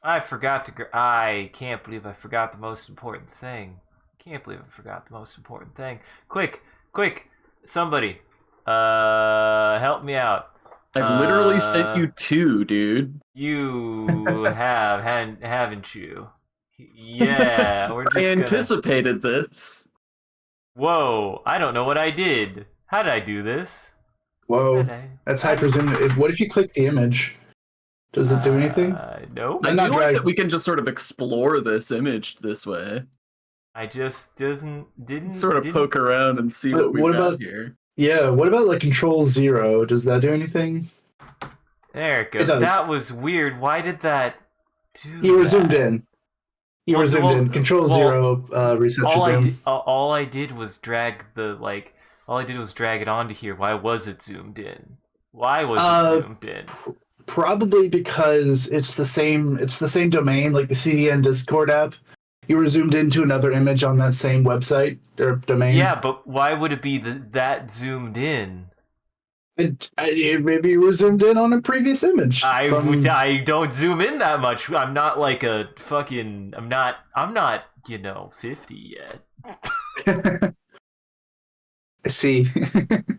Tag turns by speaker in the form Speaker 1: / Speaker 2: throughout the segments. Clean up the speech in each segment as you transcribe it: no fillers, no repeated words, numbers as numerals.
Speaker 1: I forgot to. I can't believe I forgot the most important thing. Can't believe I forgot the most important thing. Quick, quick, somebody, help me out.
Speaker 2: I've literally sent you 2, dude.
Speaker 1: You haven't you? Yeah, we're just
Speaker 2: I
Speaker 1: gonna.
Speaker 2: anticipated this.
Speaker 1: Whoa, I don't know what I did. How did I do this?
Speaker 3: Whoa, that's hyperzoom. What if you click the image? Does it do anything?
Speaker 1: Nope.
Speaker 2: I do like that we can just sort of explore this image this way.
Speaker 1: I just didn't
Speaker 2: sort of poke around and see what we got here.
Speaker 3: Yeah, what about like Control-0? Does that do anything?
Speaker 1: There it goes. That was weird. Why did that do
Speaker 3: You were zoomed in. You were zoomed in. Control-0 resets your zoom.
Speaker 1: All I did was drag all I did was drag it onto here. Why was it zoomed in? Why was it zoomed in?
Speaker 3: Probably because it's the same domain, like the CDN Discord app. You were zoomed into another image on that same website or domain.
Speaker 1: Yeah, but why would it be that zoomed in?
Speaker 3: Maybe you were zoomed in on a previce image.
Speaker 1: I don't zoom in that much. I'm not like a fucking. I'm not 50 yet.
Speaker 3: I see.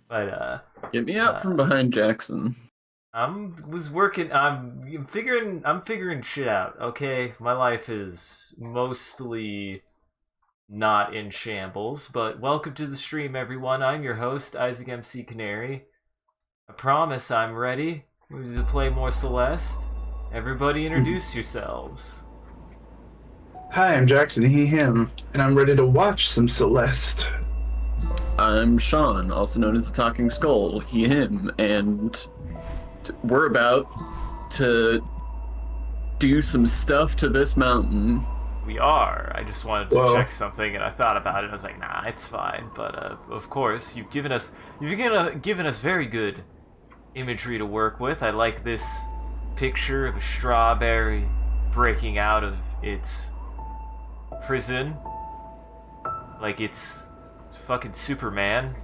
Speaker 1: But
Speaker 2: get me out from behind Jackson.
Speaker 1: I'm figuring shit out, okay? My life is mostly not in shambles, but welcome to the stream, everyone. I'm your host, Isaac MCCanary. I promise I'm ready to play more Celeste. Everybody introduce yourselves.
Speaker 3: Hi, I'm Jackson, he, him, and I'm ready to watch some Celeste.
Speaker 2: I'm Sean, also known as the Talking Skull, he, him, and we're about to do some stuff to this mountain.
Speaker 1: We are. I just wanted to check something, and I thought about it. I was like, nah, it's fine. But of course, you've given us very good imagery to work with. I like this picture of a strawberry breaking out of its prison, like it's fucking Superman.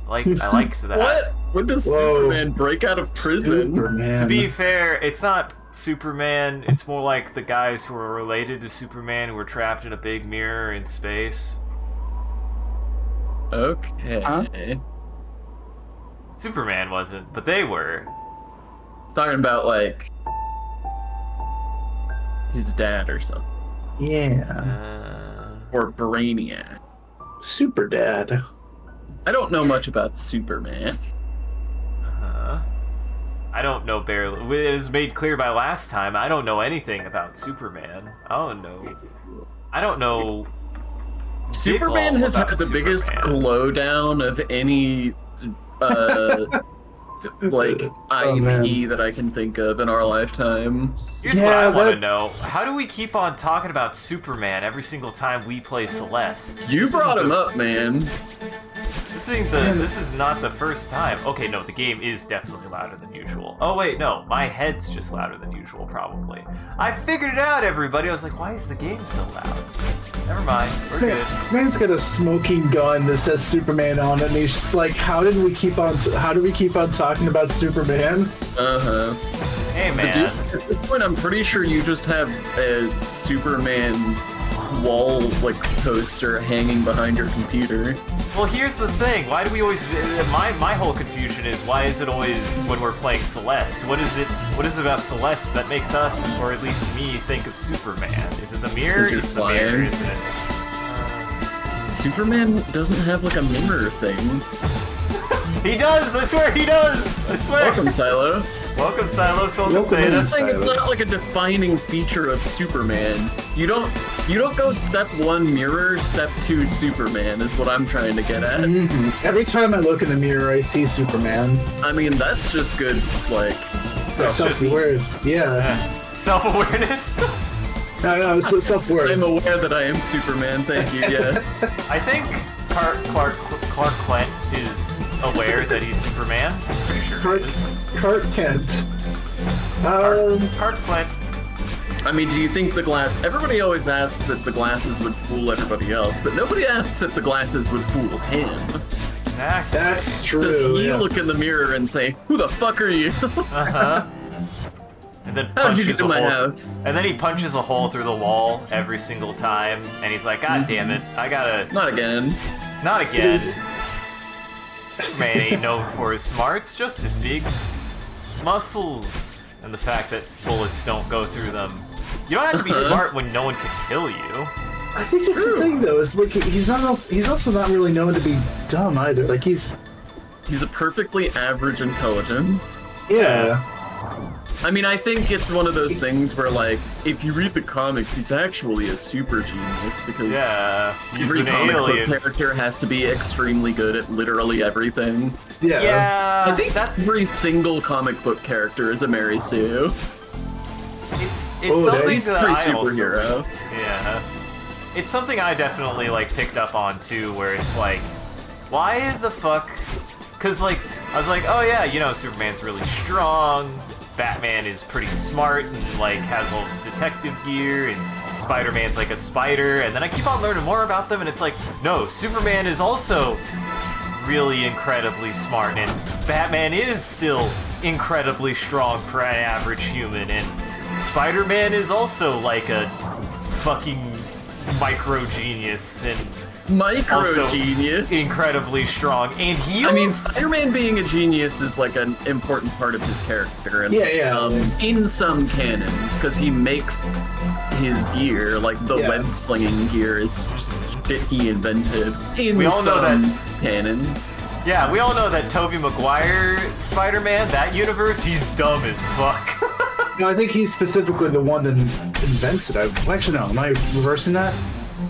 Speaker 1: I liked that.
Speaker 2: What? When does Superman break out of prison?
Speaker 3: Superman.
Speaker 1: To be fair, it's not Superman. It's more like the guys who are related to Superman who were trapped in a big mirror in space.
Speaker 2: Okay.
Speaker 3: Huh?
Speaker 1: Superman wasn't, but they were.
Speaker 2: Talking about, like, his dad or something.
Speaker 3: Yeah.
Speaker 2: Or Brainiac.
Speaker 3: Super Dad.
Speaker 2: I don't know much about Superman.
Speaker 1: I don't know barely. It was made clear by last time. I don't know anything about Superman. I don't know.
Speaker 2: Superman has had the biggest glow down of any like IP that I can think of in our lifetime.
Speaker 1: Here's what I want to know. How do we keep on talking about Superman every single time we play Celeste?
Speaker 2: You brought him up, man.
Speaker 1: This is not the first time. Okay, no, the game is definitely louder than usual. Oh wait, no, my head's just louder than usual, probably. I figured it out, everybody. I was like, why is the game so loud? Never mind, we're good.
Speaker 3: Man's got a smoking gun that says Superman on it, and he's just like, how do we keep on talking about Superman?
Speaker 1: Hey man.
Speaker 2: At this point, I'm pretty sure you just have a Superman wall poster hanging behind your computer.
Speaker 1: Well, here's the thing. Why do we always? My whole confusion is why is it always when we're playing Celeste? What is it about Celeste that makes us, or at least me, think of Superman? Is it the mirror?
Speaker 2: It's the mirror, isn't it? Superman doesn't have like a mirror thing.
Speaker 1: He does! I swear he does! I swear!
Speaker 2: Welcome, Silos.
Speaker 1: Welcome, Silos. Welcome, Theta.
Speaker 2: It's not like a defining feature of Superman. You don't go step 1 mirror, step 2 Superman is what I'm trying to get at.
Speaker 3: Every time I look in the mirror, I see Superman.
Speaker 2: I mean, that's just good,
Speaker 3: self-awareness. Yeah.
Speaker 1: Self-awareness?
Speaker 3: No, it's self-worth.
Speaker 2: I'm aware that I am Superman, thank you, yes.
Speaker 1: I think Clark Kent is aware that he's Superman. I'm pretty sure he is.
Speaker 3: Clark Kent.
Speaker 1: Clark Kent.
Speaker 2: I mean, do you think the glass... Everybody always asks if the glasses would fool everybody else, but nobody asks if the glasses would fool him.
Speaker 1: Exactly.
Speaker 3: That's true.
Speaker 2: Does he look in the mirror and say, who the fuck are you?
Speaker 1: And then
Speaker 2: How'd you
Speaker 1: punches
Speaker 2: get
Speaker 1: a
Speaker 2: in my
Speaker 1: hole.
Speaker 2: house?
Speaker 1: And then he punches a hole through the wall every single time, and he's like, God damn it, I gotta...
Speaker 2: Not again.
Speaker 1: Not again. Superman ain't known for his smarts, just his big muscles. And the fact that bullets don't go through them. You don't have to be smart when no one can kill you.
Speaker 3: I think that's the thing, though. Is look, he's also not really known to be dumb either. Like he's
Speaker 2: a perfectly average intelligence.
Speaker 3: Yeah.
Speaker 2: I mean, I think it's one of those things where, like, if you read the comics, he's actually a super genius because
Speaker 1: he's
Speaker 2: every
Speaker 1: an
Speaker 2: comic
Speaker 1: alien.
Speaker 2: book character has to be extremely good at literally everything.
Speaker 3: Yeah.
Speaker 2: I think every single comic book character is a Mary Sue.
Speaker 1: It's something
Speaker 2: he's
Speaker 1: that
Speaker 2: pretty
Speaker 1: I
Speaker 2: superhero.
Speaker 1: also... Yeah. It's something I definitely, like, picked up on, too, where it's like, why the fuck... Because, like, I was like, oh yeah, you know, Superman's really strong, Batman is pretty smart and, like, has all this detective gear, and Spider-Man's like a spider, and then I keep on learning more about them, and it's like, no, Superman is also really incredibly smart, and Batman is still incredibly strong for an average human, and Spider-Man is also, like, a fucking micro-genius, and...
Speaker 2: Micro-genius.
Speaker 1: Incredibly strong, and heals.
Speaker 2: I mean, Spider-Man being a genius is like an important part of his character, and in some canons, because he makes his gear, like the web-slinging gear, is just shit he invented. In
Speaker 1: we all know that
Speaker 2: canons.
Speaker 1: Yeah, we all know that Tobey Maguire Spider-Man, that universe, he's dumb as fuck.
Speaker 3: No, I think he's specifically the one that invents it. Actually, no, am I reversing that?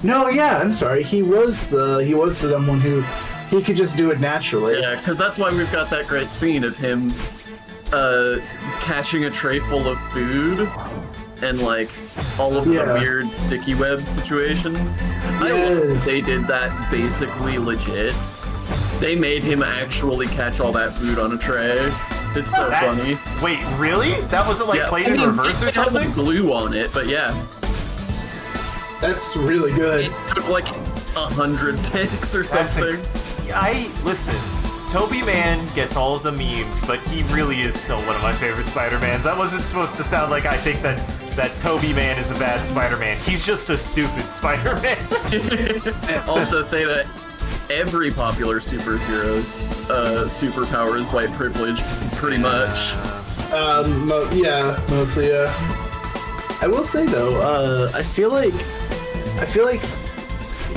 Speaker 3: No, yeah, I'm sorry. He was the dumb one who he could just do it naturally.
Speaker 2: Yeah, because that's why we've got that great scene of him catching a tray full of food and like all of the weird sticky web situations.
Speaker 3: Yes.
Speaker 2: I love they did that basically legit. They made him actually catch all that food on a tray. It's so funny.
Speaker 1: Wait, really? That wasn't like played in reverse or something?
Speaker 2: It had glue on it, but yeah.
Speaker 3: That's really good.
Speaker 2: It took like 100 takes or something.
Speaker 1: Listen, Toby Man gets all of the memes, but he really is still one of my favorite Spider-Mans. That wasn't supposed to sound like I think that Toby Man is a bad Spider-Man. He's just a stupid Spider-Man.
Speaker 2: Also say that every popular superhero's superpower is white privilege, pretty much.
Speaker 3: Mostly, I will say though, I feel like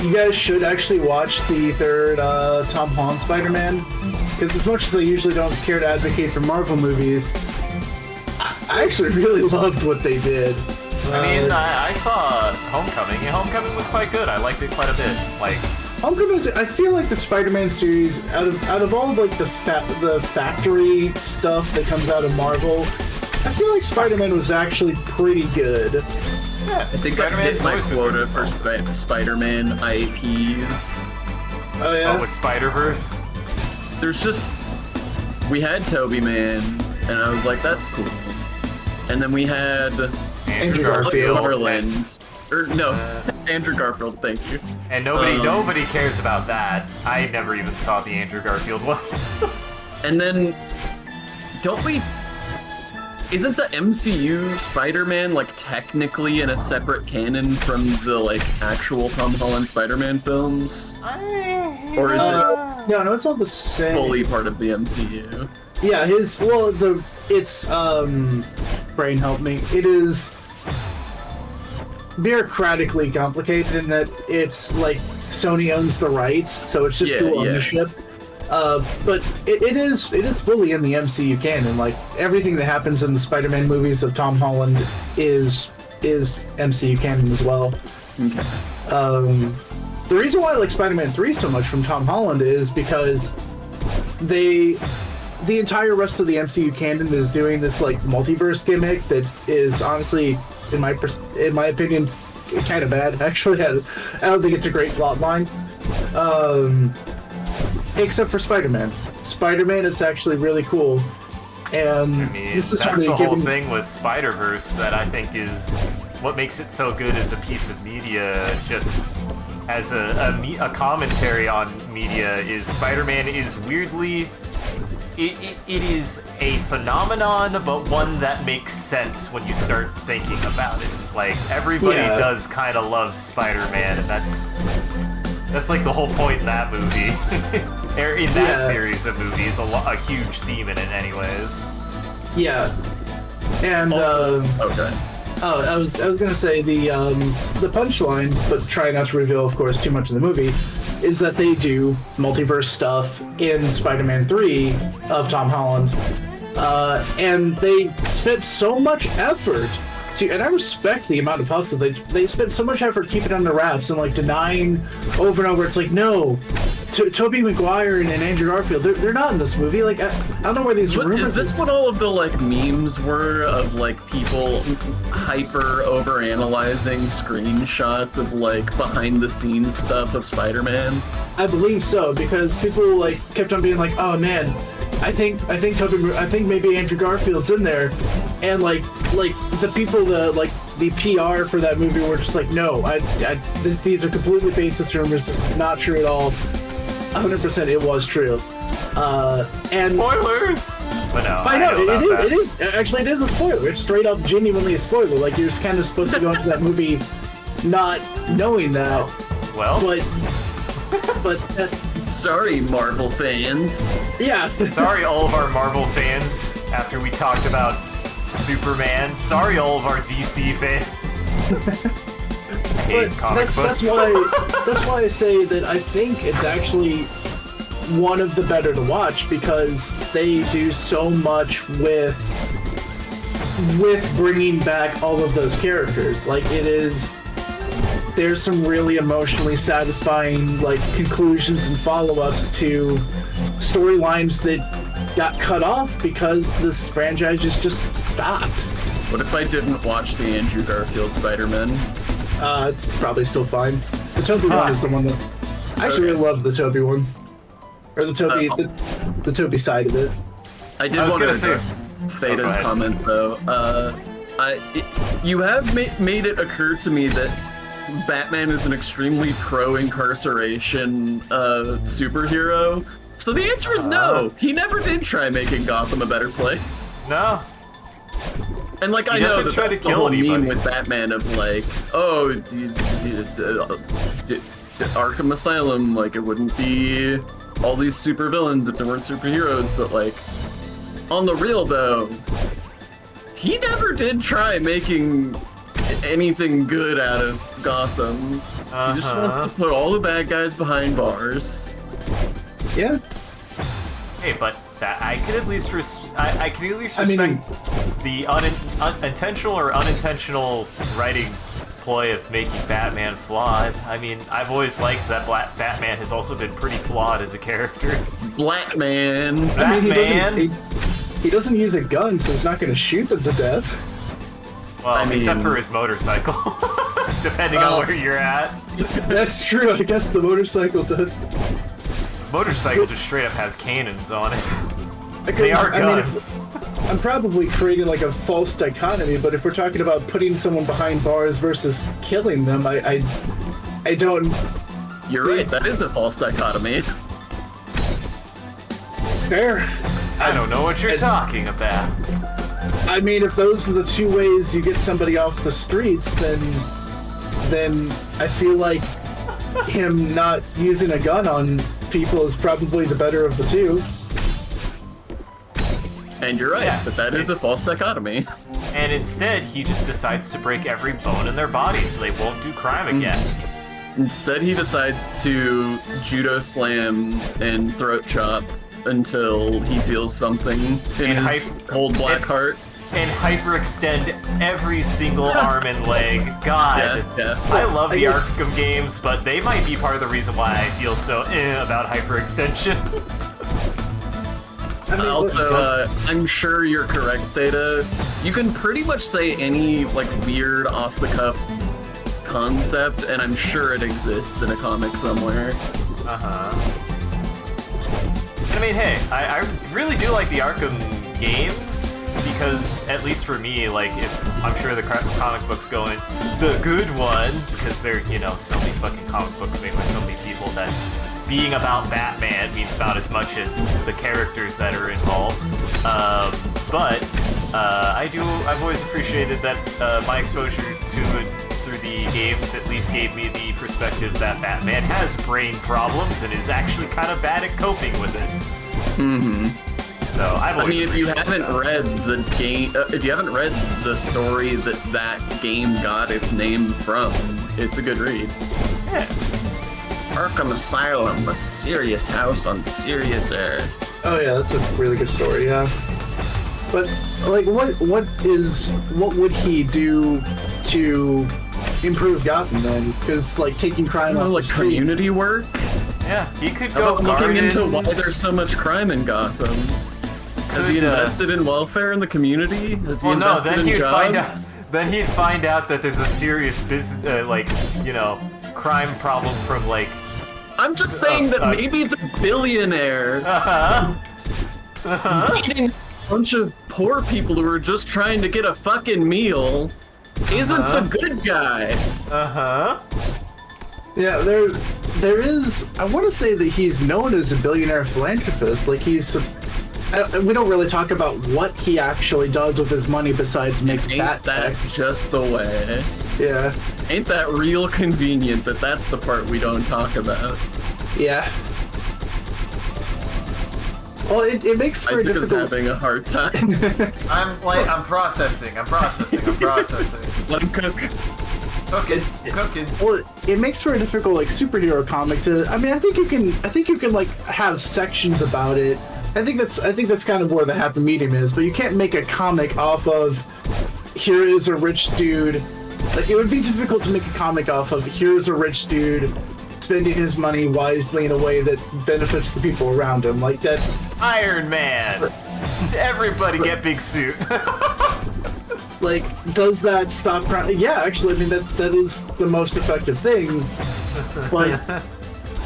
Speaker 3: you guys should actually watch the third Tom Holland Spider-Man, because as much as I usually don't care to advocate for Marvel movies, I actually really loved what they did.
Speaker 1: I mean, I saw Homecoming, and Homecoming was quite good. I liked it quite a bit. Like,
Speaker 3: Homecoming, I feel like the Spider-Man series, out of all of, like the factory stuff that comes out of Marvel, I feel like Spider-Man was actually pretty good.
Speaker 1: Yeah,
Speaker 2: I think I hit my quota for Spider-Man IPs.
Speaker 3: Oh yeah?
Speaker 1: Oh, with Spider-Verse?
Speaker 2: We had Toby Man, and I was like, that's cool. And then we had
Speaker 3: Andrew Garfield.
Speaker 2: Garland. Andrew Garfield, thank you.
Speaker 1: And nobody cares about that. I never even saw the Andrew Garfield ones.
Speaker 2: And then, isn't the MCU Spider-Man, like, technically in a separate canon from the, like, actual Tom Holland Spider-Man films? Or is it
Speaker 3: No, it's all the same.
Speaker 2: fully part of the MCU?
Speaker 3: Yeah, it's, brain help me. It is bureaucratically complicated in that it's, like, Sony owns the rights, so it's just dual ownership. But it is fully in the MCU canon. Like everything that happens in the Spider-Man movies of Tom Holland is MCU canon as well.
Speaker 2: Okay.
Speaker 3: The reason why I like Spider-Man 3 so much from Tom Holland is because the entire rest of the MCU canon is doing this like multiverse gimmick that is honestly, in my opinion, kind of bad. Actually, I don't think it's a great plot line. Except for Spider-Man. Spider-Man, it's actually really cool. And
Speaker 1: I mean,
Speaker 3: this is
Speaker 1: that's
Speaker 3: really
Speaker 1: the whole thing with Spider-Verse that I think is what makes it so good as a piece of media, just as a commentary on media, is Spider-Man is weirdly it is a phenomenon, but one that makes sense when you start thinking about it. Like, everybody does kind of love Spider-Man, and that's like the whole point in that movie. Or in that series of movies, a huge theme in it anyways.
Speaker 3: Yeah. And,
Speaker 2: okay.
Speaker 3: Oh, I was gonna say the punchline, but try not to reveal, of course, too much of the movie, is that they do multiverse stuff in Spider-Man 3 of Tom Holland, and they spent so much effort to, and I respect the amount of hustle. They spent so much effort keeping it under wraps and like denying over and over. It's like, no, Tobey Maguire and Andrew Garfield, they're not in this movie. Like, I don't know where these rumors...
Speaker 2: Is this what all of the, like, memes were of, like, people hyper overanalyzing screenshots of, like, behind-the-scenes stuff of Spider-Man?
Speaker 3: I believe so, because people, like, kept on being like, oh, man, I think maybe Andrew Garfield's in there. And, like, the people, the PR for that movie were just like, no, these are completely baseless rumors. This is not true at all. 100% it was true. And
Speaker 1: spoilers! But no,
Speaker 3: I know it is. Actually, it is a spoiler. It's straight up genuinely a spoiler. Like, you're kind of supposed to go into that movie not knowing that.
Speaker 1: Well,
Speaker 3: but
Speaker 2: sorry, Marvel fans.
Speaker 3: Yeah.
Speaker 1: Sorry, all of our Marvel fans. After we talked about Superman, sorry, all of our DC fans.
Speaker 3: That's why I say that I think it's actually one of the better to watch, because they do so much with bringing back all of those characters. Like, there's some really emotionally satisfying, like, conclusions and follow-ups to storylines that got cut off because this franchise just stopped.
Speaker 2: What if I didn't watch the Andrew Garfield Spider-Man?
Speaker 3: It's probably still fine. The Tobey one is the one that... I actually really love the Tobey one. Or the Tobey side of it.
Speaker 2: I did want to address Theta's comment, though. You have made it occur to me that Batman is an extremely pro-incarceration superhero. So the answer is no. He never did try making Gotham a better place.
Speaker 1: No.
Speaker 2: And, like, I know that that's the whole meme with Batman of, like, oh, Arkham Asylum, like, it wouldn't be all these supervillains if there weren't superheroes, but, like, on the real, though, he never did try making anything good out of Gotham. He just wants to put all the bad guys behind bars.
Speaker 3: Yeah.
Speaker 1: Hey, but I can at least respect the unintentional or unintentional writing ploy of making Batman flawed. I mean, I've always liked that Batman has also been pretty flawed as a character.
Speaker 2: Batman.
Speaker 3: He doesn't use a gun, so he's not going to shoot them to death.
Speaker 1: Well, except for his motorcycle, depending on where you're at.
Speaker 3: That's true. I guess the motorcycle does.
Speaker 1: Motorcycle just straight up has cannons on it. They are guns.
Speaker 3: I'm probably creating like a false dichotomy, but if we're talking about putting someone behind bars versus killing them, I don't...
Speaker 2: You're right, that is a false dichotomy.
Speaker 3: Fair.
Speaker 1: I don't know what you're talking about.
Speaker 3: I mean, if those are the two ways you get somebody off the streets, then I feel like him not using a gun on people is probably the better of the two.
Speaker 2: And you're right, but that is a false dichotomy.
Speaker 1: And instead, he just decides to break every bone in their body so they won't do crime again.
Speaker 2: Instead, he decides to judo slam and throat chop until he feels something in his cold black heart.
Speaker 1: And hyperextend every single arm and leg. God, I love the Arkham games, but they might be part of the reason why I feel so about hyperextension.
Speaker 2: Also, I'm sure you're correct, Theta. You can pretty much say any, like, weird, off-the-cuff concept, and I'm sure it exists in a comic somewhere.
Speaker 1: I mean, hey, I really do like the Arkham games, because, at least for me, like, if I'm sure the comic books going, the good ones, because they're, you know, so many fucking comic books made by so many people that being about Batman means about as much as the characters that are involved. But I've always appreciated that my exposure to it through the games at least gave me the perspective that Batman has brain problems and is actually kind of bad at coping with it.
Speaker 2: Mm-hmm.
Speaker 1: So I
Speaker 2: mean, if you haven't read the game, if you haven't read the story that game got its name from, it's a good read.
Speaker 1: Yeah.
Speaker 2: Arkham Asylum, a serious house on serious earth.
Speaker 3: Oh yeah, that's a really good story. Yeah. But like, what would he do to improve Gotham then? Because like taking crime off
Speaker 2: like
Speaker 3: the street.
Speaker 2: Community work.
Speaker 1: Yeah, he could
Speaker 2: How
Speaker 1: go
Speaker 2: about looking into why there's so much crime in Gotham. Has he invested in welfare in the community? Has he invested in jobs?
Speaker 1: Then he'd find out that there's a serious business, crime problem from like.
Speaker 2: I'm just saying that maybe the billionaire beating a bunch of poor people who are just trying to get a fucking meal isn't the good guy.
Speaker 3: Yeah, there is. I want to say that he's known as a billionaire philanthropist. Like we don't really talk about what he actually does with his money besides make
Speaker 2: that just the way.
Speaker 3: Yeah.
Speaker 2: Ain't that real convenient that that's the part we don't talk about?
Speaker 3: Yeah. Well, it makes for a difficult...
Speaker 2: having a hard time.
Speaker 1: I'm processing.
Speaker 2: Let him cook.
Speaker 1: Cooking.
Speaker 3: Well, it makes for a difficult like superhero comic to. I mean, I think you can like have sections about it. I think that's kind of where the happy medium is. But you can't make a comic off of here is a rich dude. Like it would be difficult to make a comic off of here's a rich dude spending his money wisely in a way that benefits the people around him. Like that.
Speaker 1: Iron Man. Everybody get big suit.
Speaker 3: Like, does that stop crime? Yeah, actually, I mean that is the most effective thing. But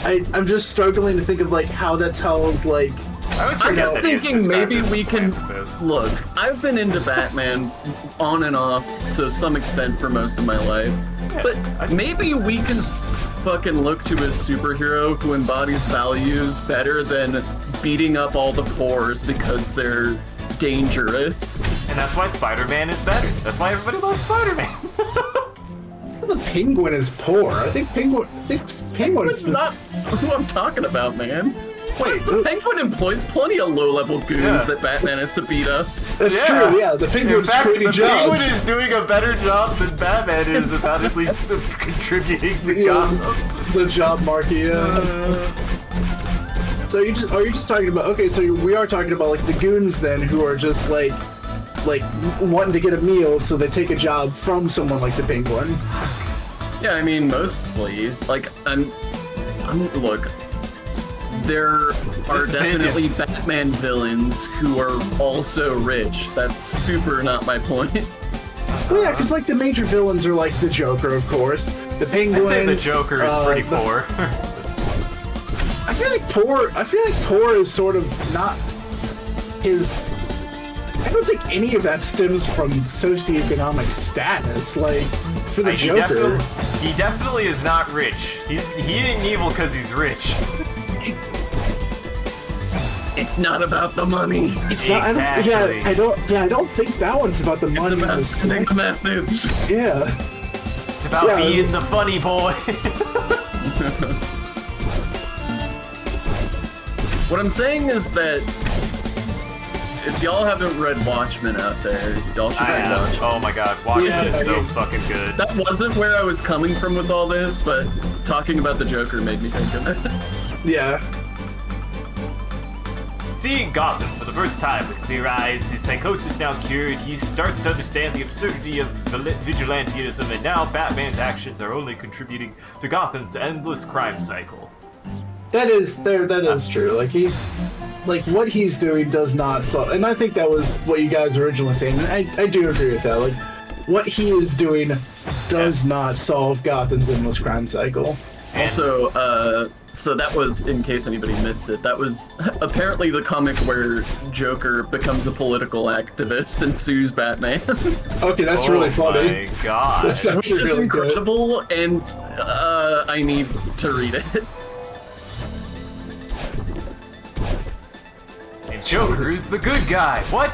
Speaker 3: I'm just struggling to think of like how that tells like.
Speaker 2: I'm just thinking maybe we can look. I've been into Batman on and off to some extent for most of my life, but maybe we can fucking look to a superhero who embodies values better than beating up all the poors because they're dangerous.
Speaker 1: And that's why Spider-Man is better. That's why everybody loves Spider-Man.
Speaker 3: The Penguin is poor. I think Penguin is
Speaker 2: not who I'm talking about, man. Wait, the Penguin employs plenty of low-level goons that Batman has to beat up.
Speaker 3: That's true, yeah. The Penguin's creating jobs.
Speaker 1: The Penguin is doing a better job than Batman is about at least contributing to Gotham.
Speaker 3: The job market, yeah. So are you just talking about, okay, so we are talking about like the goons then who are just like wanting to get a meal, so they take a job from someone like the Penguin.
Speaker 2: Yeah, I mean, mostly. Like, look, there are definitely Batman villains who are also rich. That's super not my point.
Speaker 3: Well, yeah, because like the major villains are like the Joker, of course. The Penguin.
Speaker 1: I'd say the Joker is pretty poor.
Speaker 3: I feel like poor is sort of not his. I don't think any of that stems from socioeconomic status. Like for the Joker,
Speaker 1: he definitely is not rich. He ain't evil because he's rich.
Speaker 2: It's not about the money.
Speaker 3: It's not.
Speaker 1: Exactly.
Speaker 3: I don't think that one's about the money.
Speaker 2: It's about sending a message.
Speaker 3: Yeah.
Speaker 1: It's about being the funny boy.
Speaker 2: What I'm saying is that if y'all haven't read Watchmen out there, y'all should read Watchmen.
Speaker 1: Oh my god, Watchmen is so fucking good.
Speaker 2: That wasn't where I was coming from with all this, but talking about the Joker made me think of it.
Speaker 3: Yeah.
Speaker 1: Seeing Gotham for the first time with clear eyes, his psychosis now cured, he starts to understand the absurdity of vigilantism, and now Batman's actions are only contributing to Gotham's endless crime cycle.
Speaker 3: That is true. Like what he's doing does not solve, and I think that was what you guys were originally saying. And I do agree with that. Like what he is doing does not solve Gotham's endless crime cycle.
Speaker 2: Also, so that was, in case anybody missed it, that was apparently the comic where Joker becomes a political activist and sues Batman.
Speaker 3: Okay, that's really funny.
Speaker 1: Oh my god.
Speaker 3: That's actually really
Speaker 2: incredible, good. And I need to read it.
Speaker 1: Joker is the good guy. What?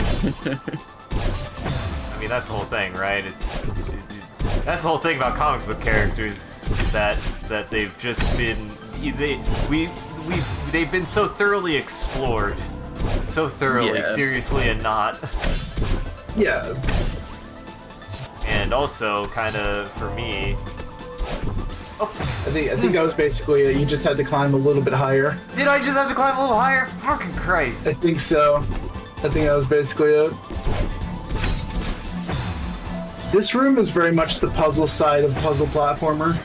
Speaker 1: I mean, that's the whole thing, right? That's the whole thing about comic book characters, that they've just been they've been so thoroughly explored, so thoroughly, seriously and not.
Speaker 3: Yeah.
Speaker 1: And also, kind of for me. Oh.
Speaker 3: I think that was basically it. You just had to climb a little bit higher.
Speaker 1: Did I just have to climb a little higher? Fucking Christ.
Speaker 3: I think so. I think that was basically it. This room is very much the puzzle side of puzzle platformer.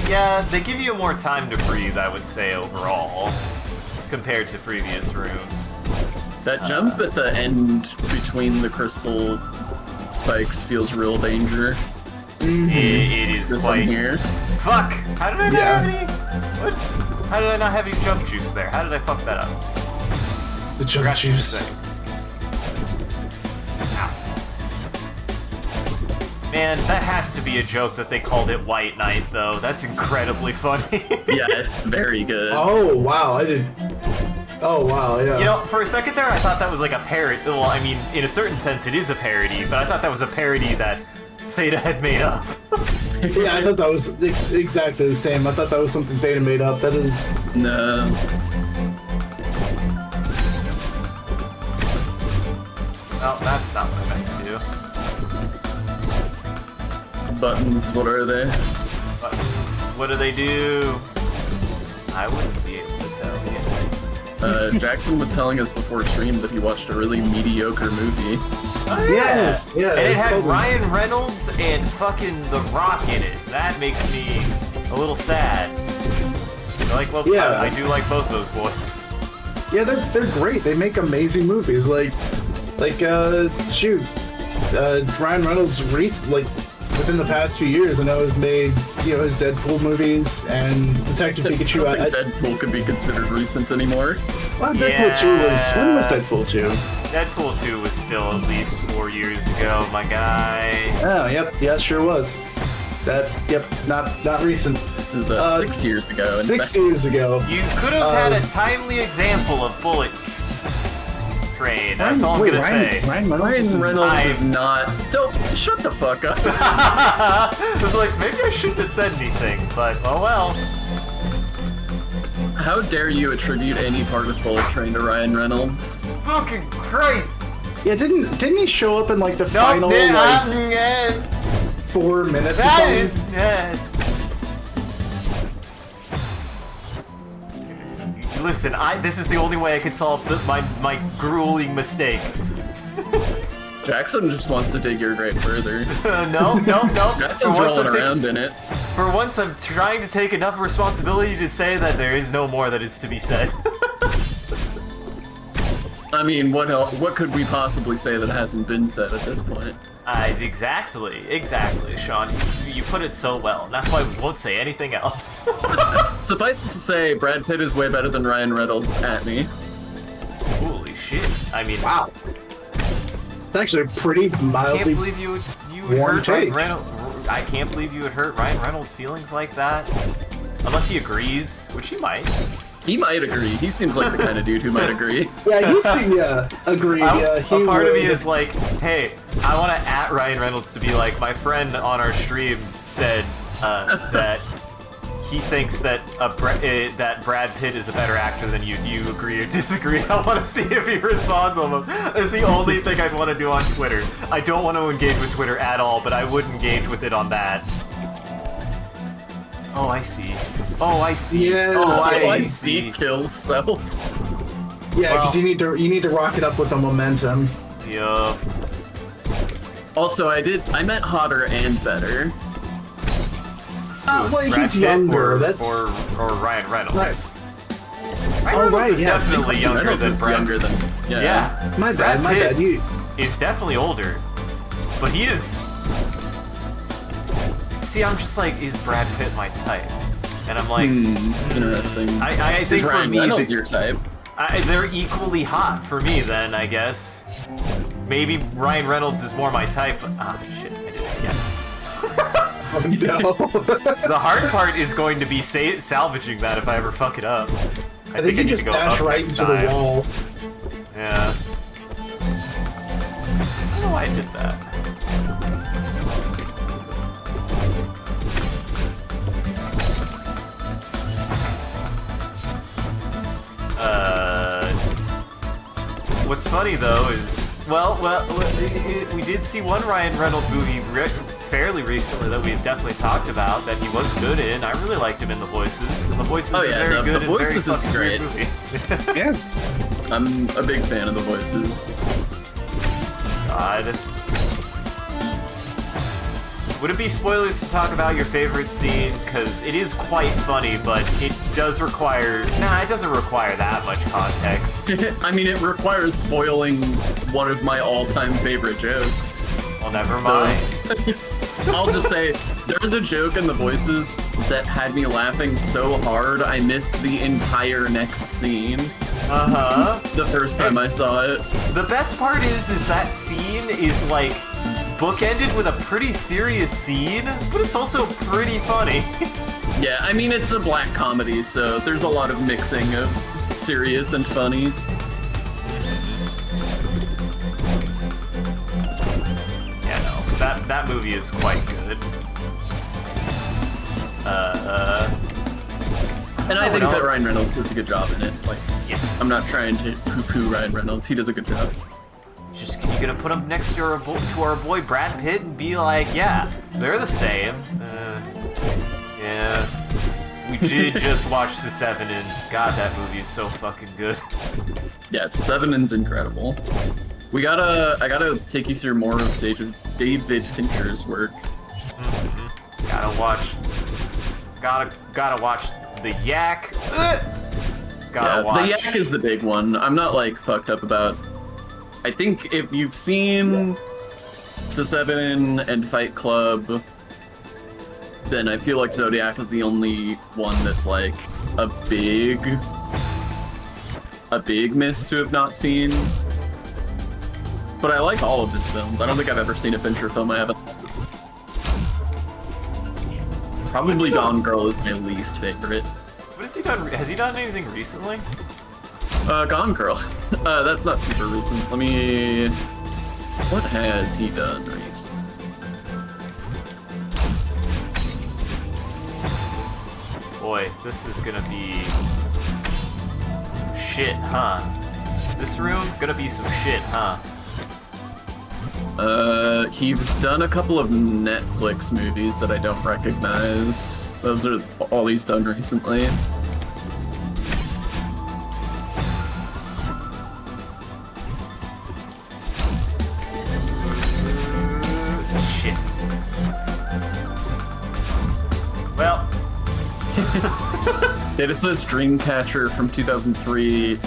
Speaker 1: Yeah, they give you more time to breathe, I would say, overall, compared to previous rooms.
Speaker 2: That jump at the end between the crystal spikes feels real danger.
Speaker 1: It is
Speaker 2: this
Speaker 1: quite...
Speaker 2: one here.
Speaker 1: Fuck! How did I not have any... What? How did I not have any jump juice there? How did I fuck that up?
Speaker 3: The jump juice.
Speaker 1: Man, that has to be a joke that they called it White Knight, though. That's incredibly funny.
Speaker 2: Yeah, it's very good.
Speaker 3: Oh, wow, I did... Oh, wow, yeah.
Speaker 1: You know, for a second there, I thought that was like a parody. Well, I mean, in a certain sense, it is a parody, but I thought that was a parody that Theta had made up.
Speaker 3: Yeah, I thought that was exactly the same. I thought that was something Theta made up. That is...
Speaker 2: No.
Speaker 1: Well, that's not what I meant to do.
Speaker 2: Buttons, what are they?
Speaker 1: Buttons, what do they do? I wouldn't be able to tell you.
Speaker 2: Jackson was telling us before stream that he watched a really mediocre movie.
Speaker 1: Oh, yeah.
Speaker 3: Yes, yeah.
Speaker 1: And it had
Speaker 3: totally...
Speaker 1: Ryan Reynolds and fucking The Rock in it. That makes me a little sad.
Speaker 3: Yeah.
Speaker 1: I do like both those boys.
Speaker 3: Yeah, they're great. They make amazing movies. Ryan Reynolds within the past few years, I know has made, his Deadpool movies and Detective Pikachu.
Speaker 2: I don't think Deadpool could be considered recent anymore.
Speaker 3: Well, Deadpool 2 was... When was Deadpool 2?
Speaker 1: Deadpool 2 was still at least 4 years ago, my guy.
Speaker 3: Oh, yep. Yeah, it sure was. Not recent.
Speaker 2: It was 6 years ago.
Speaker 3: 6 years ago.
Speaker 1: You could have had a timely example of Bullet Train. That's all I'm gonna say.
Speaker 3: Ryan
Speaker 2: Reynolds is not... Don't... Shut the fuck up.
Speaker 1: I was like, maybe I shouldn't have said anything, but oh well.
Speaker 2: How dare you attribute any part of Bullet Train to Ryan Reynolds?
Speaker 1: Fucking Christ!
Speaker 3: Yeah, didn't he show up in the final 4 minutes or something?
Speaker 1: Listen, this is the only way I can solve my grueling mistake.
Speaker 2: Jackson just wants to dig your grave further.
Speaker 1: No.
Speaker 2: Jackson's rolling around in it.
Speaker 1: For once, I'm trying to take enough responsibility to say that there is no more that is to be said.
Speaker 2: I mean, what else? What could we possibly say that hasn't been said at this point?
Speaker 1: Exactly, Sean. You put it so well. That's why we won't say anything else.
Speaker 2: Suffice it to say, Brad Pitt is way better than Ryan Reynolds at me.
Speaker 1: Holy shit! I mean,
Speaker 3: wow. It's actually a pretty mildly.
Speaker 1: I can't believe you would hurt
Speaker 3: take.
Speaker 1: Ryan Reynolds. I can't believe you would hurt Ryan Reynolds' feelings like that. Unless he agrees, which he might.
Speaker 2: He might agree. He seems like the kind of dude who might agree.
Speaker 3: Yeah, agree.
Speaker 1: A part of me is like, hey, I want to at Ryan Reynolds to be like, my friend on our stream said that he thinks that that Brad Pitt is a better actor than you. Do you agree or disagree? I want to see if he responds on them. It's the only thing I'd want to do on Twitter. I don't want to engage with Twitter at all, but I would engage with it on that. Oh, I see.
Speaker 3: Yeah,
Speaker 1: I see.
Speaker 2: Kills self.
Speaker 3: Yeah, because you need to rock it up with the momentum.
Speaker 1: Yup.
Speaker 2: Also, I meant hotter and better.
Speaker 3: Well,
Speaker 1: Brad
Speaker 3: he's
Speaker 1: Pitt
Speaker 3: younger.
Speaker 1: Or Ryan Reynolds.
Speaker 3: Right.
Speaker 1: Ryan Reynolds is definitely younger than Brad. Yeah.
Speaker 3: My bad.
Speaker 1: He's definitely older, but he is. See, I'm just like, is Brad Pitt my type? And I'm like,
Speaker 2: interesting.
Speaker 1: I think for me,
Speaker 2: Reynolds your type.
Speaker 1: They're equally hot for me. Then I guess maybe Ryan Reynolds is more my type. But, shit, I did it again.
Speaker 3: Oh no.
Speaker 1: The hard part is going to be salvaging that if I ever fuck it up.
Speaker 3: I think you just dash right into the wall.
Speaker 1: Yeah. I don't know why I did that. What's funny though is, well, we did see one Ryan Reynolds movie fairly recently that we've definitely talked about that he was good in. I really liked him in The Voices, and The Voices is very good and very fucking great movie.
Speaker 3: Yeah,
Speaker 2: I'm a big fan of The Voices.
Speaker 1: God. Would it be spoilers to talk about your favorite scene? Because it is quite funny, but it does require... Nah, it doesn't require that much context.
Speaker 2: I mean, it requires spoiling one of my all-time favorite jokes.
Speaker 1: Well, never mind.
Speaker 2: I'll just say, there was a joke in The Voices that had me laughing so hard I missed the entire next scene.
Speaker 1: Uh-huh.
Speaker 2: The first time I saw it.
Speaker 1: The best part is that scene is, like, bookended with a pretty serious scene, but it's also pretty funny.
Speaker 2: Yeah, I mean, it's a black comedy, so there's a lot of mixing of serious and funny.
Speaker 1: Yeah, no, that movie is quite good.
Speaker 2: And I think that Ryan Reynolds does a good job in it. Like,
Speaker 1: yes.
Speaker 2: I'm not trying to poo-poo Ryan Reynolds. He does a good job.
Speaker 1: Just you gonna put him next to our boy Brad Pitt and be like, yeah, they're the same. Yeah. We did just watch The Seven, and God, that movie is so fucking good.
Speaker 2: Yeah, so Seven's incredible. I gotta take you through more of David Fincher's work.
Speaker 1: Mm-hmm. Gotta watch The Yak.
Speaker 2: The Yak is the big one. I'm not like fucked up about. I think if you've seen The Seven and Fight Club, then I feel like Zodiac is the only one that's like a big miss to have not seen. But I like all of his films. I don't think I've ever seen a Fincher film I haven't. Probably Gone Girl is my least favorite.
Speaker 1: What has he done? Has he done anything recently?
Speaker 2: Gone Girl. That's not super recent. Let me... What has he done recently?
Speaker 1: Boy, this is gonna be... some shit, huh? This room, gonna be some shit, huh?
Speaker 2: He's done a couple of Netflix movies that I don't recognize. Those are all he's done recently.
Speaker 1: Shit. Well.
Speaker 2: It says Dreamcatcher from 2003.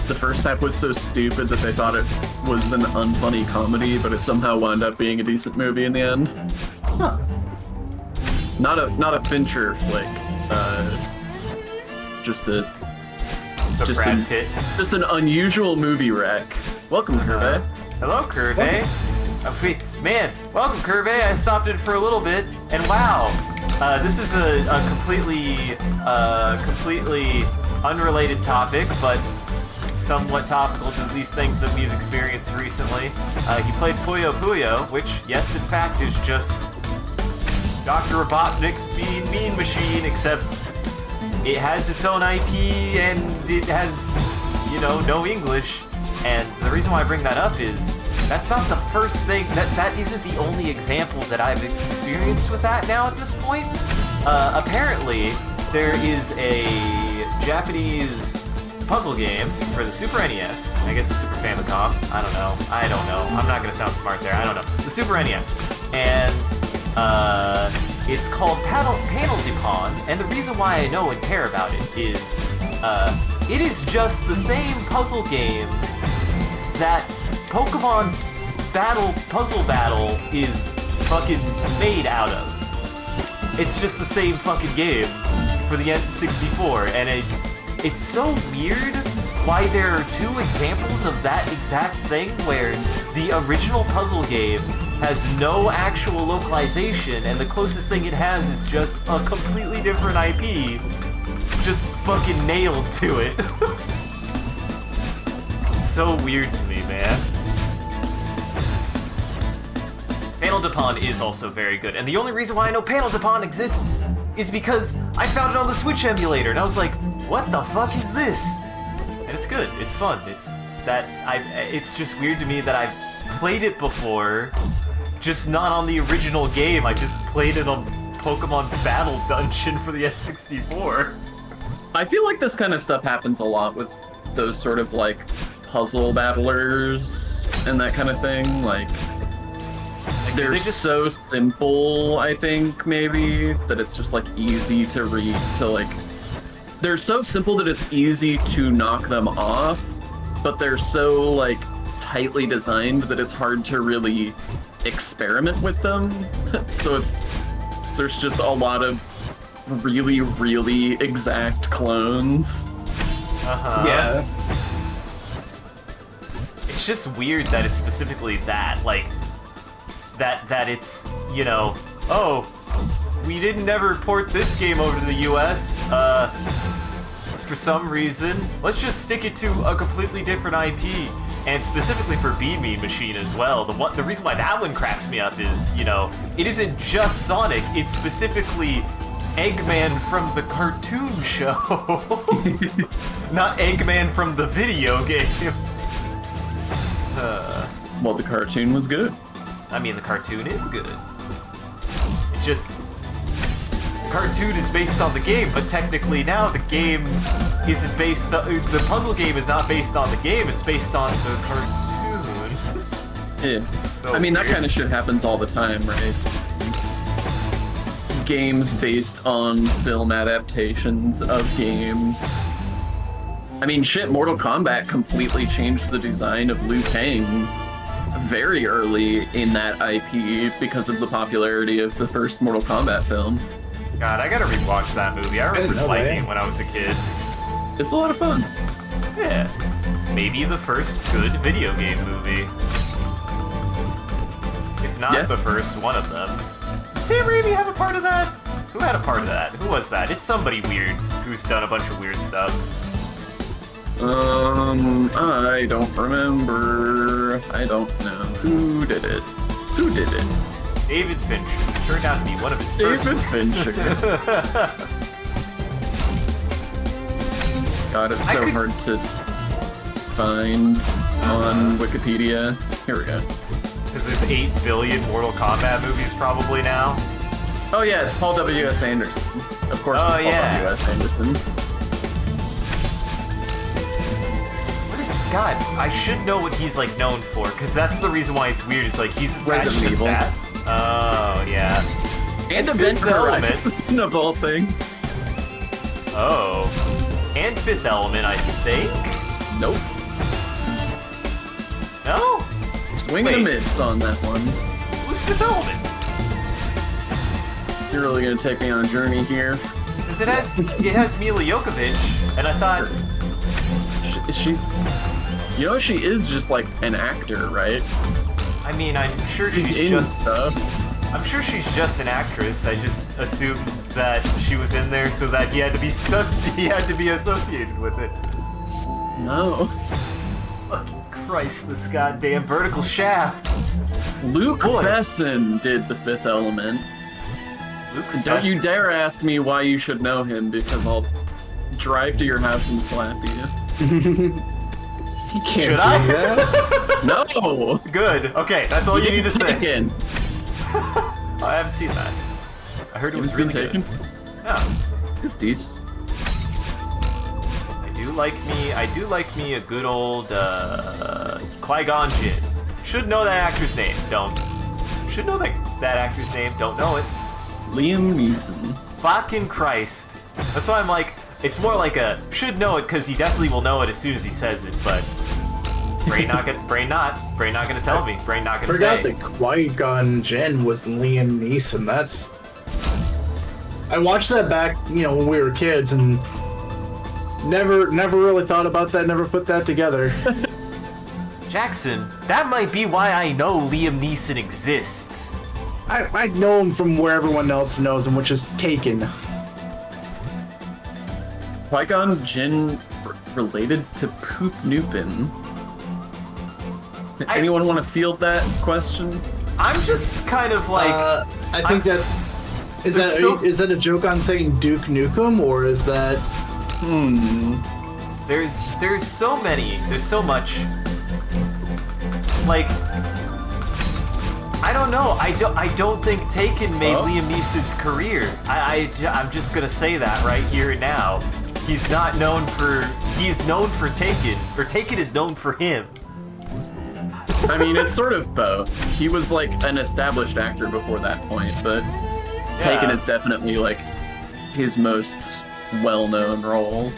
Speaker 2: The first half was so stupid that they thought it was an unfunny comedy, but it somehow wound up being a decent movie in the end.
Speaker 3: Huh.
Speaker 2: Not a Fincher flick. Just an unusual movie wreck. Welcome, Curve.
Speaker 1: Hello, Curve. Man, welcome, Curve. I stopped in for a little bit, and wow, this is a completely unrelated topic, but somewhat topical to these things that we've experienced recently. He played Puyo Puyo, which, yes, in fact, is just Dr. Robotnik's Mean Machine, except it has its own IP and it has, no English. And the reason why I bring that up is that's not the first thing, that isn't the only example that I've experienced with that now at this point. Apparently, there is a Japanese puzzle game for the Super NES, I guess the Super Famicom, I don't know, I'm not gonna sound smart there, I don't know, the Super NES, and it's called Panel-de-Pon, and the reason why I know and care about it is just the same puzzle game that Pokemon Puzzle Battle is fucking made out of. It's just the same fucking game for the N64, and it's so weird why there are two examples of that exact thing where the original puzzle game has no actual localization, and the closest thing it has is just a completely different IP, just fucking nailed to it. It's so weird to me, man. Panel de Pon is also very good, and the only reason why I know Panel de Pon exists is because I found it on the Switch emulator, and I was like, what the fuck is this? And it's good, it's fun, it's just weird to me that I've played it before, just not on the original game. I just played it on Pokemon Battle Dungeon for the N64.
Speaker 2: I feel like this kind of stuff happens a lot with those sort of like puzzle battlers and that kind of thing, like they're just so simple, I think, maybe, that it's just, like, easy to read, they're so simple that it's easy to knock them off, but they're so, like, tightly designed that it's hard to really experiment with them. So there's just a lot of really, really exact clones.
Speaker 1: Uh-huh.
Speaker 3: Yeah.
Speaker 1: It's just weird that it's specifically that, like, that it's, you know, oh, we didn't ever port this game over to the US, for some reason, let's just stick it to a completely different IP, and specifically for Bean Bean Machine as well. The reason why that one cracks me up is, you know, it isn't just Sonic, it's specifically Eggman from the cartoon show, not Eggman from the video game.
Speaker 2: Well, the cartoon was good.
Speaker 1: I mean, the cartoon is good. It just... The cartoon is based on the game, but technically now the game isn't based on... The puzzle game is not based on the game, it's based on the cartoon.
Speaker 2: Yeah.
Speaker 1: So
Speaker 2: I mean,
Speaker 1: weird.
Speaker 2: that kind of shit happens all the time, right? Games based on film adaptations of games. I mean, shit, Mortal Kombat completely changed the design of Liu Kang very early in that IP because of the popularity of the first Mortal Kombat film.
Speaker 1: God, I gotta rewatch that movie. I remember liking it when I was a kid.
Speaker 2: It's a lot of fun.
Speaker 1: Yeah. Maybe the first good video game movie. If not the first, one of them. Did Sam Raimi have a part of that? Who had a part of that? Who was that? It's somebody weird who's done a bunch of weird stuff.
Speaker 2: I don't remember. I don't know. Who did it? Who did it?
Speaker 1: David Fincher. Turned out to be one of his first
Speaker 2: David
Speaker 1: movies.
Speaker 2: Fincher. God, it's so hard to find on Wikipedia. Here we go.
Speaker 1: Because there's 8 billion Mortal Kombat movies probably now.
Speaker 2: Oh yeah, it's Paul W.S. Anderson. Of course,
Speaker 1: Oh,
Speaker 2: it's Paul
Speaker 1: yeah.
Speaker 2: W.S. Anderson.
Speaker 1: What is... God, I should know what he's, like, known for, because that's the reason why it's weird. It's like, he's attached
Speaker 2: Resident
Speaker 1: to
Speaker 2: Evil.
Speaker 1: that. Oh, yeah.
Speaker 2: And
Speaker 1: Fifth
Speaker 2: Event Horizon, of all things.
Speaker 1: Oh. And Fifth Element, I think?
Speaker 2: Nope.
Speaker 1: No?
Speaker 2: Swing and a miss on that one.
Speaker 1: Who's Fifth Element?
Speaker 2: You're really gonna take me on a journey here.
Speaker 1: Because it has Mila Jovovich, and I thought...
Speaker 2: She's... You know, she is just, like, an actor, right?
Speaker 1: I mean, I'm sure
Speaker 2: She's
Speaker 1: she's
Speaker 2: in
Speaker 1: just...
Speaker 2: stuff.
Speaker 1: I'm sure she's just an actress. I just assumed that she was in there so that he had to be stuck. He had to be associated with it.
Speaker 2: No.
Speaker 1: Fucking Christ, this goddamn vertical shaft.
Speaker 2: Luke Besson did The Fifth Element.
Speaker 1: Luke
Speaker 2: Don't you
Speaker 1: Besson.
Speaker 2: dare ask me why you should know him, because I'll drive to your house and slap you.
Speaker 3: You can't
Speaker 1: Should
Speaker 3: do
Speaker 1: I?
Speaker 3: that.
Speaker 2: No!
Speaker 1: Good. Okay, that's all you need to say.
Speaker 2: Taken.
Speaker 1: I haven't seen that. I heard it was really
Speaker 2: taken.
Speaker 1: good. Oh.
Speaker 2: It's decent.
Speaker 1: I do like me a good old Qui-Gon Jinn. Should know that actor's name. Don't. Should know that actor's name. Don't know it.
Speaker 2: Liam Neeson.
Speaker 1: Fucking Christ. That's why I'm like, it's more like a should know it because he definitely will know it as soon as he says it, but brain not gonna tell me. Brain not gonna
Speaker 3: Forgot
Speaker 1: say.
Speaker 3: that Qui-Gon Jinn was Liam Neeson. That's... I watched that back, you know, when we were kids, and never really thought about that. Never put that together.
Speaker 1: Jackson, that might be why I know Liam Neeson exists.
Speaker 3: I know him from where everyone else knows him, which is Taken.
Speaker 2: Qui-Gon Jinn related to Poop Nupin? Anyone want to field that question?
Speaker 1: I'm just kind of like...
Speaker 3: I think is that a joke on saying Duke Nukem, or is that...
Speaker 1: There's so much... Like... I don't know. I don't think Taken made Liam Neeson's career. I'm just gonna say that right here and now. He's known for Taken, or Taken is known for him.
Speaker 2: I mean, it's sort of both. He was like an established actor before that point, but Taken is definitely like his most well-known role.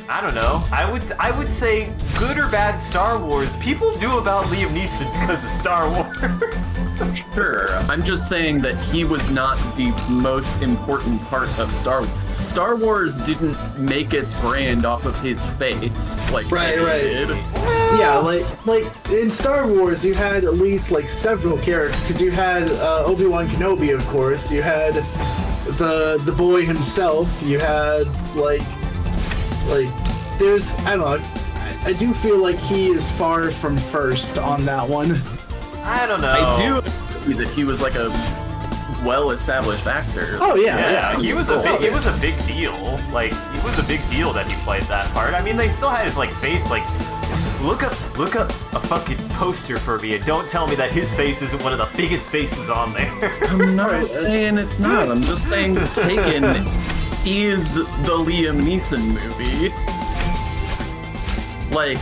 Speaker 1: I don't know. I would say good or bad Star Wars, people knew about Liam Neeson because of Star Wars.
Speaker 2: Sure. I'm just saying that he was not the most important part of Star Wars. Star Wars didn't make its brand off of his face like
Speaker 3: right.
Speaker 2: did.
Speaker 3: Yeah, like in Star Wars, you had at least like several characters, because you had Obi-Wan Kenobi, of course. You had the boy himself. You had like there's, I don't know, I do feel like he is far from first on that one.
Speaker 1: I don't know.
Speaker 2: I do agree that he was like a well-established actor.
Speaker 3: Oh yeah.
Speaker 1: He was it was a big deal. Like, it was a big deal that he played that part. I mean, they still had his like face. Like, look up a fucking poster for me, and don't tell me that his face isn't one of the biggest faces on there.
Speaker 2: I'm not saying it's not. I'm just saying Taken is the Liam Neeson movie. Like,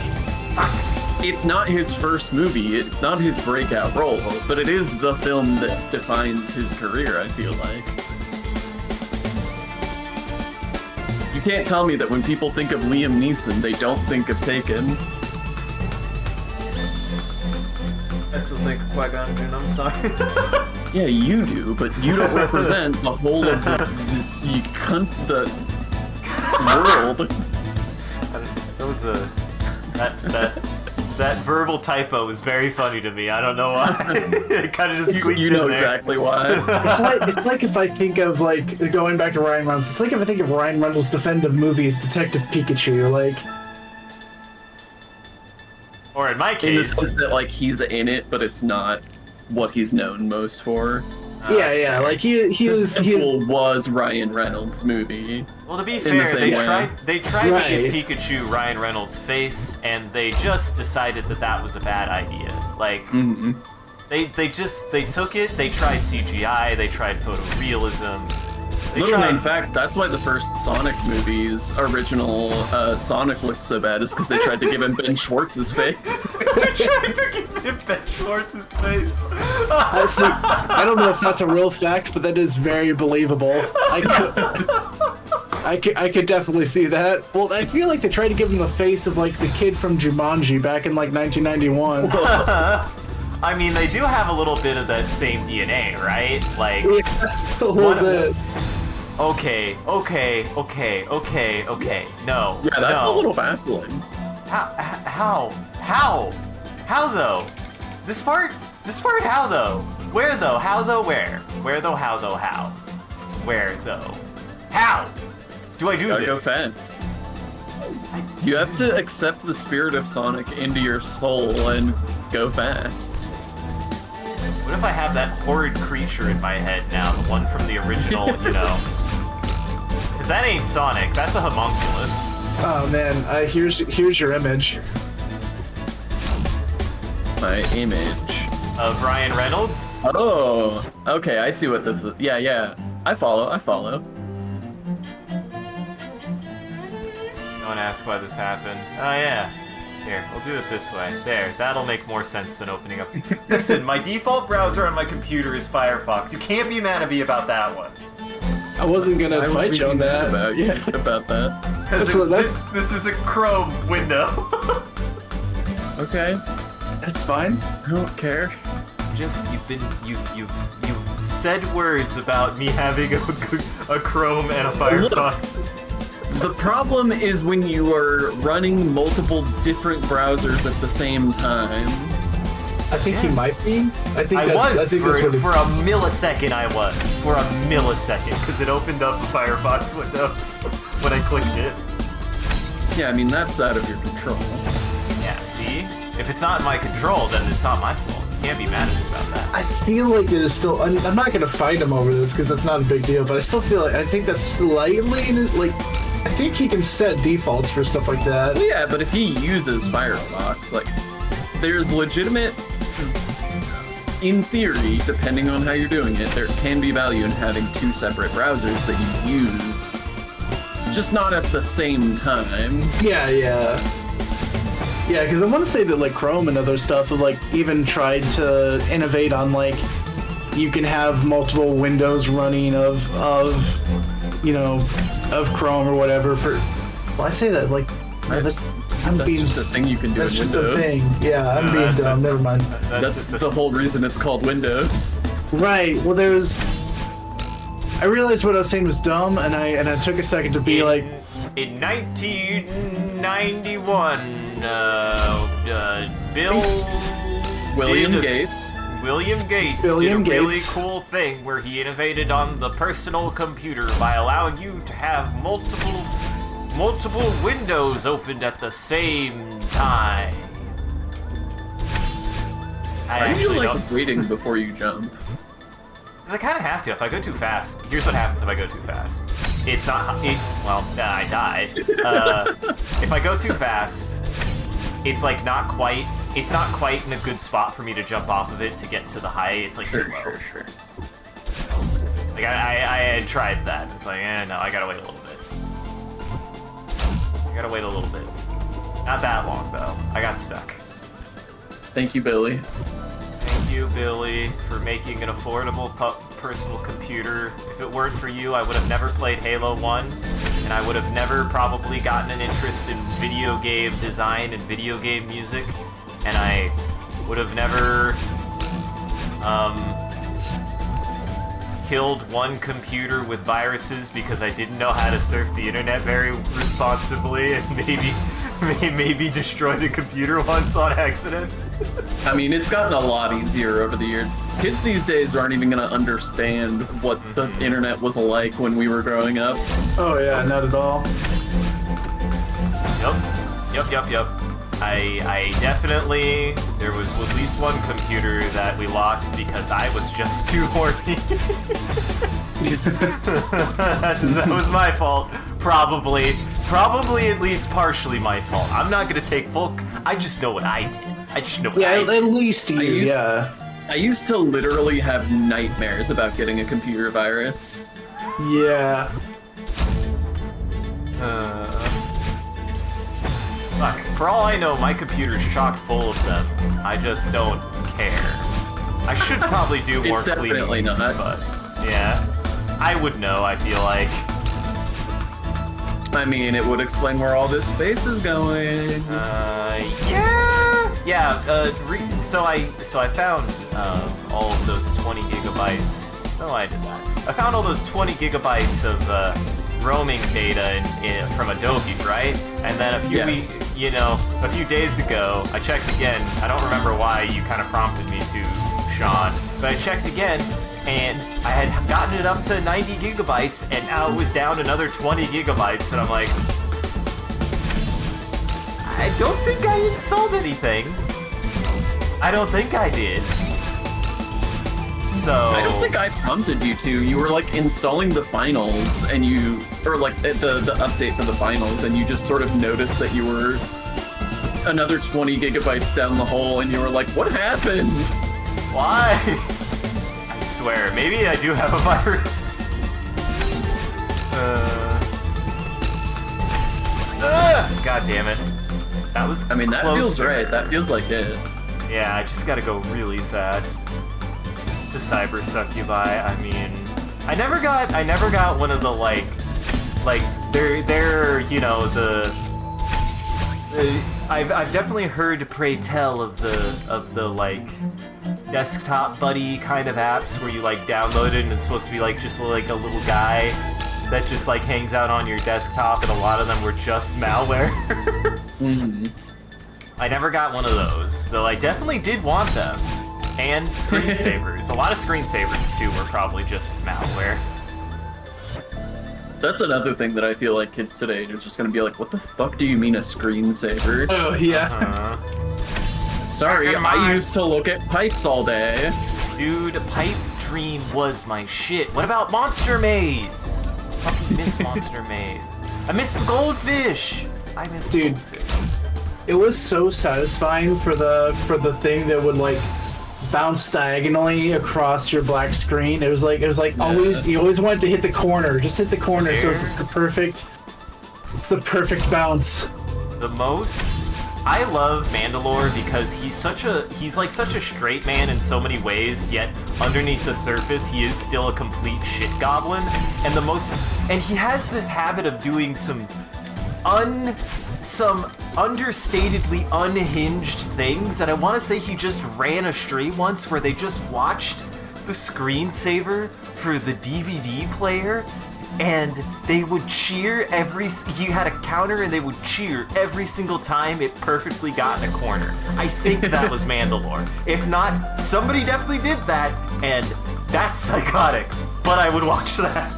Speaker 2: it's not his first movie, it's not his breakout role, but it is the film that defines his career, I feel like. You can't tell me that when people think of Liam Neeson, they don't think of Taken.
Speaker 1: I still think of Qui-Gon Jinn, I'm sorry.
Speaker 2: Yeah, you do, but you don't represent the whole of the world.
Speaker 1: That was that verbal typo was very funny to me. I don't know why. It kind of just squeaked in there.
Speaker 2: You know exactly why.
Speaker 3: It's like if I think of, like, going back to Ryan Reynolds, it's like if I think of Ryan Reynolds' definitive movie as Detective Pikachu, like...
Speaker 1: Or in my case...
Speaker 2: In the sense that, like, he's in it, but it's not what he's known most for.
Speaker 3: Yeah, like he
Speaker 2: was Ryan Reynolds' movie.
Speaker 1: Well, to be fair, they tried to give Pikachu Ryan Reynolds' face, and they just decided that was a bad idea. Like, they took it, they tried CGI, they tried photorealism.
Speaker 2: In fact, that's why the first Sonic movie's original Sonic looked so bad, is because they tried to give him Ben Schwartz's face.
Speaker 1: They tried to give him Ben Schwartz's face.
Speaker 3: I don't know if that's a real fact, but that is very believable. I could definitely see that. Well, I feel like they tried to give him the face of, like, the kid from Jumanji back in, like, 1991.
Speaker 1: I mean, they do have a little bit of that same DNA, right? Like,
Speaker 3: a little bit.
Speaker 1: Okay. No.
Speaker 2: Yeah, that's a little baffling.
Speaker 1: How though? This part, how though? Where though? How though? Where? Where though? How though? How? Where though? How? Do I do this?
Speaker 2: Go fast. You have to accept the spirit of Sonic into your soul and go fast.
Speaker 1: What if I have that horrid creature in my head now, the one from the original, you know? Because that ain't Sonic, that's a homunculus.
Speaker 3: Oh man, here's your image.
Speaker 2: My image.
Speaker 1: Of Ryan Reynolds?
Speaker 2: Oh, okay, I see what this is. Yeah. I follow.
Speaker 1: Don't ask why this happened. Oh yeah. Here, we'll do it this way. There, that'll make more sense than opening up. Listen, my default browser on my computer is Firefox. You can't be mad at me about that one.
Speaker 3: I wasn't gonna fight you on that.
Speaker 2: About that.
Speaker 1: Because this is a Chrome window.
Speaker 3: Okay, that's fine.
Speaker 2: I don't care.
Speaker 1: Just you've said words about me having a Chrome and a Firefox.
Speaker 2: The problem is when you are running multiple different browsers at the same time.
Speaker 3: I think he might be.
Speaker 1: For a millisecond, because it opened up a Firefox window when I clicked it.
Speaker 2: Yeah, I mean, that's out of your control.
Speaker 1: Yeah, see? If it's not in my control, then it's not my fault. You can't be mad at me about that.
Speaker 3: I feel like it is still... I'm not going to fight him over this, because that's not a big deal, but I still feel like... I think that's slightly... Like, I think he can set defaults for stuff like that.
Speaker 2: Well, yeah, but if he uses Firefox, like, there's legitimate... In theory, depending on how you're doing it, there can be value in having two separate browsers that you use. Just not at the same time.
Speaker 3: Yeah, because I want to say that, like, Chrome and other stuff have, like, even tried to innovate on, like, you can have multiple windows running of Chrome or whatever for... Well, I say that, like, that's
Speaker 2: just a thing you can do in Windows. That's just a thing.
Speaker 3: Yeah, I'm being dumb. Never mind.
Speaker 2: That's the whole reason it's called Windows.
Speaker 3: Right. Well, I realized what I was saying was dumb, and I took a second to be like...
Speaker 1: In 1991, William Gates did a really cool thing where he innovated on the personal computer by allowing you to have multiple windows opened at the same time.
Speaker 2: I usually like waiting before you jump.
Speaker 1: I kind of have to. If I go too fast, here's what happens if I go too fast. It's not... I died. If I go too fast, it's like not quite in a good spot for me to jump off of it to get to the height. It's like too low.
Speaker 2: Sure.
Speaker 1: Like I had tried that. It's like, no, I gotta wait a little bit. Not that long, though. I got stuck.
Speaker 2: Thank you, Billy.
Speaker 1: Thank you, Billy, for making an affordable personal computer. If it weren't for you, I would have never played Halo 1, and I would have never probably gotten an interest in video game design and video game music, and I would have never killed one computer with viruses because I didn't know how to surf the internet very responsibly, and maybe destroyed a computer once on accident.
Speaker 2: I mean, it's gotten a lot easier over the years. Kids these days aren't even going to understand what the internet was like when we were growing up.
Speaker 3: Oh yeah, not at all.
Speaker 1: Yep. I definitely... There was at least one computer that we lost because I was just too horny. That was my fault. Probably at least partially my fault. I'm not gonna take full... I just know what I did.
Speaker 3: At least you,
Speaker 2: I used to literally have nightmares about getting a computer virus.
Speaker 3: Yeah.
Speaker 1: Fuck, for all I know, my computer's chock full of them. I just don't care. I should probably do more cleaning. It's definitely not. But, yeah. I would know, I feel like.
Speaker 2: I mean, it would explain where all this space is going.
Speaker 1: Yeah, so I found all of those 20 gigabytes. No, I did that. I found all those 20 gigabytes of roaming data from Adobe, right? And then a few days ago, I checked again. I don't remember why you kind of prompted me to, Sean, but I checked again, and I had gotten it up to 90 gigabytes, and now it was down another 20 gigabytes, and I'm like, I don't think I installed anything. I don't think I did. So...
Speaker 2: I don't think I prompted you to. You were, like, installing the finals, and the update for the finals, and you just sort of noticed that you were another 20 gigabytes down the hole, and you were like, what happened?
Speaker 1: Why? I swear, maybe I do have a virus. God damn it. That was
Speaker 2: that feels right. That feels like it.
Speaker 1: Yeah, I just gotta go really fast. The cyber succubi, I mean... I never got one of the, I've definitely heard pray tell of the desktop buddy kind of apps where you, download it and it's supposed to be, just, a little guy that just like hangs out on your desktop, and a lot of them were just malware. I never got one of those, though I definitely did want them. And screensavers. A lot of screensavers too were probably just malware.
Speaker 2: That's another thing that I feel like kids today are just gonna be like, what the fuck do you mean a screensaver?
Speaker 3: Oh, yeah.
Speaker 2: Sorry, I used to look at pipes all day.
Speaker 1: Dude, Pipe Dream was my shit. What about Monster Maze? I fucking miss Monster Maze. I miss the goldfish. I miss the goldfish.
Speaker 3: It was so satisfying for the thing that would like bounce diagonally across your black screen. It was like always, you always wanted to hit the corner. Just hit the corner, so it's like the perfect bounce.
Speaker 1: The most I love Mandalore because he's like such a straight man in so many ways, yet underneath the surface he is still a complete shit goblin. And he has this habit of doing some understatedly unhinged things that I want to say he just ran a stream once where they just watched the screensaver for the DVD player, and they would cheer he had a counter and they would cheer every single time it perfectly got in a corner. I think that was Mandalore. If not, somebody definitely did that, and that's psychotic, but I would watch that.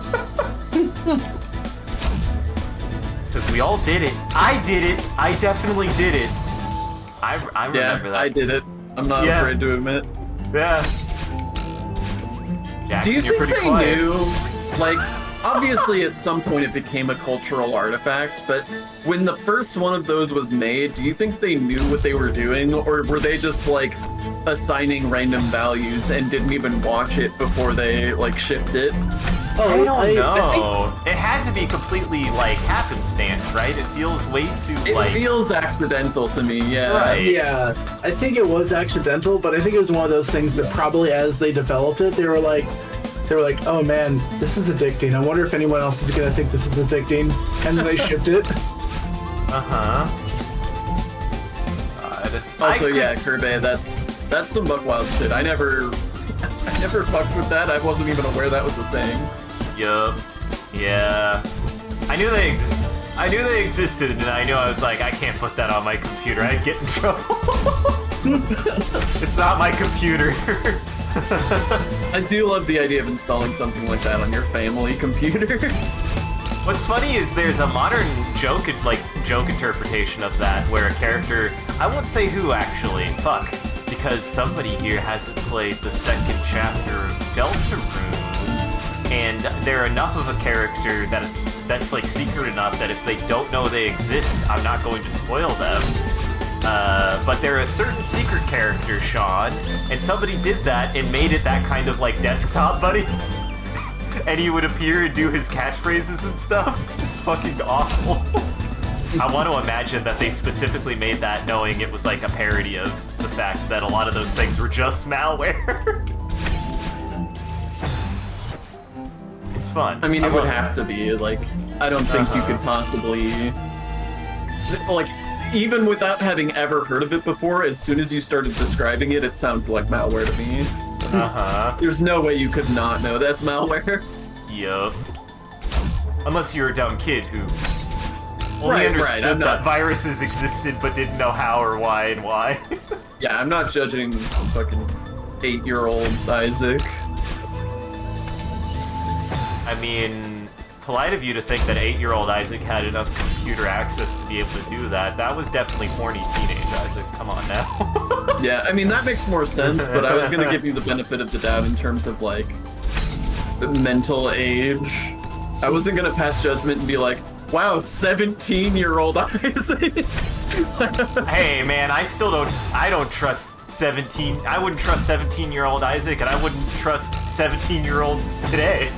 Speaker 1: Because we all did it. I did it. I definitely did it. I remember that.
Speaker 2: I did it. I'm not afraid to admit.
Speaker 1: Yeah. Jackson,
Speaker 2: do you think they
Speaker 1: quiet.
Speaker 2: knew, like, obviously at some point it became a cultural artifact, but when the first one of those was made, do you think they knew what they were doing, or were they just, like, assigning random values and didn't even watch it before they, like, shipped it?
Speaker 1: I don't know. It had to be completely, like, happenstance, right? It feels way too,
Speaker 2: It feels accidental to me, yeah.
Speaker 1: Right.
Speaker 3: Yeah, I think it was accidental, but I think it was one of those things that probably as they developed it, they were like, oh man, this is addicting. I wonder if anyone else is gonna think this is addicting, and then they shipped it.
Speaker 2: Also, yeah, Kirby, that's some buck-wild shit. I never fucked with that. I wasn't even aware that was a thing.
Speaker 1: Yup. Yeah. I knew they existed, and I knew I was like, I can't put that on my computer. I'd get in trouble. It's not my computer.
Speaker 2: I do love the idea of installing something like that on your family computer.
Speaker 1: What's funny is there's a modern joke interpretation of that, where a character, I won't say who actually, because somebody here hasn't played the second chapter of Deltarune, and they're enough of a character that's like secret enough that if they don't know they exist, I'm not going to spoil them. But they're a certain secret character, Sean, and somebody did that and made it that kind of like desktop buddy. And he would appear and do his catchphrases and stuff. It's fucking awful. I want to imagine that they specifically made that knowing it was like a parody of the fact that a lot of those things were just malware. It's fun.
Speaker 2: I mean, it would have to be, like, I don't think you could possibly, like, even without having ever heard of it before, as soon as you started describing it, it sounded like malware to me. There's no way you could not know that's malware.
Speaker 1: Yup. Unless you're a dumb kid who only understood that viruses existed but didn't know how or why and why.
Speaker 2: Yeah, I'm not judging fucking 8-year-old Isaac.
Speaker 1: I mean, polite of you to think that 8-year-old Isaac had enough computer access to be able to do that. That was definitely horny teenage Isaac. Come on now.
Speaker 2: Yeah, I mean, that makes more sense, but I was gonna give you the benefit of the doubt in terms of, like, the mental age. I wasn't gonna pass judgment and be like, wow, 17-year-old Isaac.
Speaker 1: Hey, man, I don't trust 17. I wouldn't trust 17-year-old Isaac, and I wouldn't trust 17-year-olds today.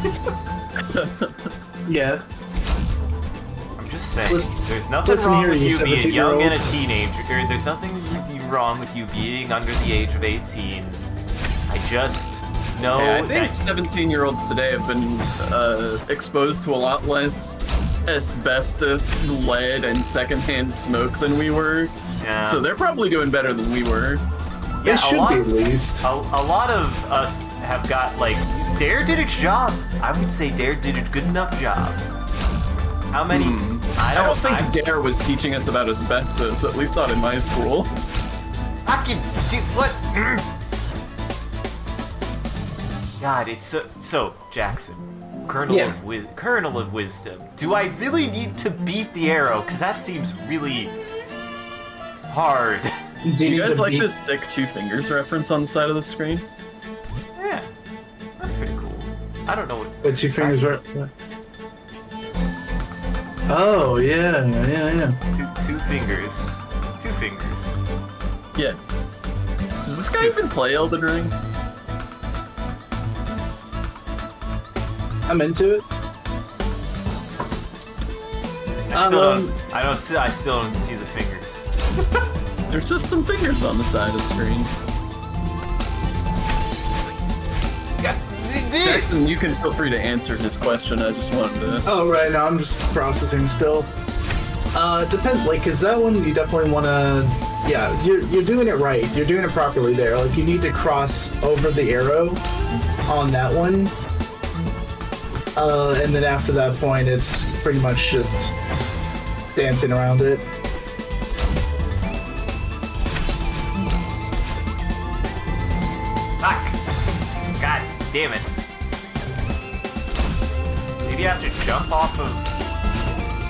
Speaker 3: Yeah.
Speaker 1: I'm just saying, there's nothing wrong with you being young and a teenager. There's nothing wrong with you being under the age of 18. I just know
Speaker 2: I think 17-year-olds today have been exposed to a lot less asbestos, lead, and secondhand smoke than we were.
Speaker 1: Yeah.
Speaker 2: So they're probably doing better than we were.
Speaker 3: They should be, at least.
Speaker 1: A lot of us have got, like, Dare did its job. I would say Dare did a good enough job. How many?
Speaker 2: I don't think Dare was teaching us about asbestos, at least not in my school.
Speaker 1: What? God, it's so Jackson, Kernel of Wisdom. Do I really need to beat the arrow? Because that seems really hard.
Speaker 2: Do you guys like this sick two fingers reference on the side of the screen?
Speaker 1: Yeah, that's pretty cool. I don't know what.
Speaker 3: The two fingers are. Oh yeah.
Speaker 1: Two fingers. Two fingers.
Speaker 2: Yeah. Does this guy even play Elden Ring?
Speaker 3: I'm into it.
Speaker 1: I still don't see the fingers.
Speaker 2: There's just some fingers on the side of the screen.
Speaker 1: Yeah.
Speaker 2: Jackson, you can feel free to answer his question. I just wanted to.
Speaker 3: Oh right, now I'm just processing still. Depends, like, cause that one you definitely want to. Yeah, you're doing it right. You're doing it properly there. Like you need to cross over the arrow on that one. And then after that point, it's pretty much just dancing around it.
Speaker 1: Fuck! God damn it. Maybe I have to jump off of...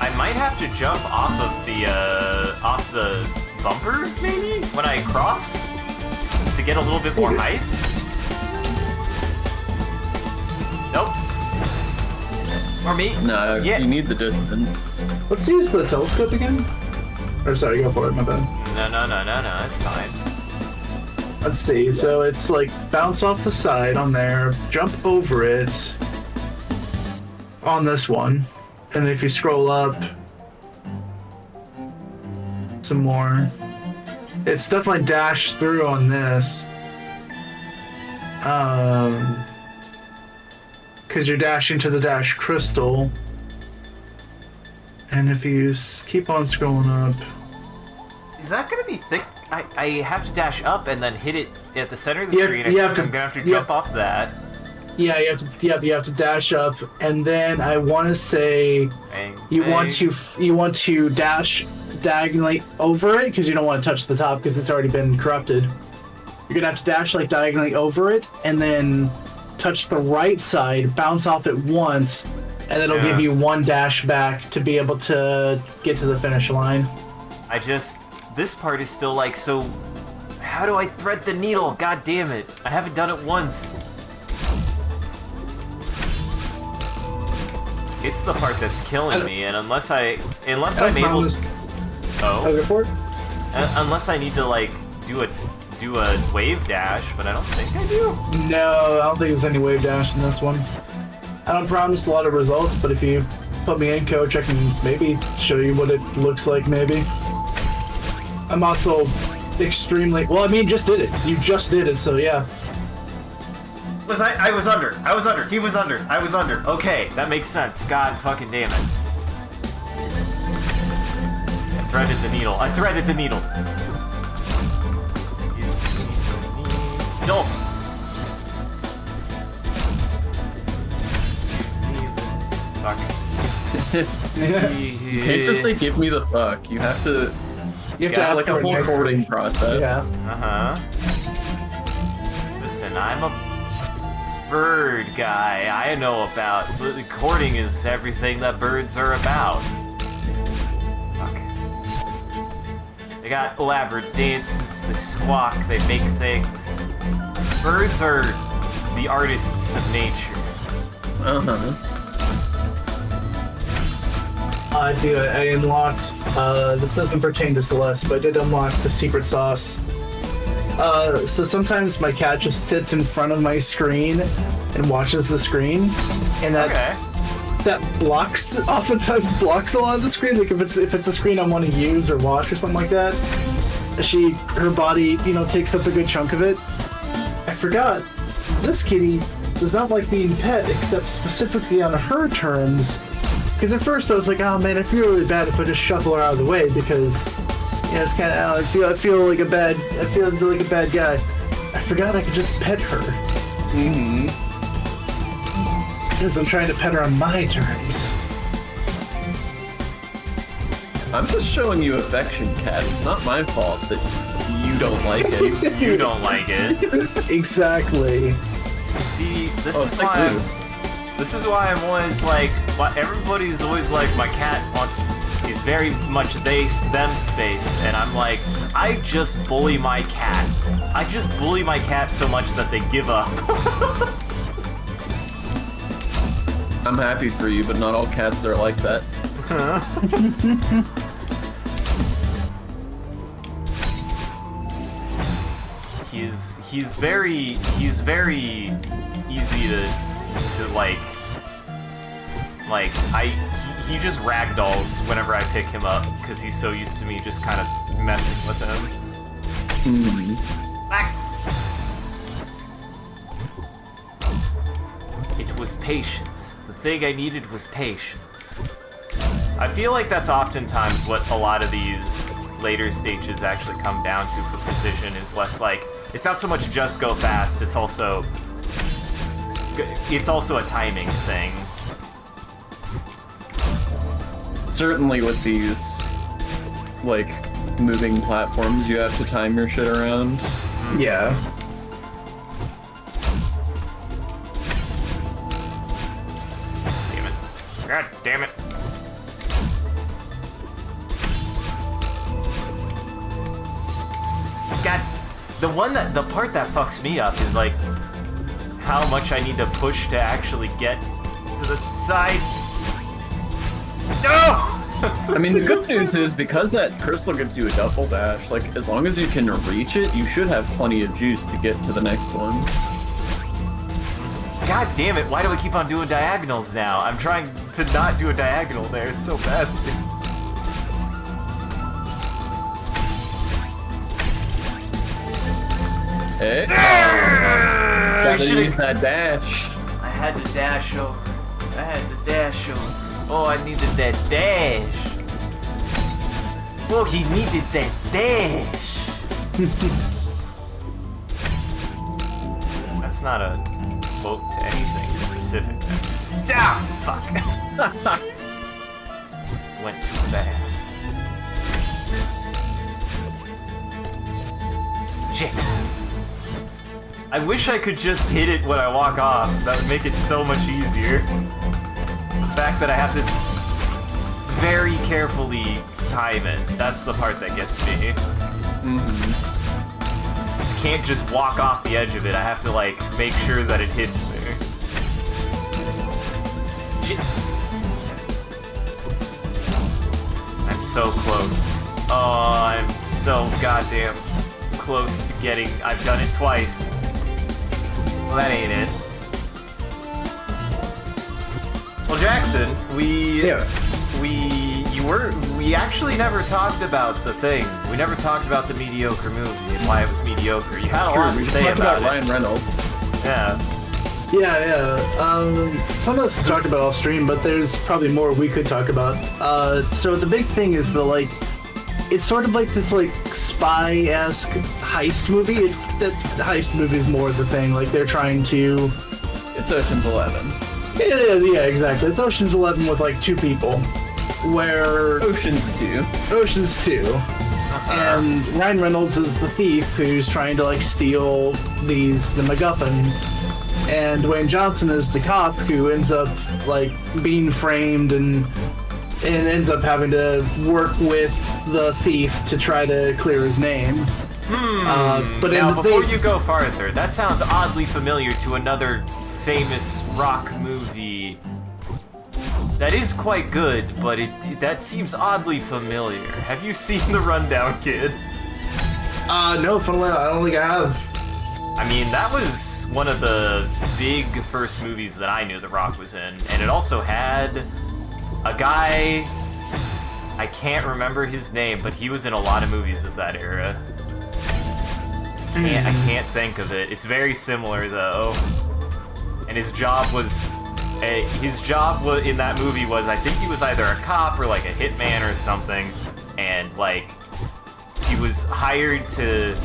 Speaker 1: I might have to jump off of the bumper, maybe? When I cross? To get a little bit more height? Nope. Or me?
Speaker 2: No, you need the distance.
Speaker 3: Let's use the telescope again. Or sorry, go for it, my bad.
Speaker 1: No, it's fine.
Speaker 3: Let's see, so it's like bounce off the side on there, jump over it on this one, and then if you scroll up some more, it's definitely dash through on this. Because you're dashing to the dash crystal, and if you keep on scrolling up.
Speaker 1: Is that gonna be thick? I have to dash up and then hit it at the center of the screen. I'm gonna have to jump off that.
Speaker 3: Yeah, you have to dash up, and then I want to say you want to dash diagonally over it because you don't want to touch the top because it's already been corrupted. You're gonna have to dash like diagonally over it, and then touch the right side, bounce off it once, and it'll give you one dash back to be able to get to the finish line.
Speaker 1: This part is still like, so how do I thread the needle? God damn it. I haven't done it once. It's the part that's killing me, and unless I'm able to... Oh?
Speaker 3: Go for it?
Speaker 1: Unless I need to, like, do a wave dash, but I don't think I do.
Speaker 3: No, I don't think there's any wave dash in this one. I don't promise a lot of results, but if you put me in, coach, I can maybe show you what it looks like, maybe. I'm also extremely... Well, I mean, just did it. You just did it, so yeah.
Speaker 1: I was under. He was under. I was under. Okay, that makes sense. God fucking damn it. I threaded the needle. No. Fuck.
Speaker 2: You can't just say give me the fuck. You have to ask like a whole recording process.
Speaker 3: Yeah.
Speaker 1: Listen, I'm a bird guy. I know about recording is everything that birds are about. Fuck. They got elaborate dances, they squawk, they make things. Birds are the artists of nature.
Speaker 3: I unlocked, this doesn't pertain to Celeste, but I did unlock the secret sauce. So sometimes my cat just sits in front of my screen and watches the screen, and that oftentimes blocks a lot of the screen. Like if it's a screen I want to use or watch or something like that, her body, takes up a good chunk of it. I forgot, this kitty does not like being pet except specifically on her terms. Because at first I was like, oh man, I feel really bad if I just shuffle her out of the way because, it's kind of, I feel like a bad guy. I forgot I could just pet her.
Speaker 2: Mm-hmm.
Speaker 3: Because I'm trying to pet her on my terms.
Speaker 2: I'm just showing you affection, Cat. It's not my fault that you don't like it.
Speaker 1: You don't like it.
Speaker 3: Exactly.
Speaker 1: See, this is why I'm always like, everybody's always like, my cat is very much them space, and I'm like, I just bully my cat. I just bully my cat so much that they give up.
Speaker 2: I'm happy for you, but not all cats are like that. He's very easy to he just ragdolls whenever I pick him up because he's so used to me just kind of messing with him. It was patience. The thing I needed was patience. I feel like that's oftentimes what a lot of these later stages actually come down to for precision, is less like, it's not so much just go fast, it's also a timing thing. Certainly with these, like, moving platforms, you have to time your shit around.
Speaker 3: Yeah.
Speaker 1: Damn it. God damn it. God, the part that fucks me up is like how much I need to push to actually get to the side. No!
Speaker 2: I mean, the good news is, because that crystal gives you a double dash, like, as long as you can reach it, you should have plenty of juice to get to the next one.
Speaker 1: God damn it, why do I keep on doing diagonals now? I'm trying to not do a diagonal there so badly.
Speaker 2: Hey! Gotta use that dash.
Speaker 1: I had to dash over. Oh, I needed that dash. Oh, he needed that dash. That's not a quote to anything specific. Stop! Fuck. Went too fast. Shit. I wish I could just hit it when I walk off. That would make it so much easier. The fact that I have to very carefully time it, that's the part that gets me. I can't just walk off the edge of it. I have to, like, make sure that it hits me. Shit. I'm so close. Oh, I'm so goddamn close to getting... I've done it twice. Well, that ain't it. Well, Jackson, we actually never talked about the thing. We never talked about the mediocre movie and why it was mediocre. You had a lot to say about it.
Speaker 2: Ryan Reynolds.
Speaker 1: Yeah.
Speaker 3: Yeah. Some of us talked about off stream, but there's probably more we could talk about. So the big thing is the, like, it's sort of like this, like, spy-esque heist movie. The heist movie is more the thing. Like, they're trying to...
Speaker 2: It's Ocean's 11.
Speaker 3: Yeah, exactly. It's Ocean's 11 with, like, two people. Where...
Speaker 2: Ocean's 2.
Speaker 3: Ocean's 2. And Ryan Reynolds is the thief who's trying to, like, steal the MacGuffins. And Dwayne Johnson is the cop who ends up, like, being framed and ends up having to work with the thief to try to clear his name.
Speaker 1: But now, before you go farther, that sounds oddly familiar to another famous rock movie that is quite good, but that seems oddly familiar. Have you seen The Rundown Kid?
Speaker 3: No, funnily, I don't think I have.
Speaker 1: I mean, that was one of the big first movies that I knew The Rock was in, and it also had a guy, I can't remember his name, but he was in a lot of movies of that era. I can't think of it. It's very similar, though. And his job in that movie was, I think he was either a cop or like a hitman or something, and like he was hired to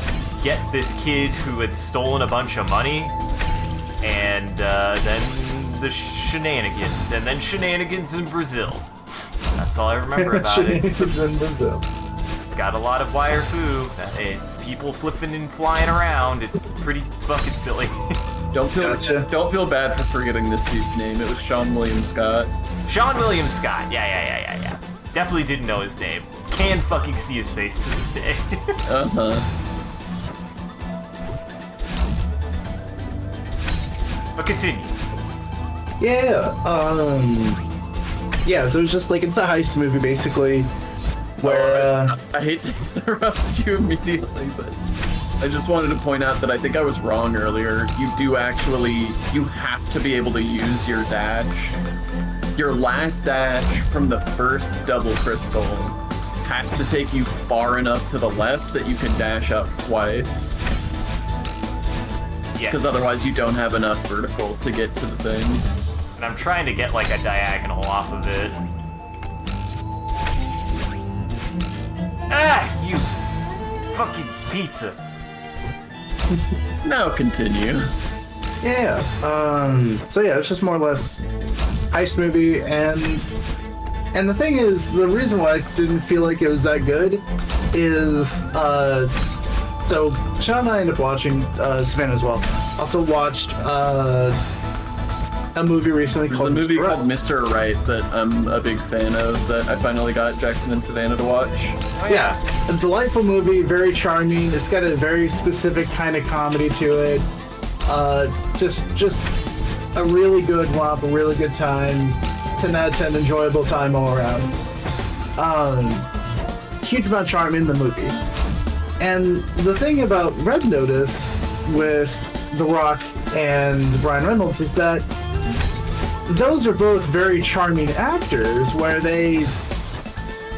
Speaker 1: get this kid who had stolen a bunch of money, and then the shenanigans, and then shenanigans in Brazil. That's all I remember about it.
Speaker 3: Shenanigans in Brazil.
Speaker 1: It's got a lot of wire foo, people flipping and flying around. It's pretty fucking silly.
Speaker 2: Don't feel bad for forgetting this dude's name. It was Sean William Scott.
Speaker 1: Sean William Scott. Yeah. Definitely didn't know his name. Can fucking see his face to this day. But continue.
Speaker 3: Yeah, so it's just like, it's a heist movie basically, where
Speaker 2: I hate to interrupt you immediately, but I just wanted to point out that I think I was wrong earlier. You have to be able to use your dash. Your last dash from the first double crystal has to take you far enough to the left that you can dash up twice.
Speaker 1: Yes.
Speaker 2: Because otherwise you don't have enough vertical to get to the thing.
Speaker 1: And I'm trying to get like a diagonal off of it. Ah, you fucking pizza.
Speaker 2: Now continue.
Speaker 3: Yeah. So yeah, it's just more or less heist movie, and the thing is, the reason why I didn't feel like it was that good is so Sean and I ended up watching Savannah as well. Also watched a movie recently called
Speaker 2: Mr. Right that I'm a big fan of, that I finally got Jackson and Savannah to watch.
Speaker 1: Oh,
Speaker 3: yeah, a delightful movie, very charming. It's got a very specific kind of comedy to it. Just a really good romp, a really good time. 10 out of 10, enjoyable time all around. Huge amount of charm in the movie. And the thing about Red Notice with The Rock and Ryan Reynolds is that those are both very charming actors, where they,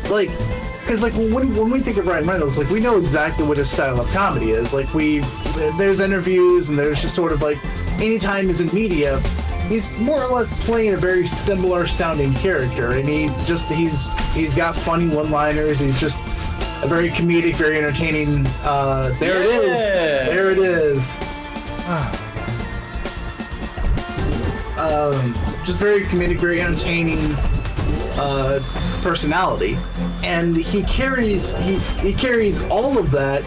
Speaker 3: like, because like when we think of Ryan Reynolds, like, we know exactly what his style of comedy is. Like, there's interviews and there's just sort of like, anytime he's in media, he's more or less playing a very similar sounding character, and he's got funny one-liners. He's just a very comedic, very entertaining. There it is. Just very comedic, very entertaining personality, and he carries all of that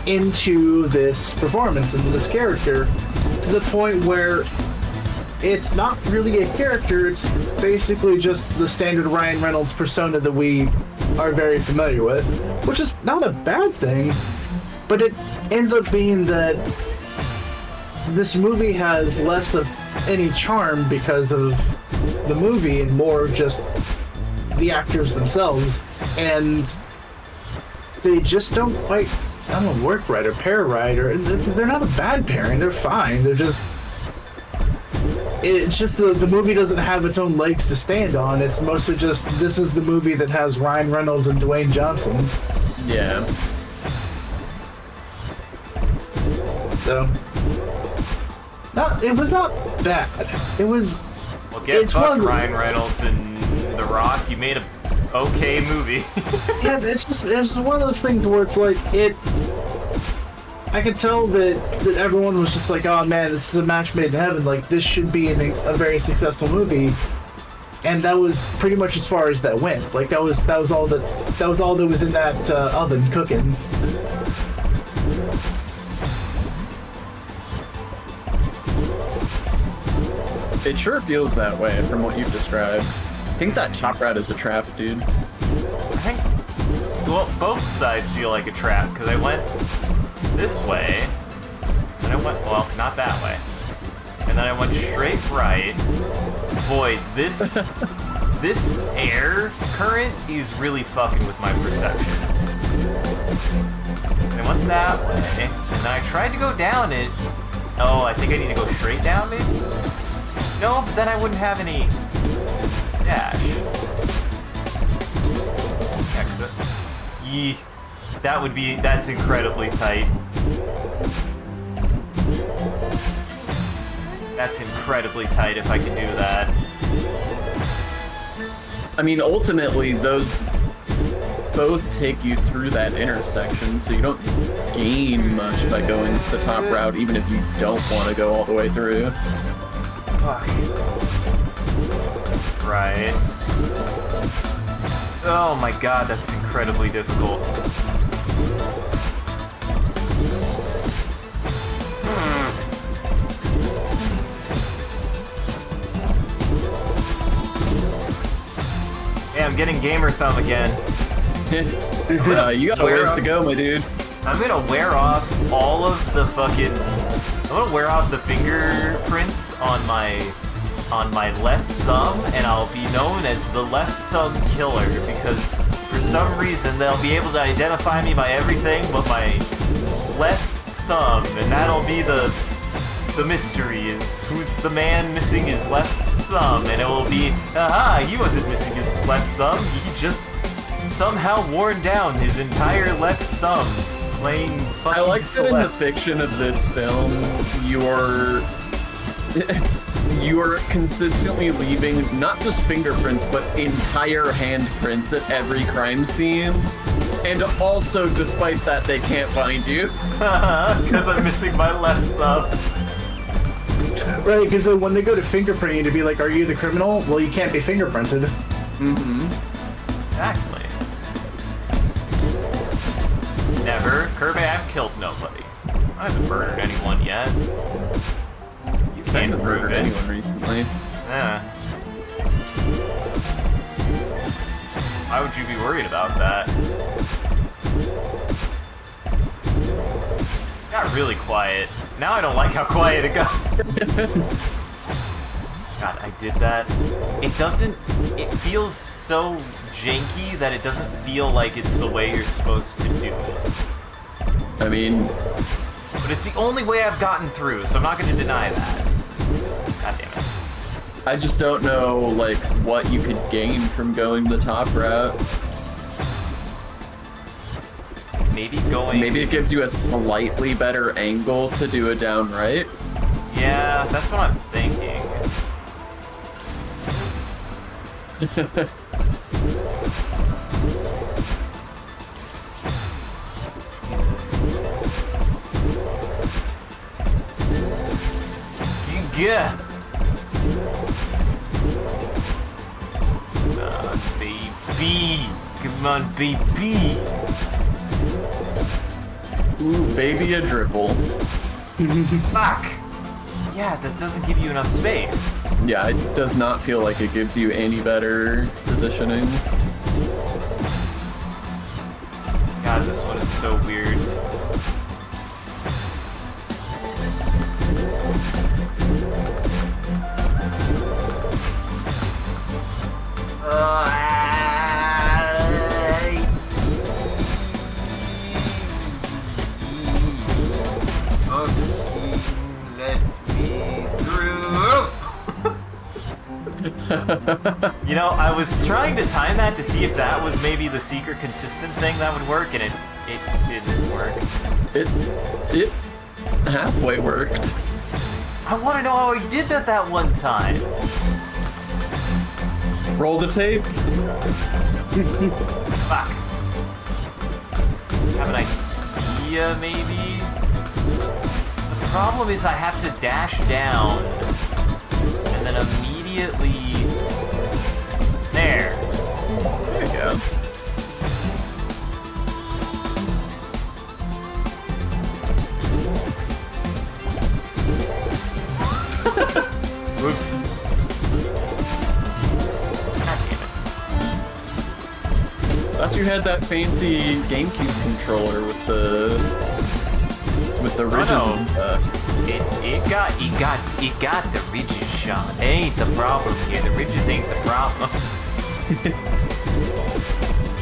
Speaker 3: into this performance, into this character, to the point where it's not really a character. It's basically just the standard Ryan Reynolds persona that we are very familiar with, which is not a bad thing, but it ends up being that this movie has less of any charm because of the movie and more just the actors themselves, and they just don't quite, I don't know, work right or pair right, or they're not a bad pairing. They're fine. They're just, it's just the movie doesn't have its own legs to stand on. It's mostly just, this is the movie that has Ryan Reynolds and Dwayne Johnson.
Speaker 2: Yeah.
Speaker 3: So, it was not bad. It was.
Speaker 1: Well, get fucked, Ryan Reynolds and The Rock. You made a okay movie.
Speaker 3: Yeah, it's one of those things where it's like I could tell that everyone was just like, oh man, this is a match made in heaven. Like, this should be a very successful movie, and that was pretty much as far as that went. Like, that was all that was in that oven cooking.
Speaker 2: It sure feels that way from what you've described. I think that top route is a trap, dude.
Speaker 1: I think, well, both sides feel like a trap, because I went this way, and I went, well, not that way, and then I went straight right. Boy, this air current is really fucking with my perception. I went that way, and then I tried to go down it. Oh, I think I need to go straight down, maybe? No, but then I wouldn't have any dash. Exit. That's incredibly tight. That's incredibly tight if I can do that.
Speaker 2: I mean, ultimately, those both take you through that intersection, so you don't gain much by going the top route, even if you don't want to go all the way through.
Speaker 1: Fuck. Right. Oh my god, that's incredibly difficult. Hey, I'm getting gamer thumb again.
Speaker 2: You got a ways to go, my dude.
Speaker 1: I'm gonna wear off all of the fucking... I'm gonna wear off the fingerprints on my left thumb, and I'll be known as the left thumb killer, because for some reason they'll be able to identify me by everything but my left thumb, and that'll be the mystery, is who's the man missing his left thumb, and it will be, aha, he wasn't missing his left thumb, he just somehow worn down his entire left thumb playing fucking
Speaker 2: I like that in the
Speaker 1: Celeste.
Speaker 2: fiction of this film, you're consistently leaving not just fingerprints, but entire handprints at every crime scene. And also, despite that, they can't find you.
Speaker 1: Because I'm missing my left thumb.
Speaker 3: Right, because when they go to fingerprint you to be like, are you the criminal? Well, you can't be fingerprinted.
Speaker 2: Mm-hmm.
Speaker 1: Exactly. Never. Kirby, I've killed nobody. I haven't murdered anyone yet. You
Speaker 2: I
Speaker 1: can't
Speaker 2: haven't
Speaker 1: prove
Speaker 2: murdered
Speaker 1: it.
Speaker 2: anyone recently.
Speaker 1: Yeah. Why would you be worried about that? It got really quiet. Now I don't like how quiet it got. God, I did that. It feels so janky that it doesn't feel like it's the way you're supposed to do it.
Speaker 2: I mean...
Speaker 1: But it's the only way I've gotten through, so I'm not going to deny that. God damn it.
Speaker 2: I just don't know, like, what you could gain from going the top route.
Speaker 1: Maybe going...
Speaker 2: Maybe it gives you a slightly better angle to do it down right.
Speaker 1: Yeah, that's what I'm thinking. Jesus. Yeah. Baby. Come on, baby.
Speaker 2: Ooh, baby a dribble.
Speaker 1: Fuck. Yeah, that doesn't give you enough space.
Speaker 2: Yeah, it does not feel like it gives you any better positioning.
Speaker 1: God, this one is so weird. Let me through. You know, I was trying to time that to see if that was maybe the secret consistent thing that would work, and it didn't work.
Speaker 2: It halfway worked.
Speaker 1: I want to know how he did that one time.
Speaker 2: Roll the tape.
Speaker 1: Fuck. Have an idea, maybe? The problem is I have to dash down and then immediately... There.
Speaker 2: There you go.
Speaker 1: Oops. God damn it.
Speaker 2: Thought you had that fancy GameCube controller with the ridges and stuff.
Speaker 1: It got the ridges, Sean. It ain't the problem here. The ridges ain't the problem. You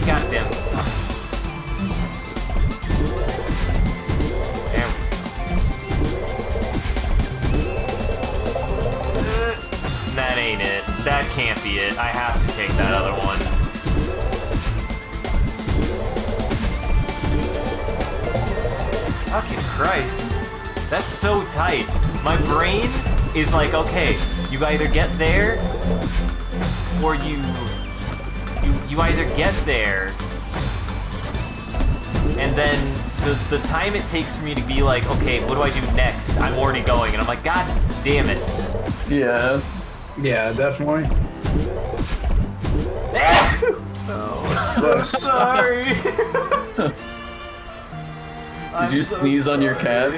Speaker 1: got them. There we go. That ain't it. That can't be it. I have to take that other one. Fucking Christ. That's so tight. My brain is like, okay, you either get there, or you either get there, and then the time it takes for me to be like, okay, what do I do next? I'm already going, and I'm like, God damn it.
Speaker 2: Yeah.
Speaker 3: Yeah, definitely.
Speaker 1: Oh, I'm sorry.
Speaker 2: Did you sneeze on your cat?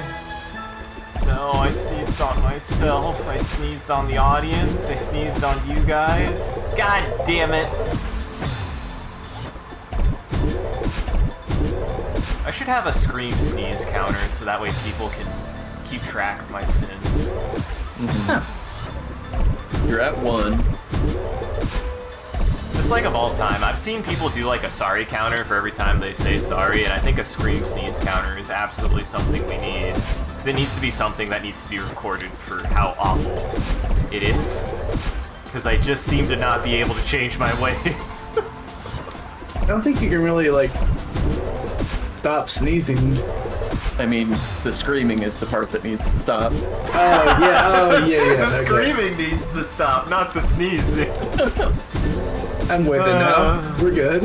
Speaker 1: No, I sneezed on myself. I sneezed on the audience. I sneezed on you guys. God damn it. I should have a scream sneeze counter so that way people can keep track of my sins.
Speaker 2: You're at 1.
Speaker 1: Just like of all time, I've seen people do like a sorry counter for every time they say sorry, and I think a scream sneeze counter is absolutely something we need. Because it needs to be something that needs to be recorded for how awful it is. Because I just seem to not be able to change my ways.
Speaker 3: I don't think you can really, like, stop sneezing.
Speaker 2: I mean, the screaming is the part that needs to stop.
Speaker 3: Oh, yeah.
Speaker 1: The screaming needs to stop, not the sneezing.
Speaker 3: I'm with it now. We're good.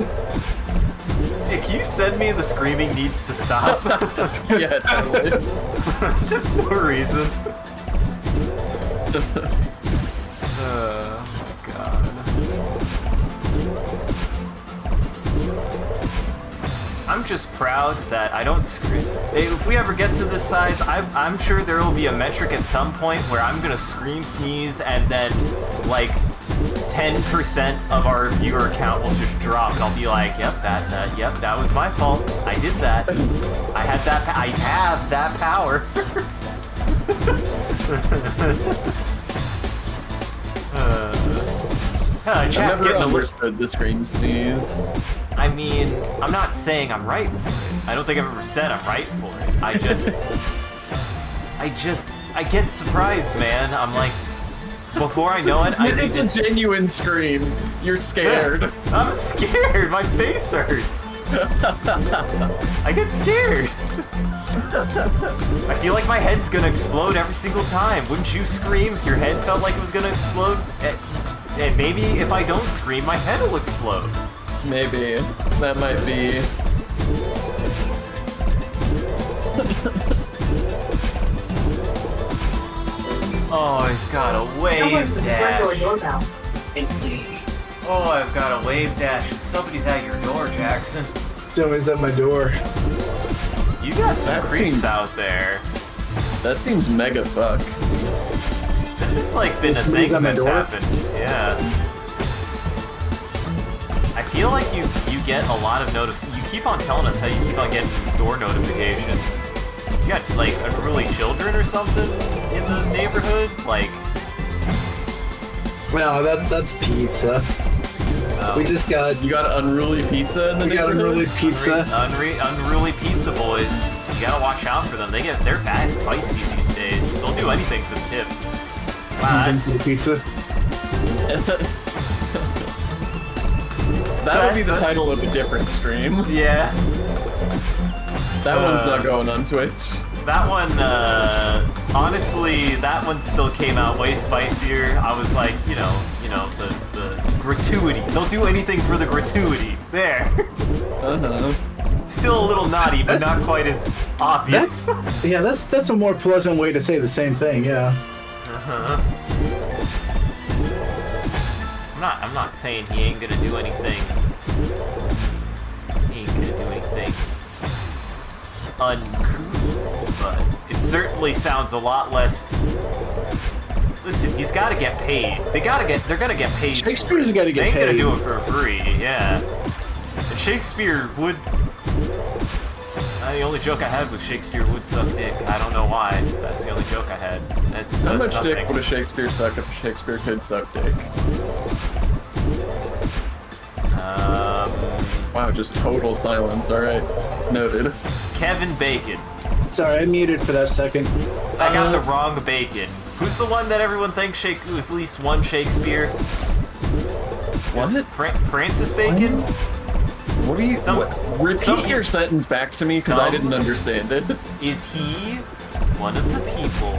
Speaker 1: Hey, can you send me the screaming needs to stop?
Speaker 2: Yeah, totally.
Speaker 1: Just for a reason. God. I'm just proud that I don't scream. If we ever get to this size, I'm sure there will be a metric at some point where I'm gonna scream sneeze and then, like, 10% of our viewer count will just drop, and I'll be like, yep, that was my fault. I did that. I have that power.
Speaker 2: I've
Speaker 1: Chat's
Speaker 2: never
Speaker 1: getting
Speaker 2: understood the scream sneeze.
Speaker 1: I mean, I'm not saying I'm right for it. I don't think I've ever said I'm right for it. I get surprised, man. I'm like, before I know it, I think
Speaker 2: it's a genuine scream. You're scared.
Speaker 1: I'm scared. My face hurts. I get scared. I feel like my head's gonna explode every single time. Wouldn't you scream if your head felt like it was gonna explode? And maybe if I don't scream, my head will explode.
Speaker 2: Maybe. That might be.
Speaker 1: Oh, I've got a wave dash. Oh, I've got a wave dash. Somebody's at your door, Jackson.
Speaker 3: Somebody's at my door.
Speaker 1: You got some
Speaker 2: That
Speaker 1: creeps
Speaker 2: seems-
Speaker 1: out there.
Speaker 2: That seems mega fuck.
Speaker 1: This has like been a thing
Speaker 3: Somebody's at my
Speaker 1: that's
Speaker 3: door?
Speaker 1: happened. Yeah. I feel like you get a lot of you keep on telling us how you keep on getting door notifications. You got like unruly children or something in the neighborhood? Like,
Speaker 3: No, that's pizza. We just got...
Speaker 2: You got unruly pizza in the
Speaker 3: We got
Speaker 2: neighborhood?
Speaker 3: unruly pizza.
Speaker 1: Unruly pizza boys. You gotta watch out for them. They're fat and feisty these days. They'll do anything for the tip. Wow,
Speaker 3: Pizza.
Speaker 2: That would be the title of a different stream.
Speaker 1: yeah.
Speaker 2: That one's not going on Twitch.
Speaker 1: That one, honestly, that one still came out way spicier. I was like, you know, the gratuity. They'll do anything for the gratuity. There.
Speaker 2: Uh-huh.
Speaker 1: Still a little naughty, but not quite as obvious.
Speaker 3: That's a more pleasant way to say the same thing, yeah.
Speaker 1: Uh-huh. I'm not saying he ain't gonna do anything. He ain't gonna do anything uncouth, but it certainly sounds a lot less. Listen, he's gotta get paid. They're gonna get paid.
Speaker 3: Shakespeare's gotta get
Speaker 1: paid. They ain't gonna
Speaker 3: paid.
Speaker 1: do it for free, yeah. And Shakespeare would. The only joke I had was Shakespeare would suck dick. I don't know why. That's the only joke I had. That's
Speaker 2: How much
Speaker 1: nothing.
Speaker 2: dick would a Shakespeare suck if Shakespeare could suck dick? Wow, just total silence. Alright. Noted.
Speaker 1: Kevin Bacon.
Speaker 3: Sorry, I muted for that second.
Speaker 1: I got the wrong Bacon. Who's the one that everyone thinks was at least one Shakespeare?
Speaker 2: Was it?
Speaker 1: Francis Bacon?
Speaker 2: What do you... Repeat your sentence back to me, because I didn't understand it.
Speaker 1: Is he one of the people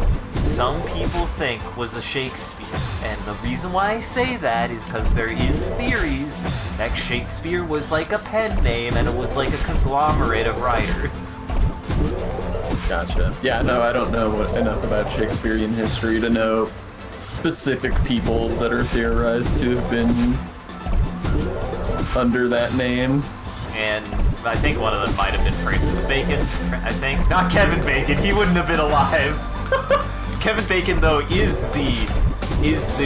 Speaker 1: some people think was a Shakespeare? And the reason why I say that is because there is theories that Shakespeare was like a pen name and it was like a conglomerate of writers.
Speaker 2: Gotcha. Yeah, no, I don't know enough about Shakespearean history to know specific people that are theorized to have been under that name.
Speaker 1: And I think one of them might have been Francis Bacon. I think not Kevin Bacon. He wouldn't have been alive. Kevin Bacon, though, is the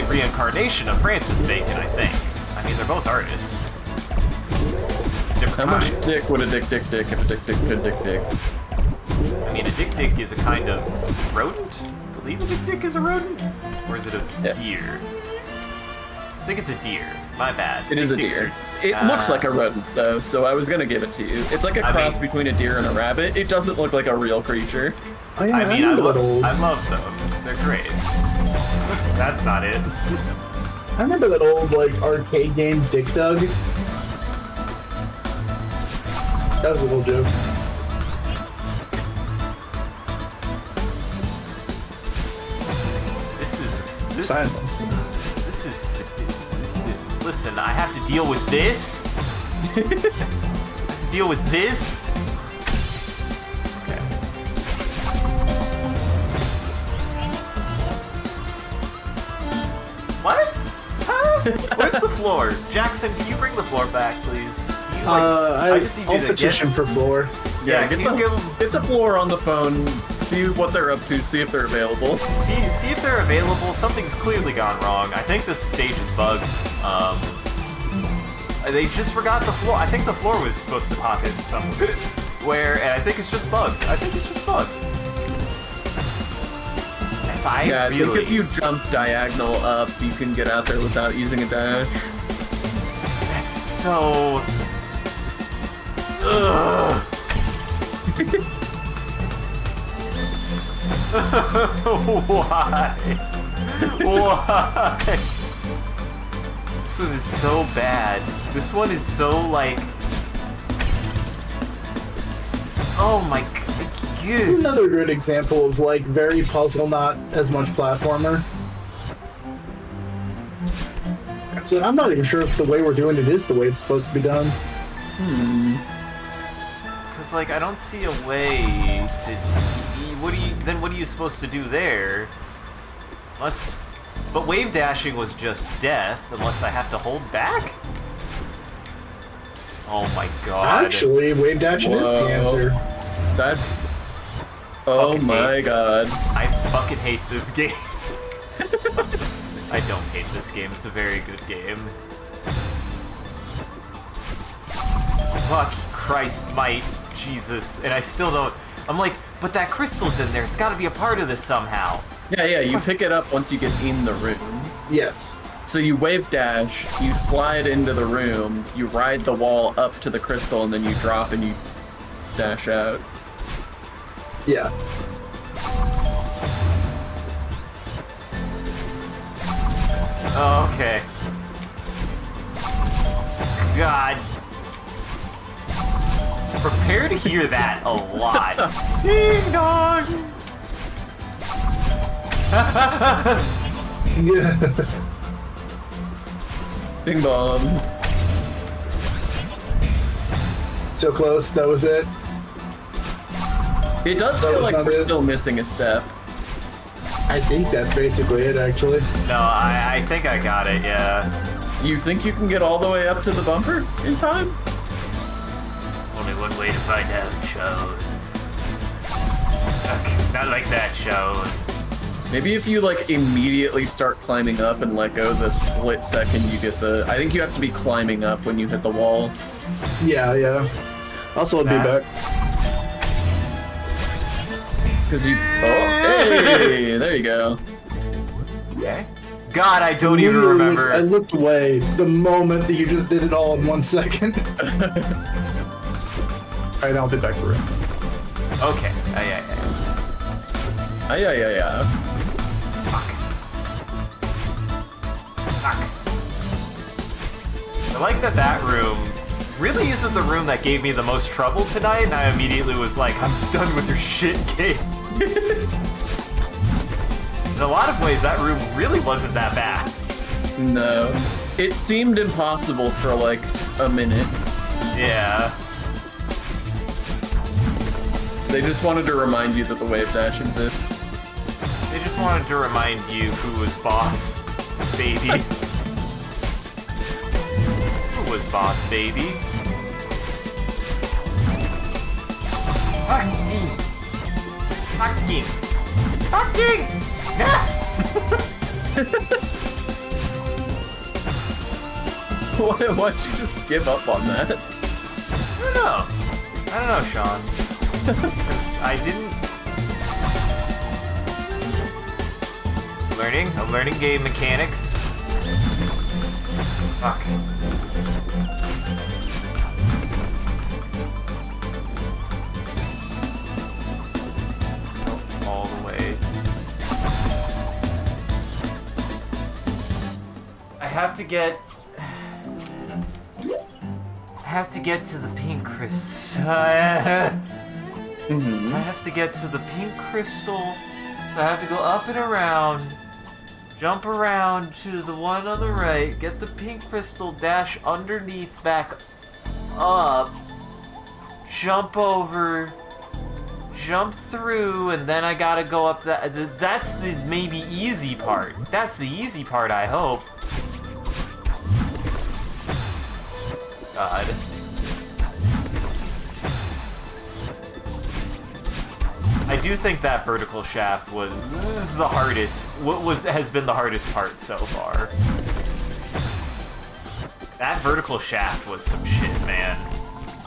Speaker 1: reincarnation of Francis Bacon. I think. I mean, they're both artists.
Speaker 2: How much dick would a dick if a dick could dick?
Speaker 1: I mean, a dick is a kind of rodent. I believe a dick is a rodent, or is it a deer? I think it's a deer. My bad.
Speaker 2: It is a deer. It looks like a rodent, though, so I was gonna give it to you. It's like a cross between a deer and a rabbit. It doesn't look like a real creature.
Speaker 3: Oh, yeah,
Speaker 1: I mean, I love them. They're great. That's not it.
Speaker 3: I remember that old arcade game Dick Dug. That was a little joke.
Speaker 1: Silence. This is. Listen, I have to deal with this. I have to deal with this. Okay. What? Huh? Where's the floor? Jackson, can you bring the floor back, please? Can you, I just need you to
Speaker 3: petition for floor.
Speaker 2: Yeah, get the floor on the phone, see what they're up to, see if they're available.
Speaker 1: See if they're available. Something's clearly gone wrong. I think this stage is bugged. They just forgot the floor. I think the floor was supposed to pop in somewhere, and I think it's just bugged. I think
Speaker 2: I think if you jump diagonal up, you can get out there without using a dash.
Speaker 1: That's so... Ugh. Why? Why? This one is so bad. This one is so oh my god.
Speaker 3: Another good example of very puzzle, not as much platformer. So I'm not even sure if the way we're doing it is the way it's supposed to be done.
Speaker 1: Because I don't see a way to. What are you supposed to do there? But wave dashing was just death, unless I have to hold back? Oh my god.
Speaker 3: Actually, wave dashing is the answer.
Speaker 2: That's... Oh my god.
Speaker 1: I fucking hate this game. I don't hate this game, it's a very good game. Fuck Christ might, Jesus, and I still don't... I'm like, but that crystal's in there, it's gotta be a part of this somehow.
Speaker 2: Yeah, you pick it up once you get in the room.
Speaker 3: Yes.
Speaker 2: So you wave dash, you slide into the room, you ride the wall up to the crystal, and then you drop and you dash out.
Speaker 3: Yeah.
Speaker 1: Oh, okay. God. Prepare to hear that a lot. Ding dong!
Speaker 2: Bing bong.
Speaker 3: So close, that was it.
Speaker 2: It does feel like we're still missing a step.
Speaker 3: I think that's basically it, actually.
Speaker 1: No, I think I got it, yeah.
Speaker 2: You think you can get all the way up to the bumper in time?
Speaker 1: Only one way to find out, Shode. Not like that, Shode.
Speaker 2: Maybe if you immediately start climbing up and let go the split second you get the... I think you have to be climbing up when you hit the wall.
Speaker 3: Yeah. Also, I'll be back.
Speaker 2: Because you... Oh, hey! There you go.
Speaker 1: Yeah. God, I don't even remember.
Speaker 3: I looked away the moment that you just did it all in 1 second. Alright, I'll be back for it.
Speaker 1: Okay.
Speaker 2: Yeah.
Speaker 1: Fuck. I like that room really isn't the room that gave me the most trouble tonight, and I immediately was like, I'm done with your shit game. In a lot of ways, that room really wasn't that bad.
Speaker 2: No. It seemed impossible for a minute.
Speaker 1: Yeah.
Speaker 2: They just wanted to remind you that the wave dash exists.
Speaker 1: They just wanted to remind you who was boss, baby. Who was boss, baby? Fucking!
Speaker 2: Why'd you just give up on that?
Speaker 1: I don't know, Sean. I didn't... I'm learning game mechanics. Fuck. All the way. I have to get to the pink crystal. I have to get to the pink crystal. So I have to go up and around, jump around to the one on the right, get the pink crystal, dash underneath, back up, jump over, jump through, and then I gotta go up that. That's the maybe easy part. That's the easy part, I hope. God. I do think that vertical shaft was the hardest. Has been the hardest part so far. That vertical shaft was some shit, man.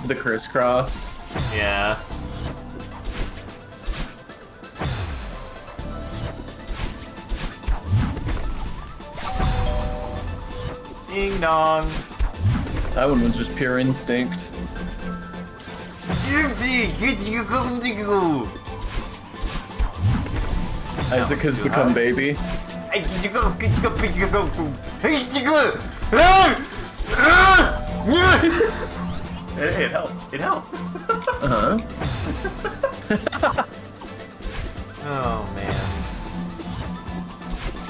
Speaker 2: The crisscross.
Speaker 1: Yeah. Ding dong.
Speaker 2: That one was just pure instinct. Isaac has become baby.
Speaker 1: It helped. It helped.
Speaker 2: Uh-huh.
Speaker 1: Oh, man.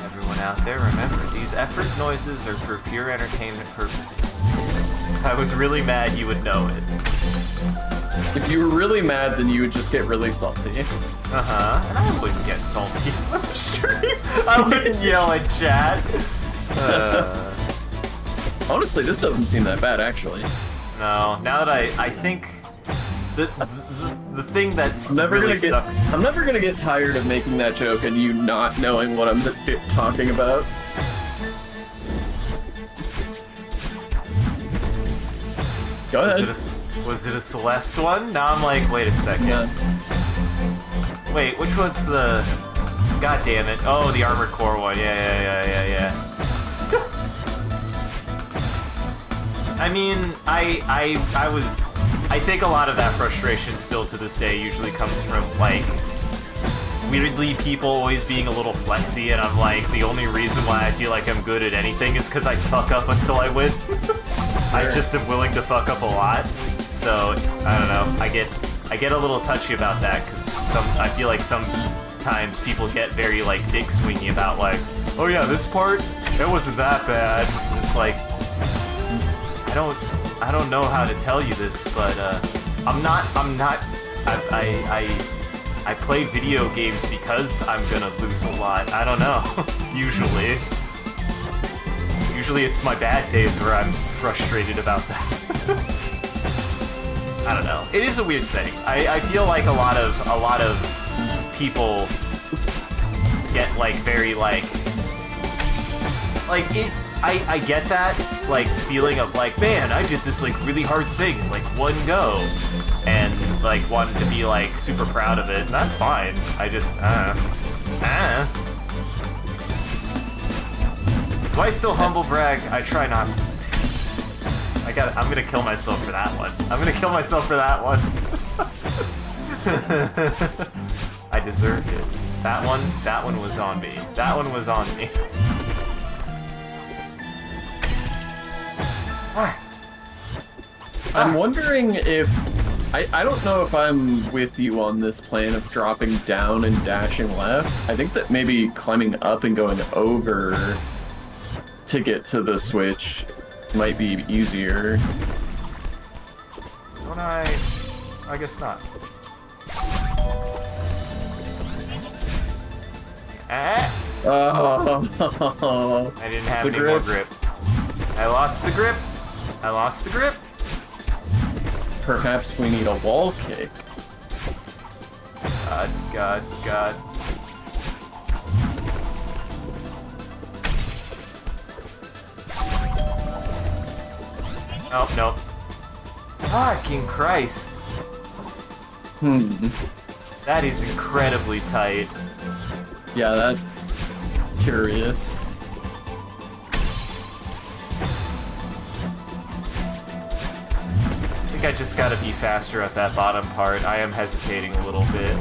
Speaker 1: Everyone out there, remember, these effort noises are for pure entertainment purposes. I was really mad you would know it.
Speaker 2: If you were really mad, then you would just get really salty.
Speaker 1: Uh-huh. And I wouldn't get salty on stream. I wouldn't yell at chat.
Speaker 2: Honestly, this doesn't seem that bad, actually.
Speaker 1: No, now that I think the thing that's sucks.
Speaker 2: I'm never gonna get tired of making that joke and you not knowing what I'm talking about. Go ahead.
Speaker 1: Was it a Celeste one? Now I'm like, wait a second.
Speaker 2: Yeah.
Speaker 1: Wait, which one's the... God damn it. Oh, the Armored Core one. Yeah. I mean, I think a lot of that frustration still to this day usually comes from, like, weirdly people always being a little flexy, and I'm like, the only reason why I feel like I'm good at anything is because I fuck up until I win. I just am willing to fuck up a lot. So, I don't know, I get a little touchy about that, because I feel like sometimes people get very, like, dick swingy about, like, oh yeah, this part, it wasn't that bad. It's like, I don't know how to tell you this, but, I play video games because I'm gonna lose a lot. I don't know, usually. Usually it's my bad days where I'm frustrated about that. I don't know. It is a weird thing. I feel like a lot of people get like very like it. I get that like feeling of like, man, I did this like really hard thing in like one go, and like wanted to be like super proud of it. And that's fine. I just Do I still humble brag? I try not to. I'm gonna kill myself for that one. I deserved it. That one was on me.
Speaker 2: I'm wondering if... I don't know if I'm with you on this plan of dropping down and dashing left. I think that maybe climbing up and going over to get to the switch might be easier.
Speaker 1: Don't I guess not.
Speaker 2: Oh.
Speaker 1: I didn't have any more grip. I lost the grip. I lost the grip.
Speaker 2: Perhaps we need a wall kick.
Speaker 1: God, God, God. Nope, nope. Fucking Christ. That is incredibly tight.
Speaker 2: Yeah, that's curious.
Speaker 1: I think I just gotta be faster at that bottom part. I am hesitating a little bit.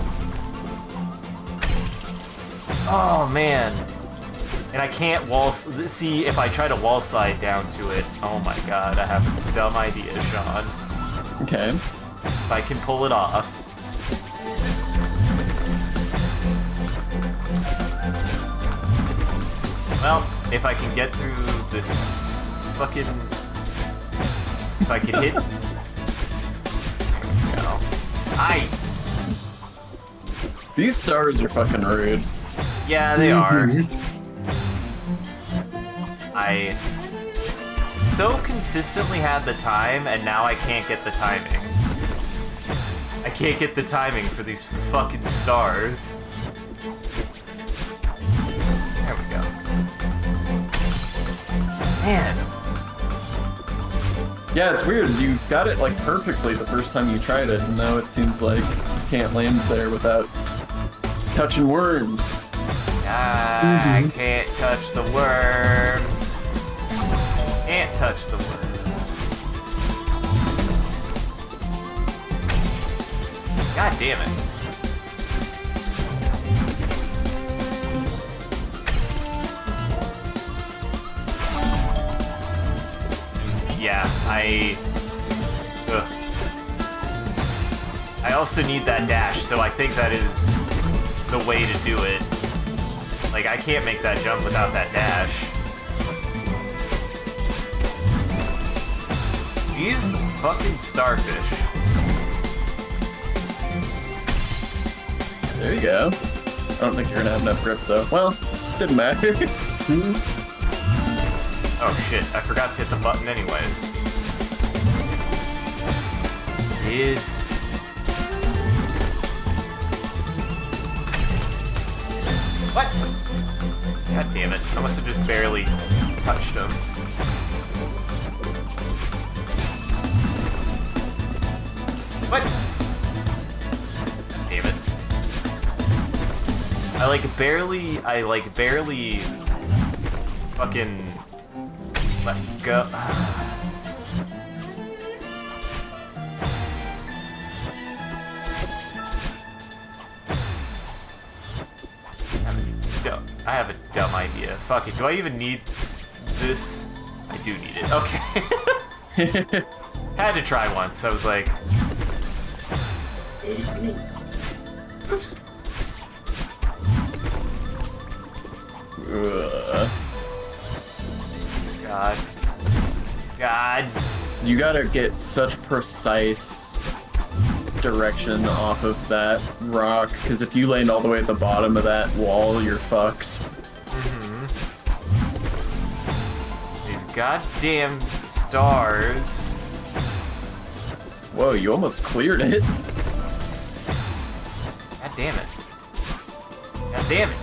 Speaker 1: Oh, man. And I can't wall... See, if I try to wall slide down to it... Oh my god, I have a dumb idea, Sean.
Speaker 2: Okay.
Speaker 1: If I can pull it off... Well, if I can get through this fucking... If I can hit... There we go.
Speaker 2: These stars are fucking rude.
Speaker 1: Yeah, they are. I so consistently had the time, and now I can't get the timing. I can't get the timing for these fucking stars. There we go. Man.
Speaker 2: Yeah, it's weird. You got it like perfectly the first time you tried it, and now it seems like you can't land there without touching worms.
Speaker 1: I can't touch the worms. Can't touch the worms. God damn it. Yeah, I also need that dash, so I think that is the way to do it. Like, I can't make that jump without that dash. These fucking starfish.
Speaker 2: There you go. I don't think you're gonna have enough grip though. Well, didn't matter.
Speaker 1: Oh shit, I forgot to hit the button anyways. Is... What? God damn it, I must have just barely touched him. What? Damn it. I barely fucking let go. I have a dumb idea. Fuck it. Do I even need this? I do need it. Okay. Had to try once. I was like... Oops. God. God.
Speaker 2: You gotta get such precise direction off of that rock, because if you land all the way at the bottom of that wall, you're fucked.
Speaker 1: These goddamn stars.
Speaker 2: Whoa, you almost cleared it.
Speaker 1: God damn it. God damn it.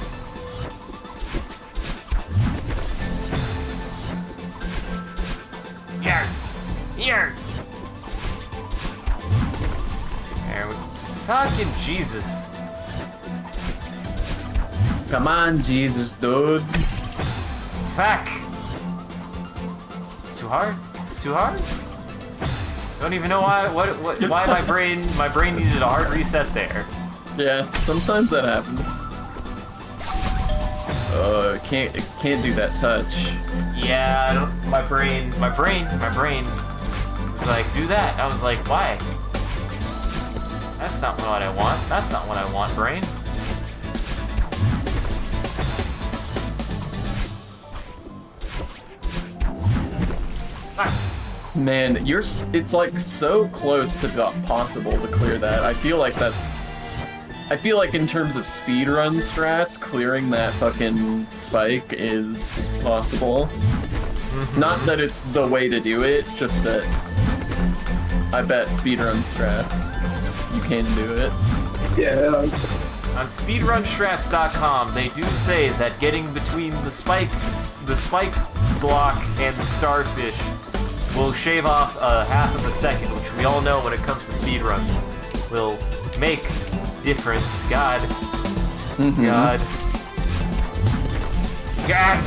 Speaker 1: Yarr! Yarr! There we go. Fucking Jesus.
Speaker 2: Come on, Jesus, dude.
Speaker 1: Fuck. It's too hard. It's too hard. Don't even know why why my brain needed a hard reset there.
Speaker 2: Yeah, sometimes that happens. It can't do that touch.
Speaker 1: Yeah, I don't, my brain was like, do that. I was like, why? That's not what I want. That's not what I want, brain.
Speaker 2: Man, it's like so close to not possible to clear that. I feel like that's I feel like in terms of speedrun strats, clearing that fucking spike is possible. Not that it's the way to do it, just that I bet speedrun strats, you can do it.
Speaker 3: Yeah.
Speaker 1: On speedrunstrats.com, they do say that getting between the spike block and the starfish will shave off a half of a second, which we all know when it comes to speedruns will make difference. God. God. God!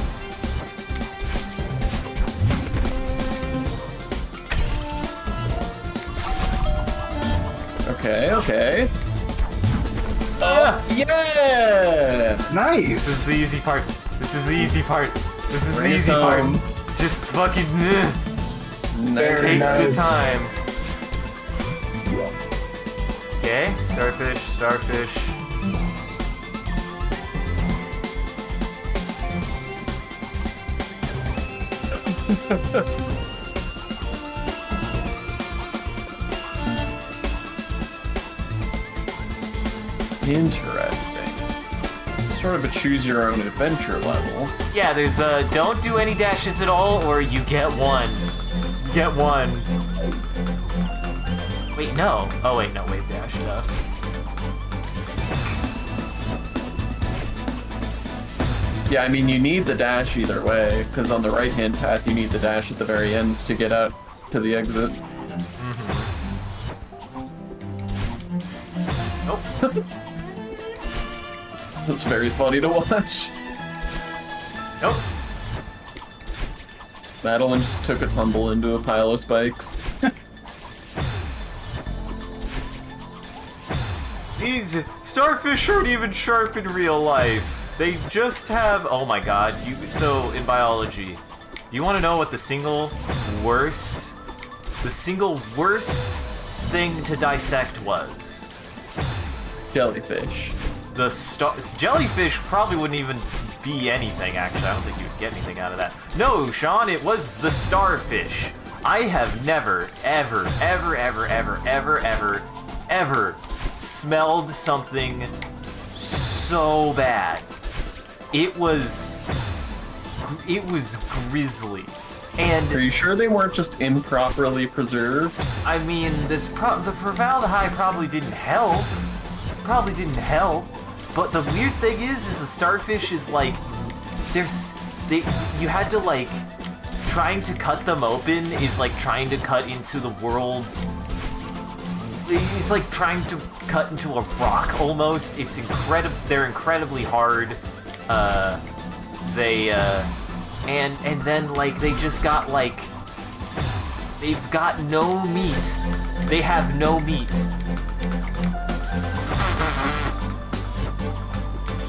Speaker 2: Okay. Oh, yeah!
Speaker 3: Nice!
Speaker 1: This is the easy part. This is the easy part. This is the
Speaker 2: Bring
Speaker 1: easy
Speaker 2: it
Speaker 1: part.
Speaker 2: home.
Speaker 1: Just fucking
Speaker 3: Very
Speaker 1: take
Speaker 3: nice.
Speaker 1: the time. Okay, starfish.
Speaker 2: Interesting. Sort of a choose-your-own-adventure level.
Speaker 1: Yeah, there's don't do any dashes at all, or you get one. Get one. Wait, no. Oh wait, no, wave dash enough.
Speaker 2: Yeah, I mean, you need the dash either way, because on the right-hand path, you need the dash at the very end to get out to the exit.
Speaker 1: Nope.
Speaker 2: That's very funny to watch.
Speaker 1: Nope.
Speaker 2: Madeline just took a tumble into a pile of spikes.
Speaker 1: These starfish aren't even sharp in real life. They just have. Oh my god. So in biology, do you want to know what the single worst thing to dissect was?
Speaker 2: Jellyfish.
Speaker 1: The jellyfish probably wouldn't even be anything, actually. I don't think you would get anything out of that. No, Sean, it was the starfish. I have never, ever smelled something so bad. It was grisly. And
Speaker 2: Are you sure they weren't just improperly preserved?
Speaker 1: I mean, the formaldehyde probably didn't help. But the weird thing is the starfish is like, you had to like, trying to cut them open is like trying to cut into the world's, it's like trying to cut into a rock almost. It's they're incredibly hard. And then like they just got like, they've got no meat. They have no meat.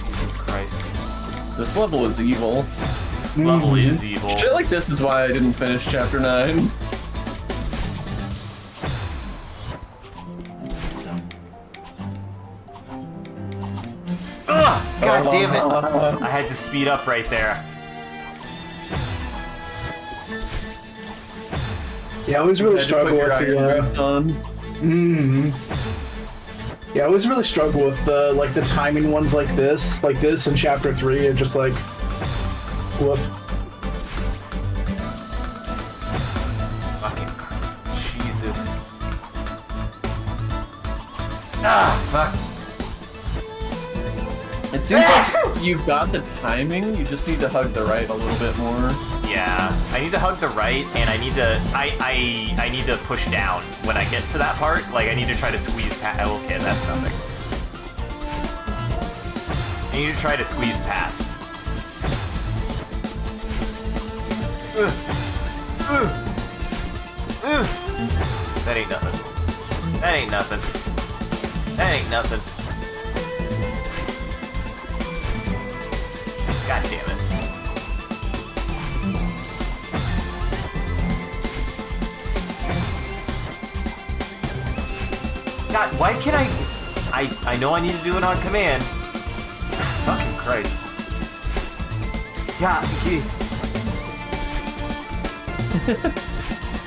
Speaker 1: Jesus Christ.
Speaker 2: This level is evil.
Speaker 1: This level is evil.
Speaker 2: Shit like this is why I didn't finish Chapter 9.
Speaker 1: Ugh! God damn it! I had to speed up right there.
Speaker 3: Yeah, I always really struggle with the. Yeah, I always really struggle with the like the timing ones like this in Chapter 3, and just like, woof.
Speaker 1: Fucking Jesus. Ah, fuck.
Speaker 2: It seems like you've got the timing, you just need to hug the right a little bit more.
Speaker 1: Yeah, I need to hug the right, and I need to I need to push down when I get to that part. Like I need to try to squeeze past. Okay, that's nothing. I need to try to squeeze past. That ain't nothing. That ain't nothing. That ain't nothing. God damn it. God, why can't I know I need to do it on command. Fucking Christ. God,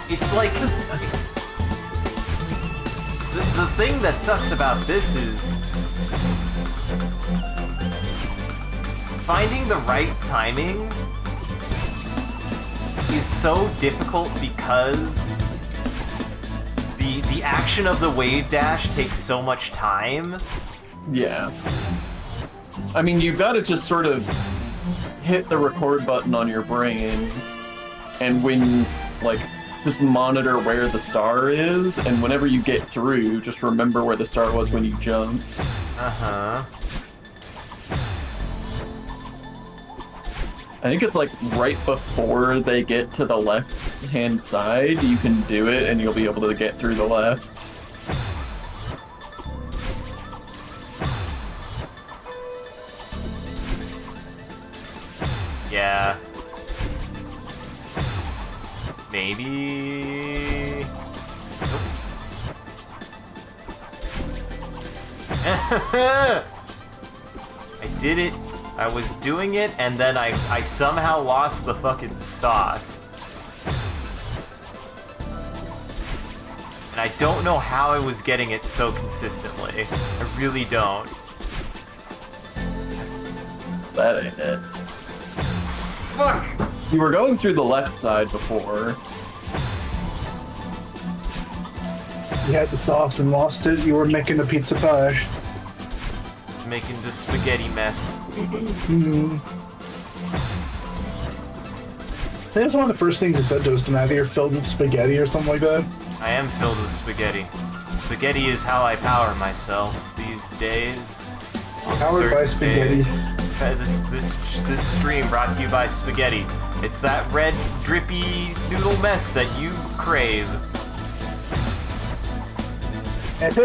Speaker 1: it's like the thing that sucks about this is finding the right timing is so difficult because the action of the wave dash takes so much time.
Speaker 2: Yeah. I mean, you've got to just sort of hit the record button on your brain, and when, like, just monitor where the star is, and whenever you get through, just remember where the star was when you jumped.
Speaker 1: Uh-huh.
Speaker 2: I think it's like right before they get to the left-hand side, you can do it, and you'll be able to get through the left.
Speaker 1: Yeah. Maybe... I did it. I was doing it, and then I somehow lost the fucking sauce. And I don't know how I was getting it so consistently. I really don't.
Speaker 2: That ain't it.
Speaker 1: Fuck!
Speaker 2: You were going through the left side before.
Speaker 3: You had the sauce and lost it. You were making a pizza pie.
Speaker 1: It's making the spaghetti mess.
Speaker 3: That was one of the first things you said to us tonight. You're filled with spaghetti or something like that.
Speaker 1: I am filled with spaghetti. Spaghetti is how I power myself these days.
Speaker 3: Powered by spaghetti.
Speaker 1: This stream brought to you by spaghetti. It's that red, drippy noodle mess that you crave.
Speaker 3: If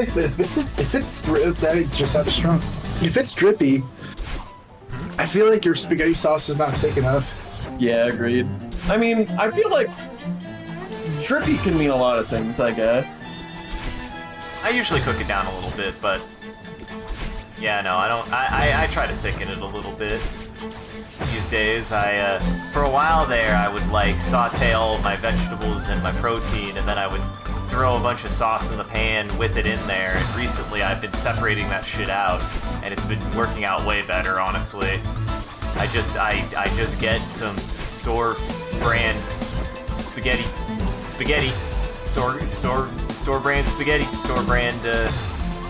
Speaker 3: it's drippy, I feel like your spaghetti sauce is not thick enough.
Speaker 2: Yeah, agreed. I mean, I feel like drippy can mean a lot of things, I guess.
Speaker 1: I usually cook it down a little bit, but yeah, no, I don't. I try to thicken it a little bit these days. For a while there, I would like saute all of my vegetables and my protein, and then I would throw a bunch of sauce in the pan with it in there. And recently, I've been separating that shit out, and it's been working out way better, honestly. I just get some store brand spaghetti, store brand spaghetti, store brand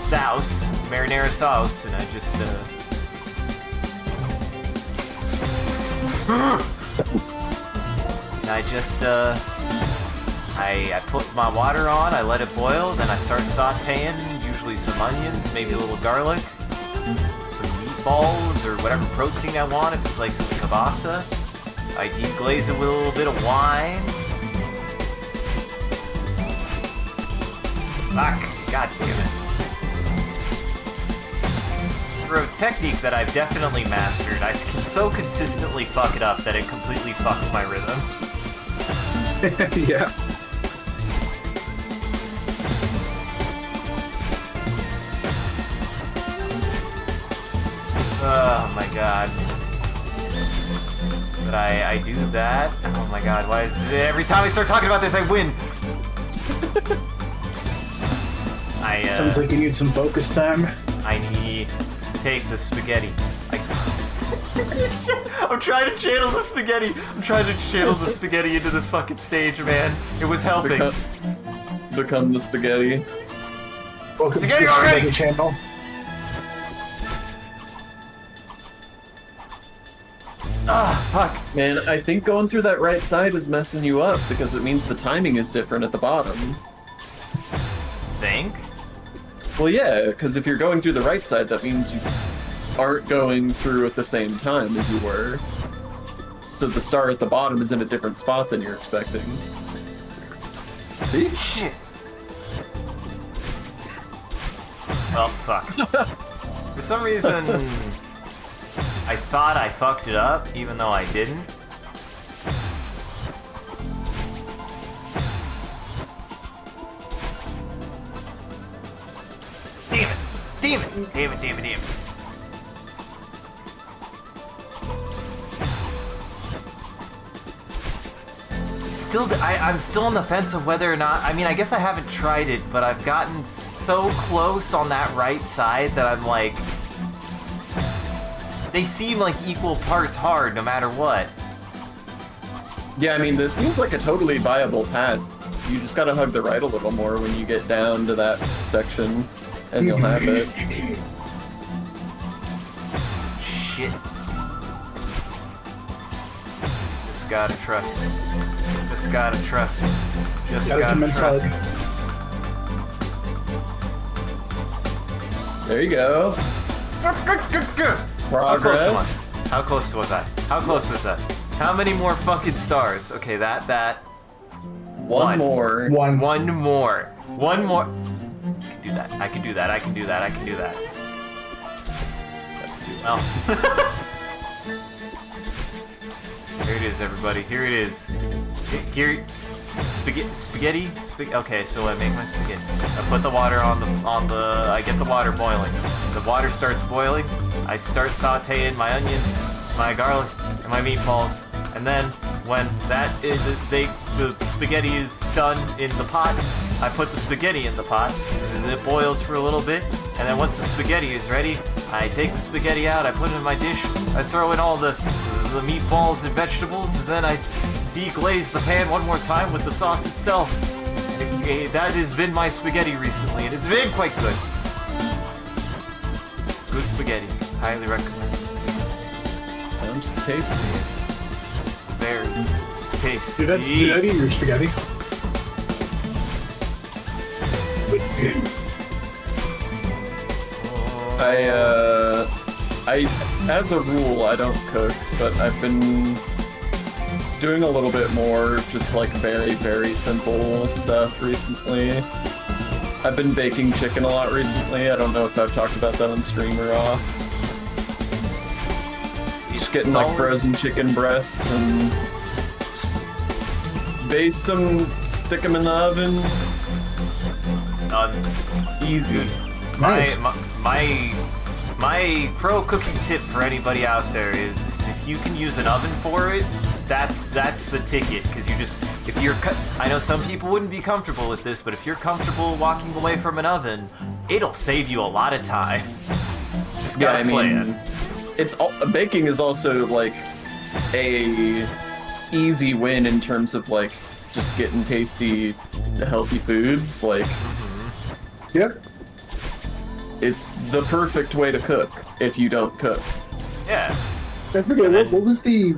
Speaker 1: sauce, marinara sauce, and I just I put my water on, I let it boil, then I start sauteing, usually some onions, maybe a little garlic, some meatballs, or whatever protein I want, if it's like some kielbasa. I deglaze it with a little bit of wine. Fuck, god damn it. For a technique that I've definitely mastered, I can so consistently fuck it up that it completely fucks my rhythm.
Speaker 3: Yeah.
Speaker 1: Oh my god. But I do that. Oh my god, why is it every time I start talking about this I win?
Speaker 3: Sounds like you need some focus time.
Speaker 1: I need to take the spaghetti. I'm trying to channel the spaghetti. I'm trying to channel the spaghetti into this fucking stage, man. It was helping.
Speaker 2: Become the spaghetti.
Speaker 3: Welcome
Speaker 1: Spaghetti
Speaker 3: to the
Speaker 1: already!
Speaker 3: spaghetti channel.
Speaker 1: Ah, fuck.
Speaker 2: Man, I think going through that right side is messing you up because it means the timing is different at the bottom.
Speaker 1: Think?
Speaker 2: Well, yeah, because if you're going through the right side, that means you aren't going through at the same time as you were. So the star at the bottom is in a different spot than you're expecting. See?
Speaker 1: Shit. Well, fuck. For some reason, I thought I fucked it up, even though I didn't. Damn it! Damn it! Damn it, damn it, damn it. I'm still on the fence of whether or not... I mean, I guess I haven't tried it, but I've gotten so close on that right side that I'm like... they seem like equal parts hard no matter what.
Speaker 2: Yeah, I mean, this seems like a totally viable path. You just gotta hug the right a little more when you get down to that section, and you'll have it.
Speaker 1: Shit. Just gotta trust. Just gotta trust. Just gotta trust.
Speaker 2: There you go. Progress.
Speaker 1: How close was I? How close was that? How many more fucking stars? Okay, that.
Speaker 2: One more.
Speaker 1: One more. One more. I can do that. I can do that. I can do that. I can do that. That's too well. Here it is, everybody. Here it is. Here. Spaghetti. Okay, so I make my spaghetti. I put the water on the. I get the water boiling. The water starts boiling. I start sautéing my onions, my garlic, and my meatballs. And then when the spaghetti is done in the pot, I put the spaghetti in the pot, and it boils for a little bit. And then once the spaghetti is ready, I take the spaghetti out, I put it in my dish, I throw in all the meatballs and vegetables, and then I deglaze the pan one more time with the sauce itself. That has been my spaghetti recently, and it's been quite good. It's good spaghetti. Highly recommend.
Speaker 2: Sounds tasty.
Speaker 1: It's very tasty.
Speaker 3: Did I eat your spaghetti?
Speaker 2: I, as a rule, I don't cook, but I've been doing a little bit more just like very, very simple stuff recently. I've been baking chicken a lot recently. I don't know if I've talked about that on stream or off. Just getting like frozen chicken breasts and baste them, stick them in the oven. Easy.
Speaker 3: Nice.
Speaker 1: My pro cooking tip for anybody out there is if you can use an oven for it, that's the ticket. Because I know some people wouldn't be comfortable with this, but if you're comfortable walking away from an oven, it'll save you a lot of time. Just gotta plan.
Speaker 2: Baking is also like a easy win in terms of like just getting tasty, healthy foods. Like,
Speaker 3: Yep.
Speaker 2: It's the perfect way to cook if you don't cook.
Speaker 1: Yeah.
Speaker 3: I forget what was the.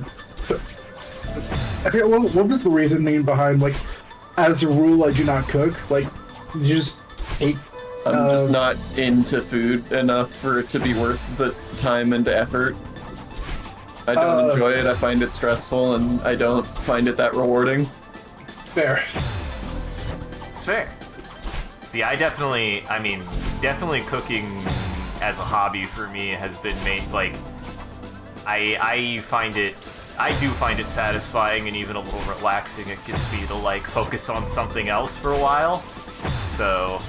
Speaker 3: I forget what was the reasoning behind like, as a rule, I do not cook. Like, you just hate.
Speaker 2: I'm just not into food enough for it to be worth the time and effort. I don't enjoy it. I find it stressful, and I don't find it that rewarding.
Speaker 3: Fair.
Speaker 1: It's fair. See, definitely cooking as a hobby for me has been made, like, I do find it satisfying and even a little relaxing. It gets me to, like, focus on something else for a while. So,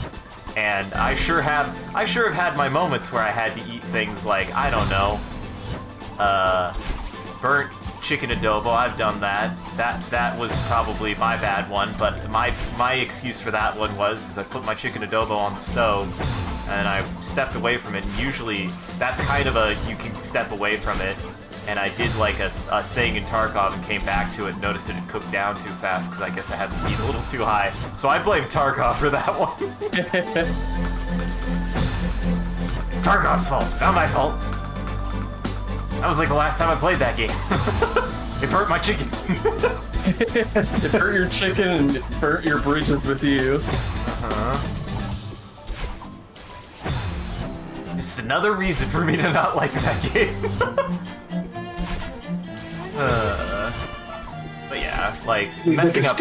Speaker 1: and I sure have had my moments where I had to eat things like, I don't know, burnt chicken adobo. I've done that. That was probably my bad one, but my excuse for that one was I put my chicken adobo on the stove and I stepped away from it. And usually that's kind of you can step away from it. And I did like a thing in Tarkov and came back to it and noticed it had cooked down too fast because I guess I had the heat a little too high. So I blame Tarkov for that one. It's Tarkov's fault, not my fault. That was like the last time I played that game. It burnt my chicken.
Speaker 2: It burnt your chicken and it burnt your bridges with you.
Speaker 1: Just another reason for me to not like that game. But yeah, like messing up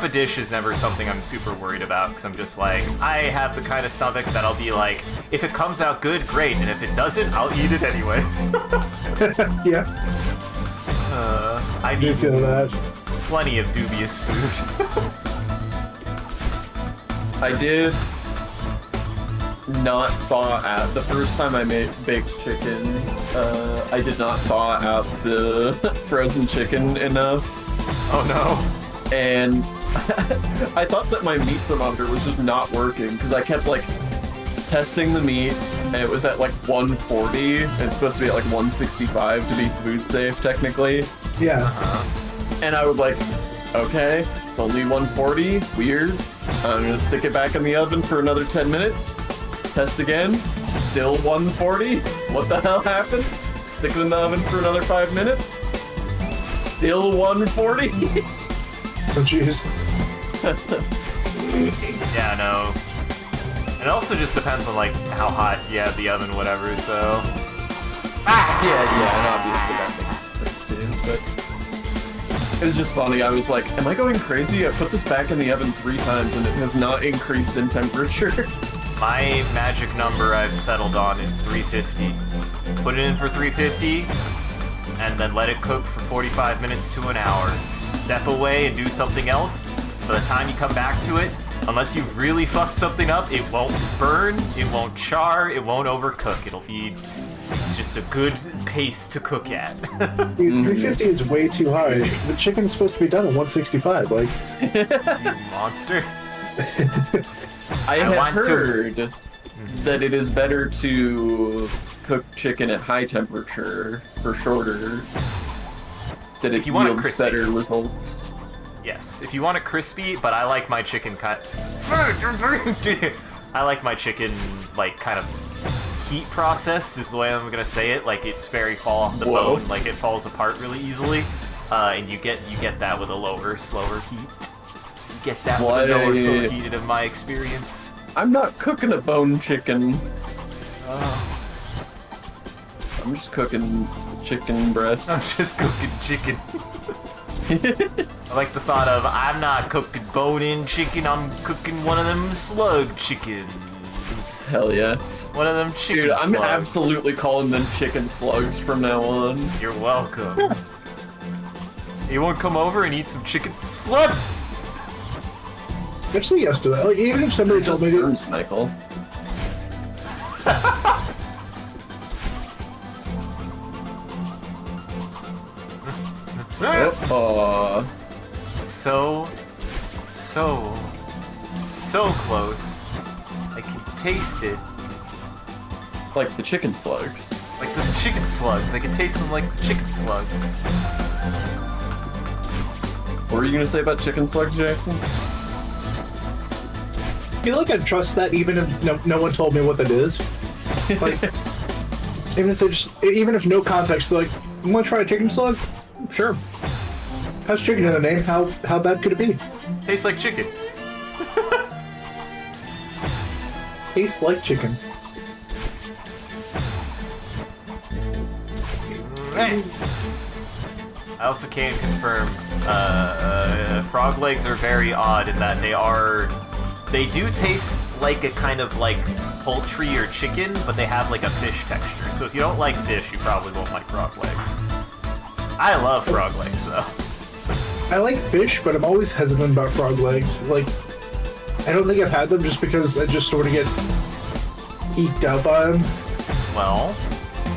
Speaker 1: a dish is never something I'm super worried about because I'm just like, I have the kind of stomach that I'll be like, if it comes out good, great, and if it doesn't, I'll eat it anyways.
Speaker 3: Yeah.
Speaker 1: I
Speaker 3: do feel that.
Speaker 1: Plenty of dubious food.
Speaker 2: I did not thaw out the first time I baked chicken. I did not thaw out the frozen chicken enough.
Speaker 1: Oh no.
Speaker 2: And I thought that my meat thermometer was just not working because I kept like testing the meat, and it was at like 140. And it's supposed to be at like 165 to be food safe, technically.
Speaker 3: Yeah.
Speaker 2: And I would like, okay, it's only 140. Weird. I'm gonna stick it back in the oven for another 10 minutes. Test again. Still 140. What the hell happened? Stick it in the oven for another 5 minutes. Still 140.
Speaker 3: Oh, jeez.
Speaker 1: Yeah, no. It also just depends on like how hot you have the oven, whatever. So.
Speaker 2: Yeah, and obviously that makes sense too. But it was just funny. I was like, "Am I going crazy? I put this back in the oven 3 times and it has not increased in temperature."
Speaker 1: My magic number I've settled on is 350. Put it in for 350, and then let it cook for 45 minutes to an hour. Step away and do something else. By the time you come back to it, unless you've really fucked something up, it won't burn, it won't char, it won't overcook. It's just a good pace to cook at.
Speaker 3: Dude, 350 is way too high. The chicken's supposed to be done at 165, like...
Speaker 1: You monster.
Speaker 2: I have heard that it is better to cook chicken at high temperature for shorter. That it yields better results.
Speaker 1: Yes, if you want it crispy, but I like my chicken I like my chicken like kind of heat process is the way I'm gonna say it. Like it's very fall off the bone, like it falls apart really easily, and you get that with a lower, slower heat. You get that with a lower, slower heat, in my experience.
Speaker 2: I'm not cooking a bone chicken. I'm just cooking chicken breasts.
Speaker 1: I'm just cooking chicken. I like the thought of, I'm not cooking bone-in chicken, I'm cooking one of them slug chickens.
Speaker 2: Hell yes.
Speaker 1: One of them chicken
Speaker 2: slugs. Dude, I'm
Speaker 1: slugs.
Speaker 2: absolutely calling them chicken slugs from now on.
Speaker 1: You're welcome. Yeah. You want to come over and eat some chicken slugs?
Speaker 3: Actually, yes to that. Like, even if somebody told me to...
Speaker 2: Michael.
Speaker 1: So close. I can taste it.
Speaker 2: Like the chicken slugs.
Speaker 1: Like the chicken slugs. I can taste them like the chicken slugs.
Speaker 2: What were you gonna say about chicken slugs, Jackson?
Speaker 3: I feel like I'd trust that even if no one told me what that is. Like, even if no context, they're like, you want to try a chicken slug? Sure. Has chicken in the name. How bad could it be?
Speaker 1: Tastes like chicken.
Speaker 3: Tastes like chicken.
Speaker 1: I also can confirm frog legs are very odd in that they do taste like a kind of like poultry or chicken, but they have like a fish texture. So if you don't like fish, you probably won't like frog legs. I love frog legs though.
Speaker 3: I like fish, but I'm always hesitant about frog legs. Like, I don't think I've had them just because I just sort of get eked out by them.
Speaker 1: Well,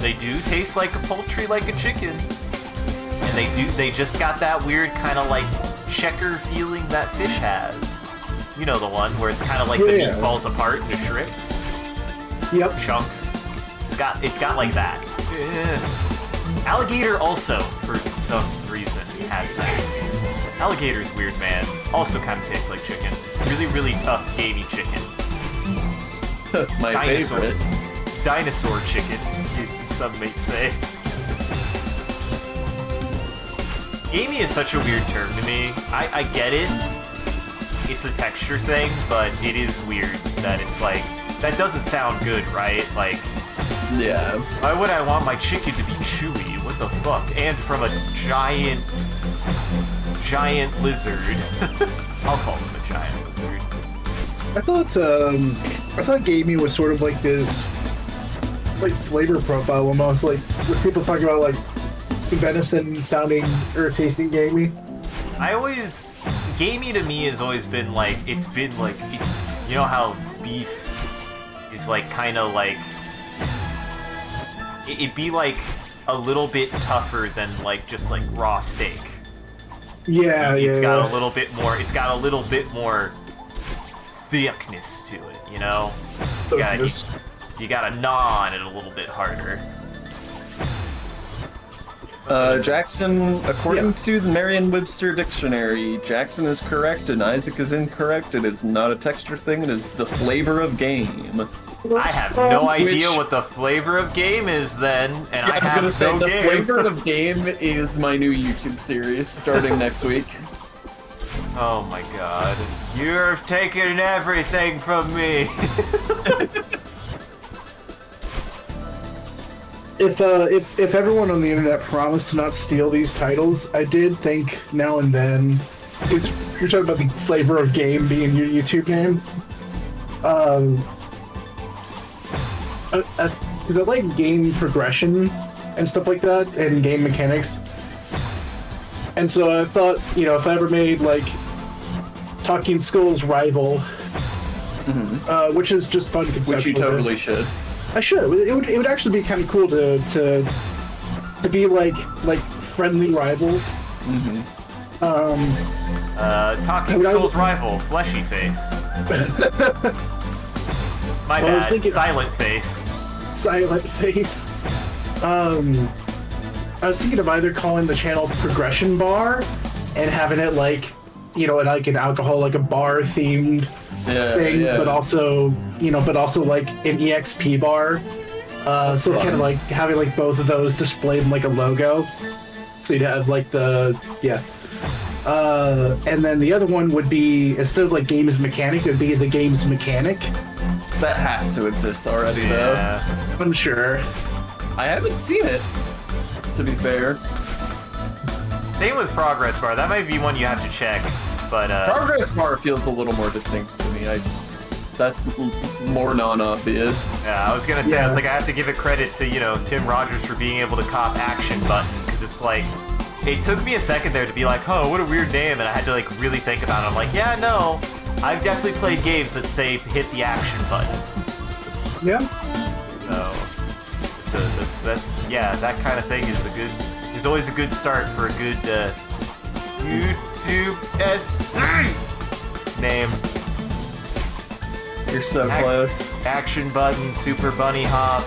Speaker 1: they do taste like a poultry, like a chicken. And they just got that weird kind of like checker feeling that fish has. You know the one where it's kind of like the meat falls apart into strips.
Speaker 3: Yep.
Speaker 1: Chunks. It's got like that. Alligator also, for some reason, has that. Alligator's weird, man. Also kind of tastes like chicken. Really, really tough, gamey chicken.
Speaker 2: My favorite.
Speaker 1: Dinosaur chicken, some might say. Gamey is such a weird term to me. I get it. It's a texture thing, but it is weird that it's like, that doesn't sound good, right? Like,
Speaker 2: yeah.
Speaker 1: Why would I want my chicken to be chewy? What the fuck? And from a giant lizard. I'll call him a giant lizard.
Speaker 3: I thought gamey was sort of like this, like, flavor profile almost, like, with people talking about, like, venison sounding or tasting gamey.
Speaker 1: Gamey to me has always been like, it's been like, you know how beef is like, kind of like, it'd be like a little bit tougher than like just like raw steak.
Speaker 3: Yeah,
Speaker 1: It's got a little bit more thickness to it, you know? you gotta gnaw on it a little bit harder.
Speaker 2: Jackson, according to the Merriam-Webster dictionary, Jackson is correct and Isaac is incorrect. It is not a texture thing, it is the flavor of game.
Speaker 1: I have no idea what the flavor of game is then, and I have no
Speaker 2: the
Speaker 1: game.
Speaker 2: flavor of game is my new YouTube series starting next week.
Speaker 1: Oh my god. You're taking everything from me.
Speaker 3: If everyone on the internet promised to not steal these titles, I did think now and then, because you're talking about the flavor of game being your YouTube name, because I like game progression and stuff like that, and game mechanics. And so I thought, you know, if I ever made, like, Talking Skull's Rival, which is just fun conceptually.
Speaker 2: Which you totally should.
Speaker 3: I should. It would actually be kind of cool to be like friendly rivals.
Speaker 1: Talking Skull's Rival, Fleshy Face. My bad, Silent Face.
Speaker 3: Silent Face. I was thinking of either calling the channel Progression Bar and having it like, you know, like an alcohol, like a bar themed thing, but also like an EXP bar. So kind of like having like both of those displayed in like a logo. So you'd have like the and then the other one would be, instead of like Games Mechanic, it would be the Games Mechanic.
Speaker 2: That has to exist already, though.
Speaker 3: I'm sure.
Speaker 2: I haven't seen it, to be fair.
Speaker 1: Same with Progress Bar. That might be one you have to check, but
Speaker 2: Progress Bar feels a little more distinct to me. That's more non-obvious.
Speaker 1: Yeah, I was gonna say, I was like, I have to give it credit to, you know, Tim Rogers for being able to cop Action Button, because it's like, it took me a second there to be like, oh, what a weird name, and I had to like really think about it. I'm like, yeah, no, I've definitely played games that say hit the action button.
Speaker 3: Yeah.
Speaker 1: So that's yeah, that kind of thing is always a good start for a good YouTube SC name.
Speaker 2: You're so close.
Speaker 1: Action Button, Super Bunny Hop.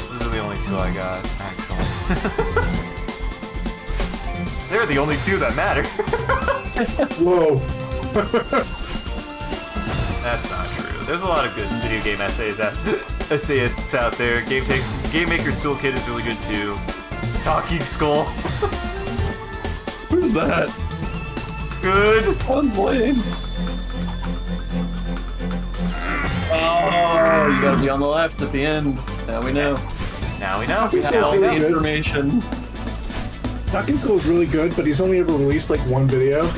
Speaker 1: Those are the only two I got, actually. They're the only two that matter.
Speaker 3: Whoa.
Speaker 1: That's not true. There's a lot of good video game essayists out there. Game Maker's Toolkit is really good too. Talking Skull.
Speaker 2: Who's that?
Speaker 1: Good.
Speaker 2: One's lane. Oh, you gotta be on the left at the end. Now we know.
Speaker 1: Now we know.
Speaker 2: We have all the information.
Speaker 3: Talking Skull's really good, but he's only ever released like one video.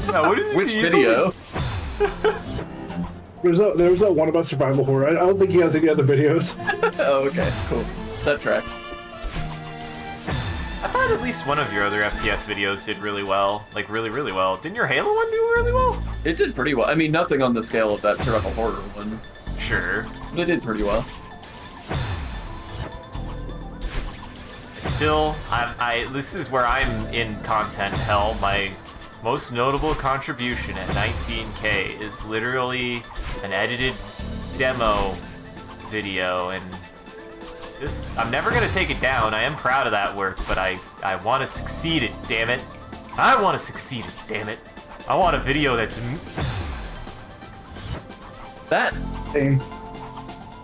Speaker 1: Yeah, what is it?
Speaker 2: Which video?
Speaker 3: There was that one about survival horror. I don't think he has any other videos.
Speaker 2: Oh, okay, cool. That tracks.
Speaker 1: I thought at least one of your other FPS videos did really well. Like, really, really well. Didn't your Halo one do really well?
Speaker 2: It did pretty well. I mean, nothing on the scale of that survival horror one.
Speaker 1: Sure.
Speaker 2: But it did pretty well.
Speaker 1: Still, this is where I'm in content hell. My most notable contribution at 19K is literally an edited demo video, and I'm never gonna take it down. I am proud of that work, but I want to succeed it, damn it. I want to succeed it, damn it. I want a video that's...
Speaker 2: That thing.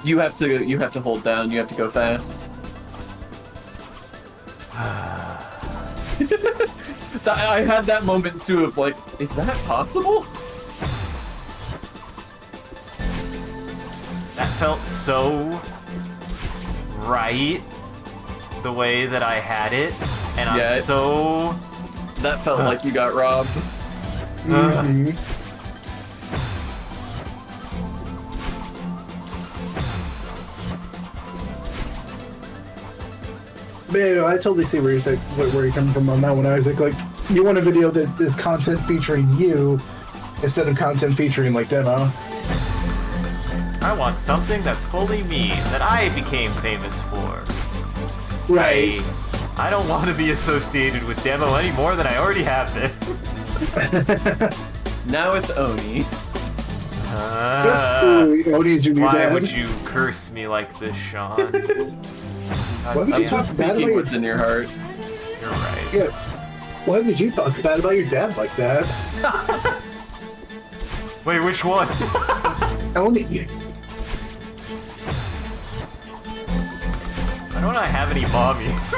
Speaker 2: You have to hold down, you have to go fast. I had that moment too of like, is that possible?
Speaker 1: That felt so right, the way that I had it, and I'm so...
Speaker 2: That felt like you got robbed.
Speaker 3: Man, I totally see where you're coming from on that one, Isaac. Like, you want a video that is content featuring you instead of content featuring like demo.
Speaker 1: I want something that's fully me, that I became famous for.
Speaker 3: Right.
Speaker 1: I don't want to be associated with demo any more than I already have been.
Speaker 2: Now it's Oni.
Speaker 3: That's cool. Odie's your new
Speaker 1: Why
Speaker 3: dad.
Speaker 1: would you curse me like this, Sean?
Speaker 3: Why would you talk bad about
Speaker 2: what's in your heart?
Speaker 1: You're right.
Speaker 3: Yeah. Why would you talk bad about your dad like that?
Speaker 1: Wait, which one?
Speaker 3: Oni.
Speaker 1: Why don't I have any mommies?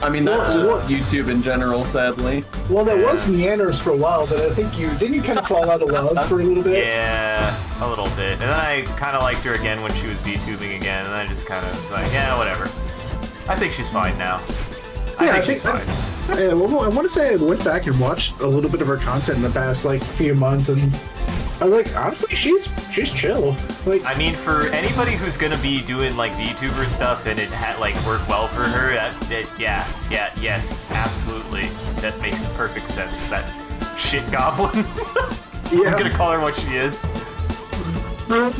Speaker 2: I mean, that's just YouTube in general, sadly.
Speaker 3: Well, there was Neanders for a while, but I think didn't you kind of fall out of love for a little bit?
Speaker 1: Yeah, a little bit. And then I kind of liked her again when she was VTubing again, and I just kind of was like, yeah, whatever. I think she's fine now. I think she's fine.
Speaker 3: I want to say I went back and watched a little bit of her content in the past few months, and I was like, honestly, she's chill. Like,
Speaker 1: I mean, for anybody who's gonna be doing like VTuber stuff and it work well for her, yes, absolutely, that makes perfect sense. That shit goblin.
Speaker 3: yeah.
Speaker 1: I'm gonna call her what she is.
Speaker 2: No,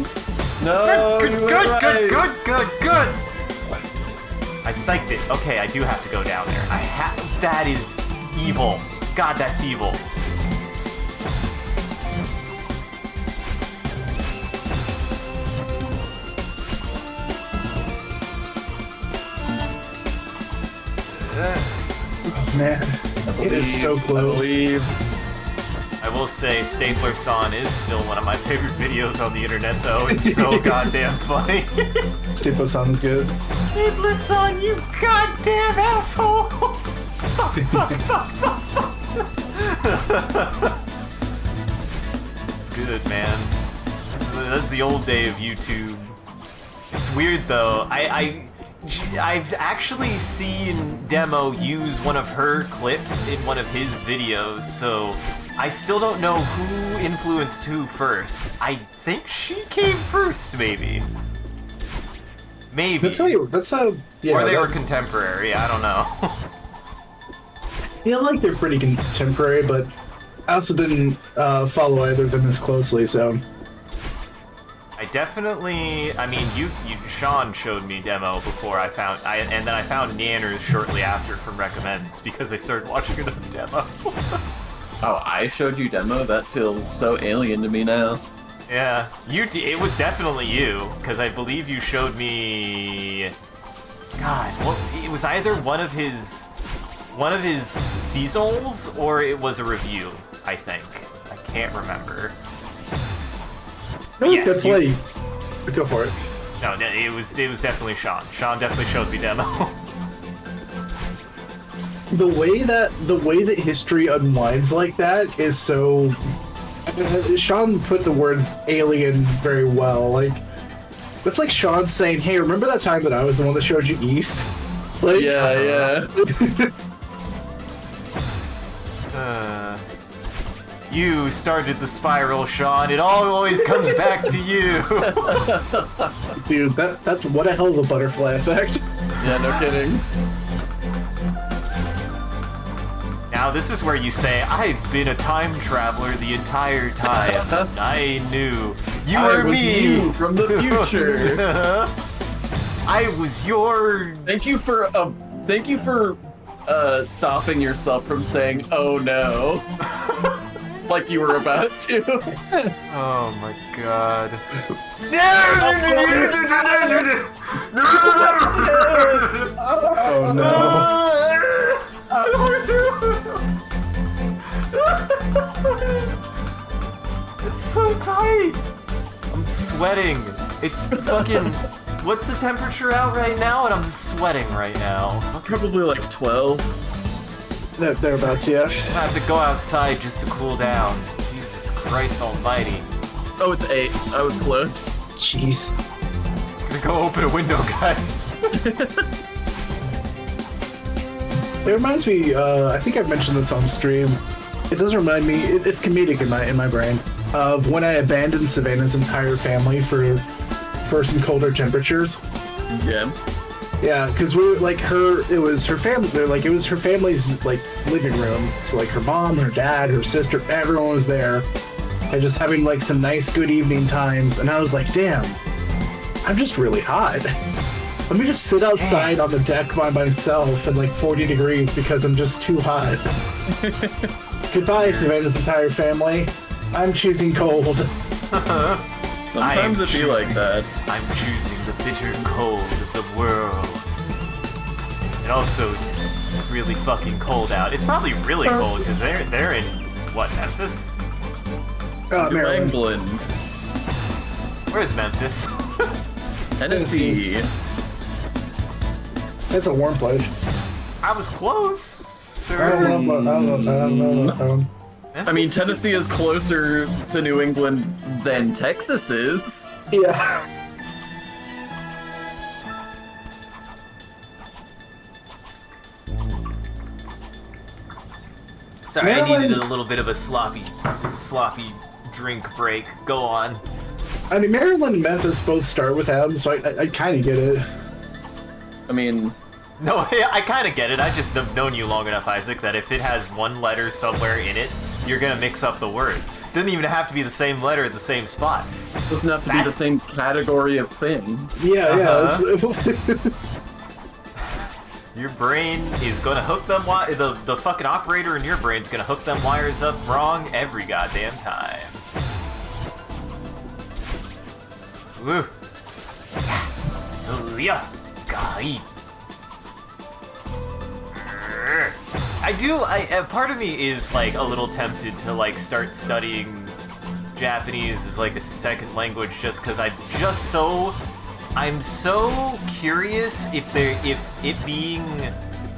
Speaker 1: Good. I psyched it. Okay, I do have to go down there. That is evil. God, that's evil.
Speaker 3: Man, it is so close.
Speaker 1: I will say Stapler-san is still one of my favorite videos on the internet, though. It's so goddamn funny.
Speaker 3: Stapler-san's good.
Speaker 1: Stapler-san, you goddamn asshole! It's good, man. That's the old day of YouTube. It's weird, though. I've actually seen Demo use one of her clips in one of his videos, so I still don't know who influenced who first. I think she came first, maybe. Maybe.
Speaker 3: That's how. Yeah,
Speaker 1: or they were contemporary, I don't know.
Speaker 3: Yeah, like they're pretty contemporary, but I also didn't follow either of them as closely, so.
Speaker 1: I mean, Sean showed me Demo before and then I found Nanners shortly after from recommends because I started watching another Demo.
Speaker 2: Oh, I showed you Demo? That feels so alien to me now.
Speaker 1: Yeah, it was definitely you, because I believe you showed me. God, it was either one of his seasons or it was a review. I think I can't remember.
Speaker 3: Yes, that's like. Go for it.
Speaker 1: No, it was definitely Sean. Sean definitely showed me Demo.
Speaker 3: The way that history unwinds like that is so. Sean put the words alien very well. Like, that's like Sean saying, "Hey, remember that time that I was the one that showed you East?" Like,
Speaker 2: yeah.
Speaker 1: You started the spiral, Sean. It always comes back to you.
Speaker 3: Dude, that's what a hell of a butterfly effect.
Speaker 2: Yeah, no kidding.
Speaker 1: Now this is where you say, I've been a time traveler the entire time. I knew. You were me!
Speaker 2: You from the future!
Speaker 1: I was your...
Speaker 2: Thank you for stopping yourself from saying, oh no. Like you were about to.
Speaker 1: Oh my god.
Speaker 3: Oh no.
Speaker 1: It's so tight. I'm sweating. It's fucking... What's the temperature out right now? And I'm sweating right now.
Speaker 2: It's probably like 12.
Speaker 3: Thereabouts, yeah.
Speaker 1: I have to go outside just to cool down. Jesus Christ almighty.
Speaker 2: Oh, it's 8. I was close.
Speaker 3: Jeez.
Speaker 1: I'm gonna go open a window, guys.
Speaker 3: It reminds me, I think I've mentioned this on stream. It does remind me, it's comedic in my brain, of when I abandoned Savannah's entire family for some colder temperatures.
Speaker 2: Yeah.
Speaker 3: Yeah, because we were like it was her family. It was her family's like living room. So like her mom, her dad, her sister, everyone was there, and just having like some nice, good evening times. And I was like, damn, I'm just really hot. Let me just sit outside on the deck by myself in like 40 degrees because I'm just too hot. Goodbye, Savannah's entire family. I'm choosing cold.
Speaker 2: Sometimes it be like that.
Speaker 1: I'm choosing the bitter cold of the world. And also, it's really fucking cold out. It's probably really cold because they're in what, Memphis?
Speaker 3: Maryland.
Speaker 2: England.
Speaker 1: Where's Memphis?
Speaker 2: Tennessee.
Speaker 3: That's a warm place.
Speaker 1: I was close.
Speaker 3: I don't know.
Speaker 2: I mean, Tennessee is closer to New England than Texas is.
Speaker 3: Yeah.
Speaker 1: Sorry, I needed a little bit of a sloppy drink break. Go on.
Speaker 3: I mean, Maryland and Memphis both start with M, so I kind of get it.
Speaker 2: I mean...
Speaker 1: No, I kind of get it. I just have known you long enough, Isaac, that if it has one letter somewhere in it, you're gonna mix up the words. Doesn't even have to be the same letter at the same spot.
Speaker 2: Doesn't have to be the same category of thing.
Speaker 3: Yeah.
Speaker 1: Your brain is gonna hook them the fucking operator in your brain's gonna hook them wires up wrong every goddamn time. Woo. Yeah. Part of me is like a little tempted to like start studying Japanese as like a second language just because I'm so curious if it being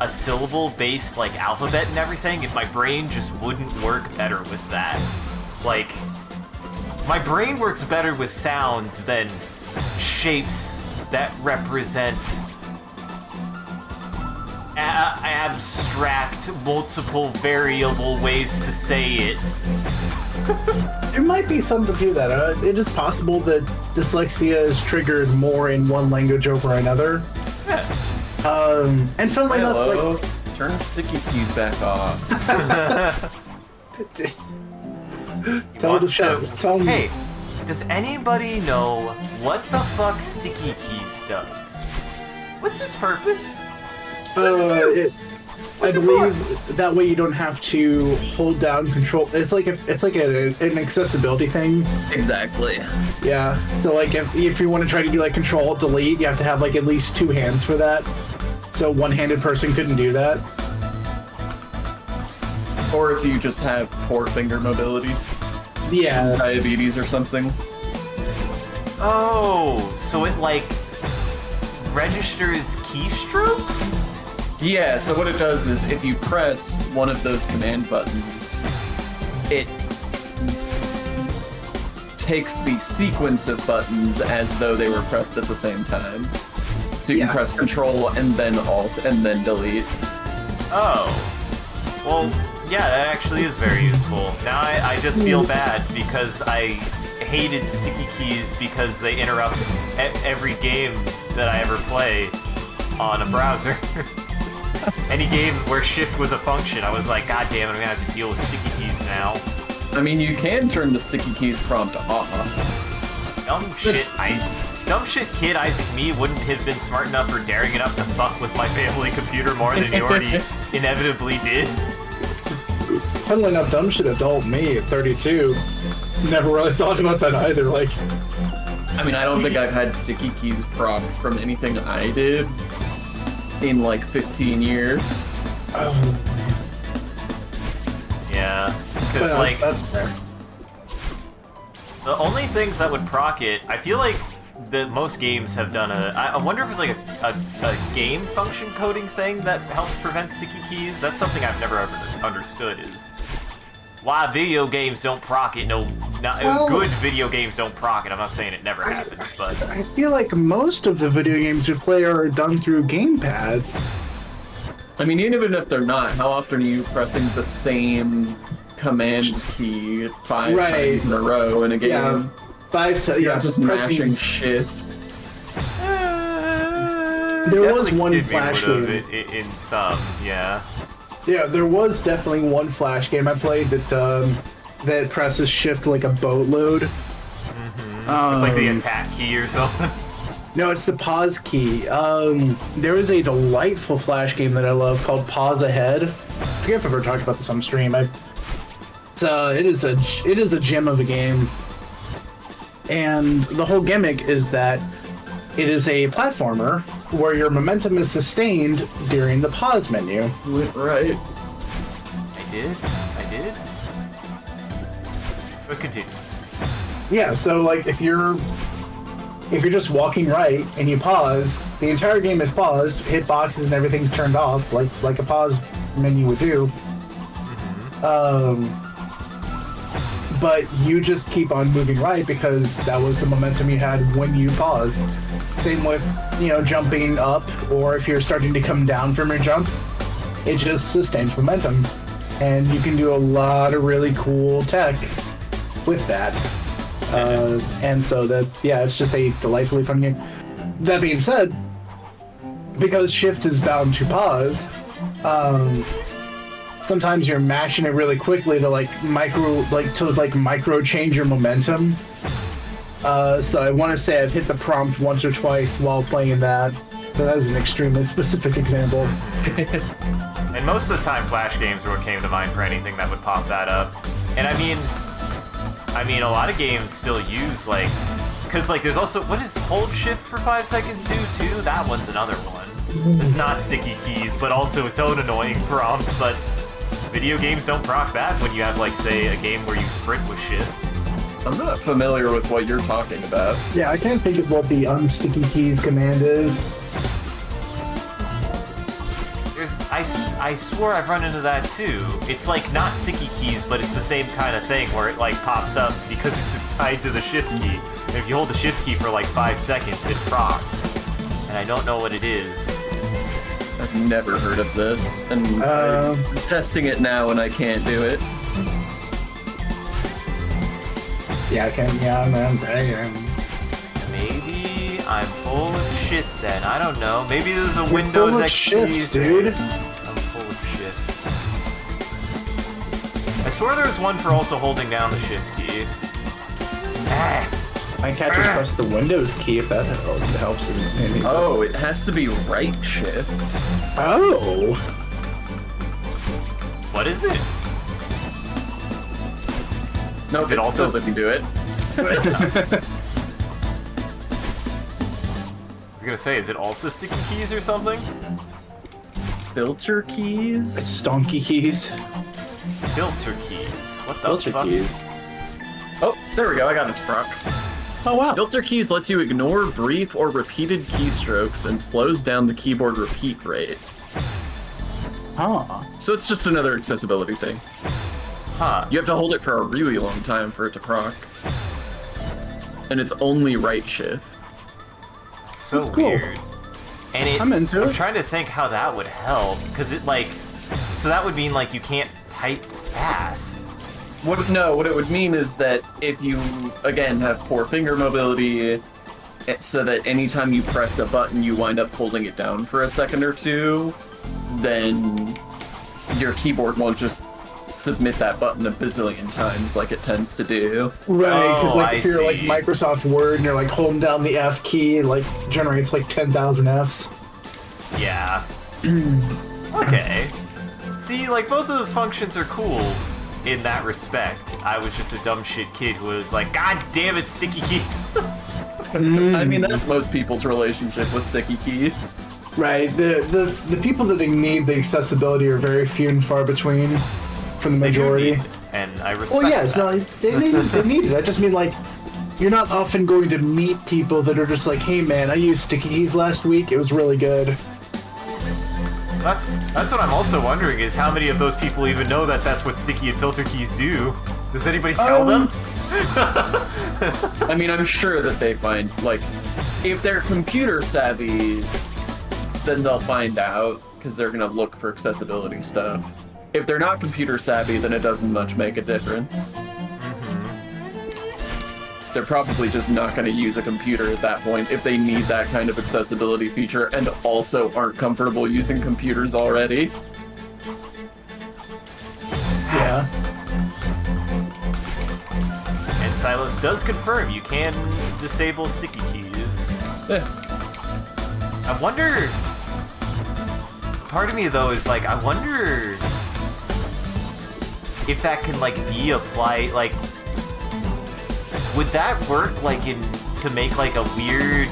Speaker 1: a syllable based like alphabet and everything, if my brain just wouldn't work better with that. Like, my brain works better with sounds than shapes that represent abstract, multiple variable ways to say it.
Speaker 3: There might be something to that. It is possible that dyslexia is triggered more in one language over another.
Speaker 1: Yeah.
Speaker 3: And funnily enough, like...
Speaker 2: Turn the sticky keys back off.
Speaker 3: Tell me.
Speaker 1: Hey, does anybody know what the fuck sticky keys does? What's its purpose?
Speaker 3: I believe that way you don't have to hold down control. It's like an accessibility thing.
Speaker 2: Exactly.
Speaker 3: Yeah. So like if you want to try to do like Control Delete, you have to have like at least two hands for that. So one-handed person couldn't do that.
Speaker 2: Or if you just have poor finger mobility.
Speaker 3: Yeah.
Speaker 2: Diabetes or something.
Speaker 1: Oh, so it like registers keystrokes?
Speaker 2: Yeah, so what it does is if you press one of those command buttons, it takes the sequence of buttons as though they were pressed at the same time. So you can press Control and then Alt and then Delete.
Speaker 1: Oh. Well, yeah, that actually is very useful. Now I just feel bad because I hated sticky keys because they interrupt every game that I ever play on a browser. Any game where shift was a function, I was like, God damn it, I'm gonna have to deal with sticky keys now.
Speaker 2: I mean, you can turn the sticky keys prompt off.
Speaker 1: Dumb shit kid Isaac me wouldn't have been smart enough or daring enough to fuck with my family computer more than he already inevitably did.
Speaker 3: Funnily enough, dumb shit adult me at 32 never really thought about that either. Like,
Speaker 2: I mean, I don't think I've had sticky keys prompt from anything I did in like 15 years.
Speaker 1: Yeah, because like
Speaker 3: that's fair.
Speaker 1: The only things that would proc it, I feel like that most games have done I wonder if it's like a game function coding thing that helps prevent sticky keys. That's something I've never ever understood is why video games don't proc it. Good video games don't proc it. I'm not saying it never happens, but
Speaker 3: I feel like most of the video games you play are done through gamepads.
Speaker 2: I mean, even if they're not, how often are you pressing the same command key 5 times in a row in a game?
Speaker 3: Yeah, 5 times. Yeah,
Speaker 2: just mashing shift.
Speaker 3: There was one Flash game.
Speaker 1: In some, yeah.
Speaker 3: Yeah, there was definitely one Flash game I played that presses shift like a boatload.
Speaker 1: Mm-hmm. It's like the attack key or something.
Speaker 3: No, it's the pause key. There is a delightful Flash game that I love called Pause Ahead. I forget if I've ever talked about this on stream. it is a gem of a game, and the whole gimmick is that it is a platformer where your momentum is sustained during the pause menu.
Speaker 2: Right.
Speaker 1: I did. But continue.
Speaker 3: Yeah, so like if you're just walking right and you pause, the entire game is paused, hitboxes and everything's turned off, like a pause menu would do. But you just keep on moving right because that was the momentum you had when you paused. Same with, jumping up, or if you're starting to come down from your jump, it just sustains momentum. And you can do a lot of really cool tech with that. And so it's just a delightfully fun game. That being said, because shift is bound to pause, sometimes you're mashing it really quickly to micro change your momentum. So I want to say I've hit the prompt once or twice while playing that. So that is an extremely specific example.
Speaker 1: And most of the time, Flash games are what came to mind for anything that would pop that up. And I mean, a lot of games still use because there's also, what does hold shift for 5 seconds do too? That one's another one. It's not sticky keys, but also its own annoying prompt. But video games don't proc that when you have say a game where you sprint with shift.
Speaker 2: I'm not familiar with what you're talking about.
Speaker 3: Yeah, I can't think of what the unsticky keys command is.
Speaker 1: I swore I've run into that too. It's not sticky keys, but it's the same kind of thing where it pops up because it's tied to the shift key. And if you hold the shift key for 5 seconds, it procs. And I don't know what it is.
Speaker 2: I've never heard of this, and I'm testing it now and I can't do it.
Speaker 3: Yeah, I can. Yeah, man.
Speaker 1: Maybe I'm full of shit then. I don't know. Maybe there's a
Speaker 3: You're
Speaker 1: Windows
Speaker 3: full of
Speaker 1: XP.
Speaker 3: shifts, dude.
Speaker 1: I'm full of shit. I swear there was one for also holding down the shift key.
Speaker 3: I can't just press the Windows key if that helps.
Speaker 2: Oh, it has to be right shift.
Speaker 3: Oh.
Speaker 1: What is it?
Speaker 2: No,
Speaker 1: Is it also
Speaker 2: still doesn't do it.
Speaker 1: I was gonna say, is it also sticky keys or something?
Speaker 2: Filter keys?
Speaker 3: Stonky keys.
Speaker 1: Filter keys. What the
Speaker 3: Filter
Speaker 1: fuck?
Speaker 3: keys.
Speaker 2: Oh, there we go. I got it, proc.
Speaker 3: Oh wow.
Speaker 2: Filter keys lets you ignore brief or repeated keystrokes and slows down the keyboard repeat rate.
Speaker 3: Huh.
Speaker 2: So it's just another accessibility thing.
Speaker 1: Huh.
Speaker 2: You have to hold it for a really long time for it to proc. And it's only right shift.
Speaker 1: It's so
Speaker 3: That's cool.
Speaker 1: weird. And
Speaker 3: I'm into
Speaker 1: I'm
Speaker 3: it.
Speaker 1: trying to think how that would help, because it so that would mean you can't type fast.
Speaker 2: What it would mean is that if you, again, have poor finger mobility, so that anytime you press a button you wind up holding it down for a second or two, then your keyboard won't just submit that button a bazillion times like it tends to do.
Speaker 3: Right, because if you're
Speaker 1: see.
Speaker 3: Microsoft Word and you're holding down the F key, it generates 10,000 Fs.
Speaker 1: Yeah. Okay. See, both of those functions are cool in that respect. I was just a dumb shit kid who was God damn it, sticky keys.
Speaker 2: I mean, that's most people's relationship with sticky keys.
Speaker 3: Right. The people that need the accessibility are very few and far between for the majority.
Speaker 1: And I respect
Speaker 3: Well, yeah,
Speaker 1: that.
Speaker 3: so they need it. I just mean you're not often going to meet people that are just hey man, I used sticky keys last week, it was really good.
Speaker 1: That's what I'm also wondering is how many of those people even know that that's what sticky and filter keys do? Does anybody tell them?
Speaker 2: I mean, I'm sure that they find, if they're computer savvy, then they'll find out, because they're going to look for accessibility stuff. If they're not computer savvy, then it doesn't much make a difference. They're probably just not going to use a computer at that point if they need that kind of accessibility feature and also aren't comfortable using computers already.
Speaker 3: Yeah.
Speaker 1: And Silos does confirm you can disable sticky keys.
Speaker 2: Yeah.
Speaker 1: I wonder... Part of me, though, is I wonder... if that can like be applied, like, would that work like to make like a weird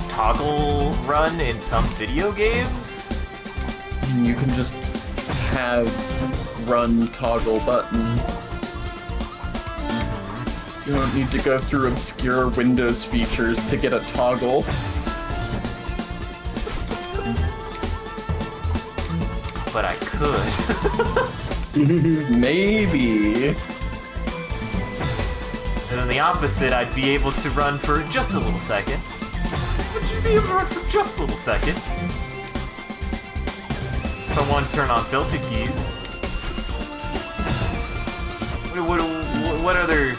Speaker 1: toggle run in some video games?
Speaker 2: You can just have run toggle button. You don't need to go through obscure Windows features to get a toggle.
Speaker 1: But I could.
Speaker 2: Maybe.
Speaker 1: And then the opposite, I'd be able to run for just a little second. Would you be able to run for just a little second? If I want to turn on filter keys. What other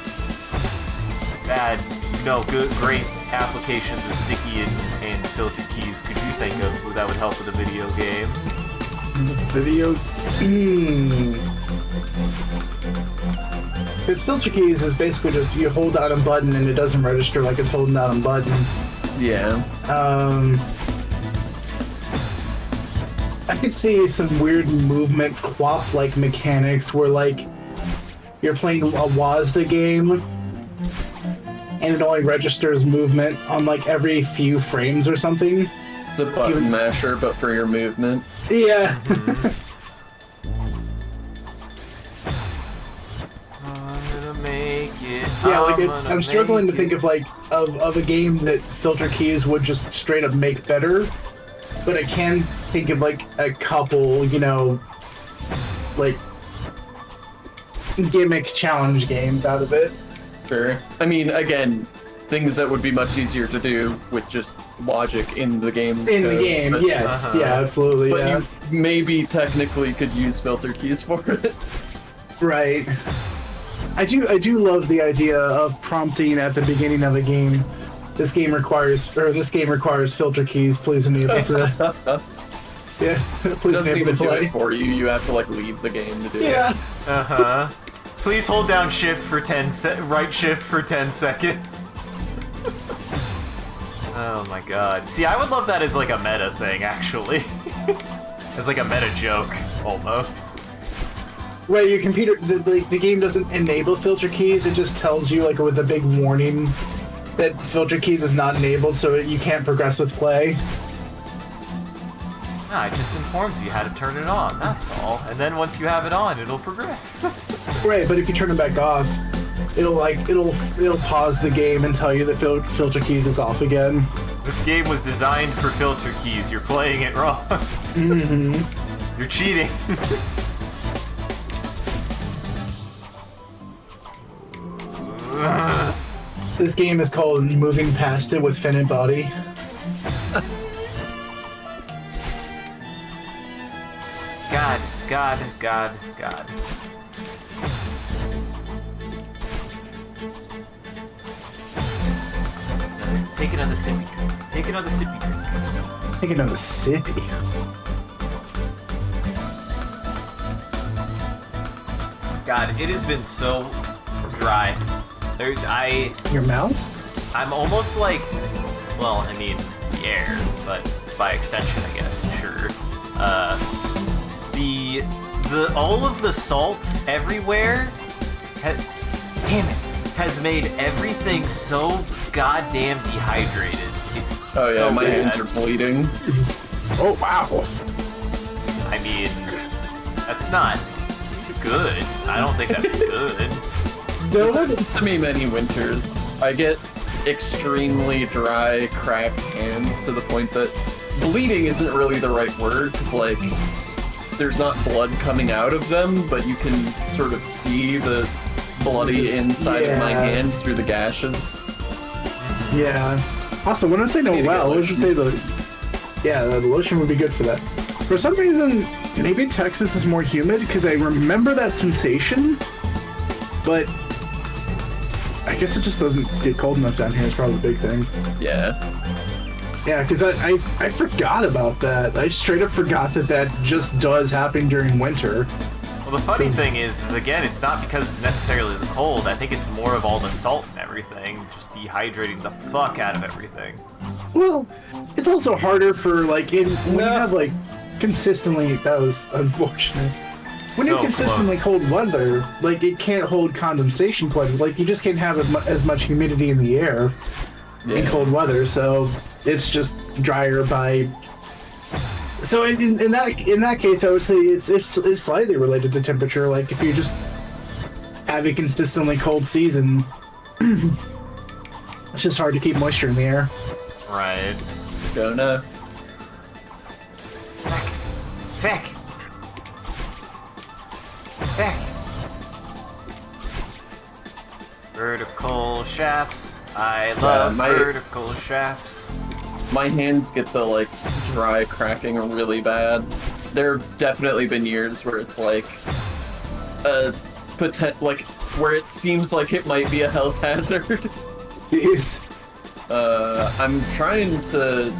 Speaker 1: bad, good, great applications of sticky and filter keys could you think of that would help with a video game?
Speaker 3: Because filter keys is basically just you hold down a button and it doesn't register like it's holding down a button.
Speaker 2: Yeah.
Speaker 3: I could see some weird movement quap-like mechanics where, like, you're playing a WASD game and it only registers movement on, like, every few frames or something.
Speaker 2: It's a button masher, but for your movement.
Speaker 3: Yeah. Yeah, like I'm struggling to think of like of a game that filter keys would just straight up make better, but I can think of like a couple, like gimmick challenge games out of it.
Speaker 2: Sure. I mean, again, things that would be much easier to do with just logic in the game.
Speaker 3: But, yes, yeah, absolutely.
Speaker 2: But
Speaker 3: yeah.
Speaker 2: you maybe technically could use filter keys for it.
Speaker 3: Right. I do love the idea of prompting at the beginning of a game. This game requires filter keys. Please enable to. Yeah, please
Speaker 2: doesn't
Speaker 3: enable
Speaker 2: even
Speaker 3: to
Speaker 2: do
Speaker 3: play.
Speaker 2: it for you. You have to like leave the game to do it.
Speaker 3: Yeah.
Speaker 1: Please hold down shift for right shift for 10 seconds. Oh my god. See, I would love that as like a meta thing, actually. As like a meta joke, almost.
Speaker 3: Right, your computer, the game doesn't enable filter keys, it just tells you, like, with a big warning that filter keys is not enabled, so you can't progress with play.
Speaker 1: Nah, it just informs you how to turn it on, that's all. And then once you have it on, it'll progress.
Speaker 3: Right, but if you turn it back off, it'll pause the game and tell you that filter keys is off again.
Speaker 1: This game was designed for filter keys, you're playing it wrong.
Speaker 3: Mm-hmm.
Speaker 1: You're cheating.
Speaker 3: This game is called Moving Past It with Finite Body.
Speaker 1: God. Take another sippy drink. Take another sippy drink.
Speaker 3: Take another sippy.
Speaker 1: God, it has been so dry.
Speaker 3: Your mouth?
Speaker 1: I'm almost like, well, I mean, the air, but by extension, I guess, sure. All of the salt everywhere, damn it, has made everything so goddamn dehydrated. It's so
Speaker 2: my
Speaker 1: bad.
Speaker 2: hands are bleeding.
Speaker 3: Oh, wow.
Speaker 1: I mean, that's not good. I don't think that's good.
Speaker 2: This happens to me many winters. I get extremely dry, cracked hands to the point that bleeding isn't really the right word, because, like, there's not blood coming out of them, but you can sort of see the bloody inside of my hand through the gashes.
Speaker 3: Yeah. Also, when I say no well, I should say the lotion would be good for that. For some reason, maybe Texas is more humid, because I remember that sensation, but I guess it just doesn't get cold enough down here is probably the big thing.
Speaker 2: Yeah.
Speaker 3: Yeah, because I forgot about that. I straight up forgot that just does happen during winter.
Speaker 1: Well, the funny thing is again, it's not because of necessarily the cold. I think it's more of all the salt and everything, just dehydrating the fuck out of everything.
Speaker 3: Well, it's also harder for, like, when you have, like, consistently... That was unfortunate. when
Speaker 1: so
Speaker 3: you consistently
Speaker 1: close.
Speaker 3: cold weather, like it can't hold condensation quite. Like you just can't have as much humidity in the air in cold weather, so it's just drier by. So in that case, I would say it's slightly related to temperature. Like if you just have a consistently cold season, it's just hard to keep moisture in the air.
Speaker 1: Right.
Speaker 2: Don't know.
Speaker 1: Feck. Vertical shafts. I love vertical shafts.
Speaker 2: My hands get the like dry cracking really bad. There have definitely been years where it's like where it seems like it might be a health hazard.
Speaker 3: Jeez.
Speaker 2: I'm trying to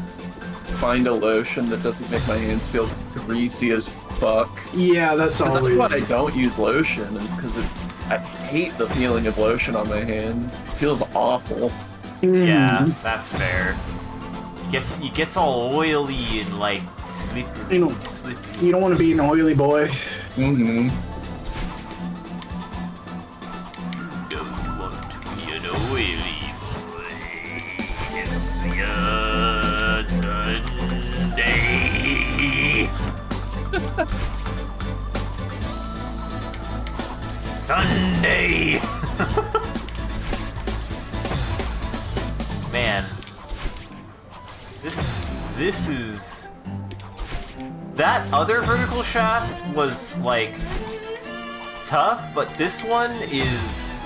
Speaker 2: find a lotion that doesn't make my hands feel greasy as fuck.
Speaker 3: Yeah, that's always.
Speaker 2: That's why I don't use lotion, is because I hate the feeling of lotion on my hands. It feels awful.
Speaker 1: Yeah, that's fair. It gets all oily and like slippery.
Speaker 3: You don't want to be an oily boy.
Speaker 2: Mm-hmm.
Speaker 1: Don't want to be an oily boy. Sunday. Man, this is that other vertical shaft was like tough, but this one is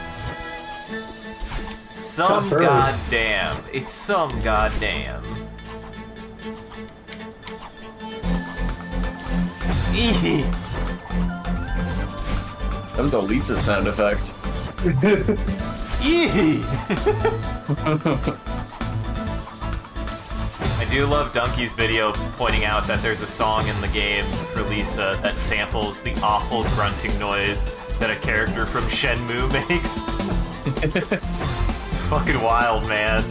Speaker 1: some
Speaker 3: Tougher.
Speaker 1: goddamn. It's some goddamn. Eehee.
Speaker 2: That was a Lisa sound effect.
Speaker 1: Eehee. I do love Donkey's video pointing out that there's a song in the game for Lisa that samples the awful grunting noise that a character from Shenmue makes. It's fucking wild, man.